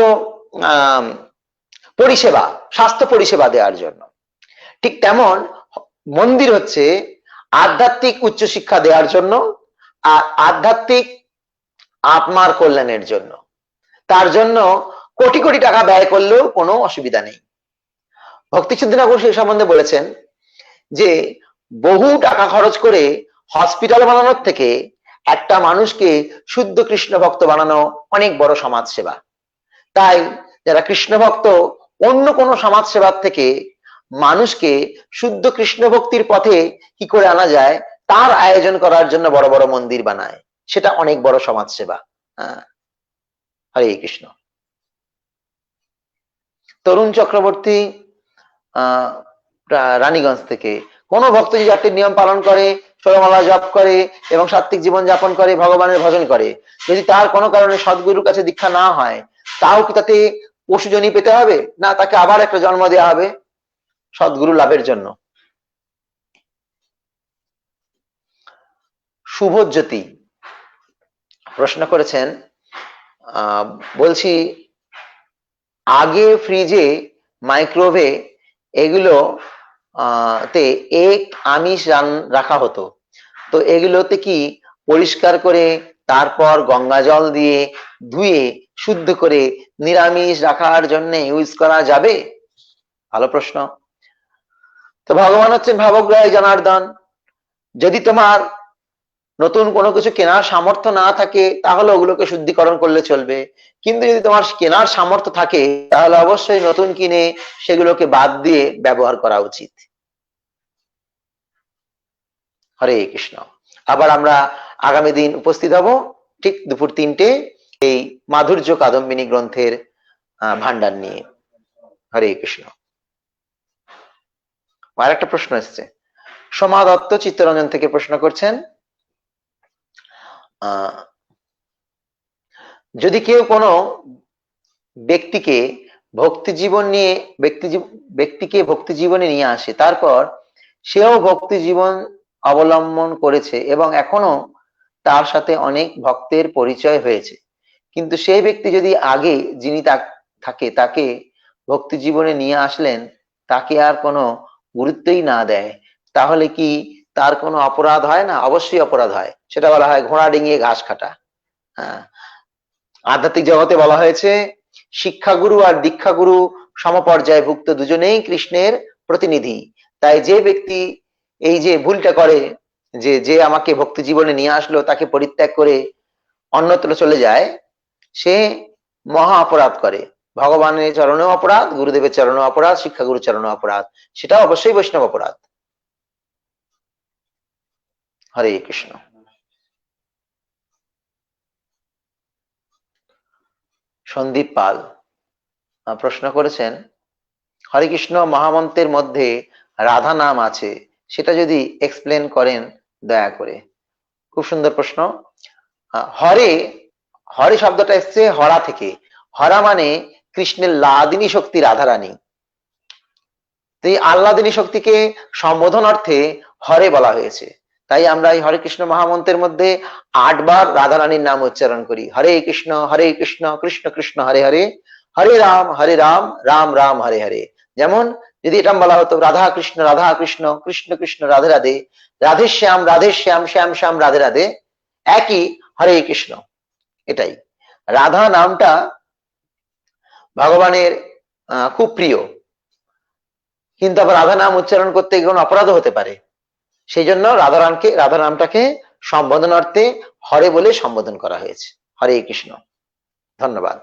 Speaker 1: পরিষেবা, স্বাস্থ্য পরিষেবা দেওয়ার জন্য। ঠিক তেমন মন্দির হচ্ছে আধ্যাত্মিক উচ্চ শিক্ষা দেওয়ার জন্য আর আধ্যাত্মিক আত্মার কল্যাণের জন্য। তার জন্য কোটি কোটি টাকা ব্যয় করলেও কোনো অসুবিধা নেই। ভক্তিসিদ্ধ ঠাকুর সেই সম্বন্ধে বলেছেন যে বহু টাকা খরচ করে হসপিটাল বানানোর থেকে একটা মানুষকে শুদ্ধ কৃষ্ণ ভক্ত বানানো অনেক বড় সমাজ সেবা। তাই যারা কৃষ্ণ ভক্ত অন্য কোনো সমাজ সেবার থেকে মানুষকে শুদ্ধ কৃষ্ণ ভক্তির পথে কি করে আনা যায় তার আয়োজন করার জন্য বড় বড় মন্দির বানায়, সেটা অনেক বড় সমাজ সেবা। হরে কৃষ্ণ। তরুণ চক্রবর্তী রানীগঞ্জ থেকে, কোন ভক্ত যদি 8টি নিয়ম পালন করে, ষোলমালা জপ করে এবং সাত্বিক জীবন যাপন করে, ভগবানের ভজন করে, যদি তার কোনো কারণে সদ্গুরুর কাছে দীক্ষা না হয়, তাও কি তাতে পশুজনী পেতে হবে? না, তাকে আবার একটা জন্ম দেওয়া হবে সদ্গুরু লাভের জন্য। শুভজ্যোতি প্রশ্ন করেছেন, বলছি আগে ফ্রিজে মাইক্রোওয়েভে এগুলো তে এক আমিষ রাখা হতো, তো এগুলোতে কি পরিষ্কার করে তারপর গঙ্গা জল দিয়ে ধুয়ে শুদ্ধ করে নিরামিষ রাখার জন্য ইউজ করা যাবে? ভালো প্রশ্ন। তো ভগবান হচ্ছেন ভাবগ্রাহী জনার্দন। যদি তোমার নতুন কোনো কিছু কেনার সামর্থ্য না থাকে তাহলে ওগুলোকে শুদ্ধিকরণ করলে চলবে, কিন্তু যদি তোমার কেনার সামর্থ্য থাকে তাহলে অবশ্যই নতুন কিনে সেগুলোকে বাদ দিয়ে ব্যবহার করা উচিত। হরে কৃষ্ণ। আবার আমরা আগামী দিন উপস্থিত হব ঠিক দুপুর 3টে এই মাধুর্য কাদম্বিনী গ্রন্থের ভান্ডার নিয়ে। হরে কৃষ্ণ। আর একটা প্রশ্ন এসছে, সোমা দত্ত চিত্তরঞ্জন থেকে প্রশ্ন করছেন, যদি কেউ কোনো ব্যক্তিকে ভক্তি জীবন নিয়ে ব্যক্তিকে ভক্তি জীবনে নিয়ে আসে, তারপর সেও ভক্তি জীবন অবলম্বন করেছে এবং এখনো তার সাথে অনেক ভক্তের পরিচয় হয়েছে, কিন্তু সেই ব্যক্তি যদি আগে যিনি থাকে তাকে ভক্তি জীবনে নিয়ে আসলেন তাকে আর কোনো গুরুত্বই না দেয়, তাহলে কি তার কোনো অপরাধ হয় না? অবশ্যই অপরাধ হয়। সেটা বলা হয় ঘোড়া ডিঙিয়ে ঘাস কাটা। আধ্যাত্মিক জগতে বলা হয়েছে শিক্ষাগুরু আর দীক্ষাগুরু সমপর্যায়ে ভুক্ত, দুজনেই কৃষ্ণের প্রতিনিধি। তাই যে ব্যক্তি এই যে ভুলটা করে যে যে আমাকে ভক্তি জীবনে নিয়ে আসলো তাকে পরিত্যাগ করে অন্যত্র চলে যায়, সে মহা অপরাধ করে। ভগবানের চরণেও অপরাধ, গুরুদেবের চরণেও অপরাধ, শিক্ষাগুরুর চরণেও অপরাধ, সেটা অবশ্যই বৈষ্ণব অপরাধ। হরে কৃষ্ণ। সন্দীপ পাল প্রশ্ন করেছেন, হরে কৃষ্ণ মহামন্ত্রের মধ্যে রাধা নাম আছে, সেটা যদি এক্সপ্লেন করেন দয়া করে। খুব সুন্দর প্রশ্ন। হরে হরে শব্দটা এসছে হরা থেকে। হরা মানে কৃষ্ণের লাদিনী শক্তি রাধারানী। এই আহ্লাদিনী শক্তিকে সম্বোধন অর্থে হরে বলা হয়েছে। তাই আমরা এই হরে কৃষ্ণ মহামন্ত্রের মধ্যে 8 বার রাধারানীর নাম উচ্চারণ করি। হরে কৃষ্ণ কৃষ্ণ কৃষ্ণ হরে হরে, হরে রাম রাম রাম হরে হরে। যেমন যদি এটা বলা হতো রাধা কৃষ্ণ কৃষ্ণ কৃষ্ণ রাধে রাধে, রাধে শ্যাম শ্যাম শ্যাম রাধে রাধে, একই হরে কৃষ্ণ। এটাই রাধা নামটা ভগবানের খুব প্রিয়। কিন্তু আবার রাধা নাম উচ্চারণ করতে গিয়ে কোনো অপরাধও হতে পারে। সেই জন্য রাধা নামটাকে সম্বোধনার্থে হরে বলে সম্বোধন করা হয়েছে। হরে কৃষ্ণ। ধন্যবাদ।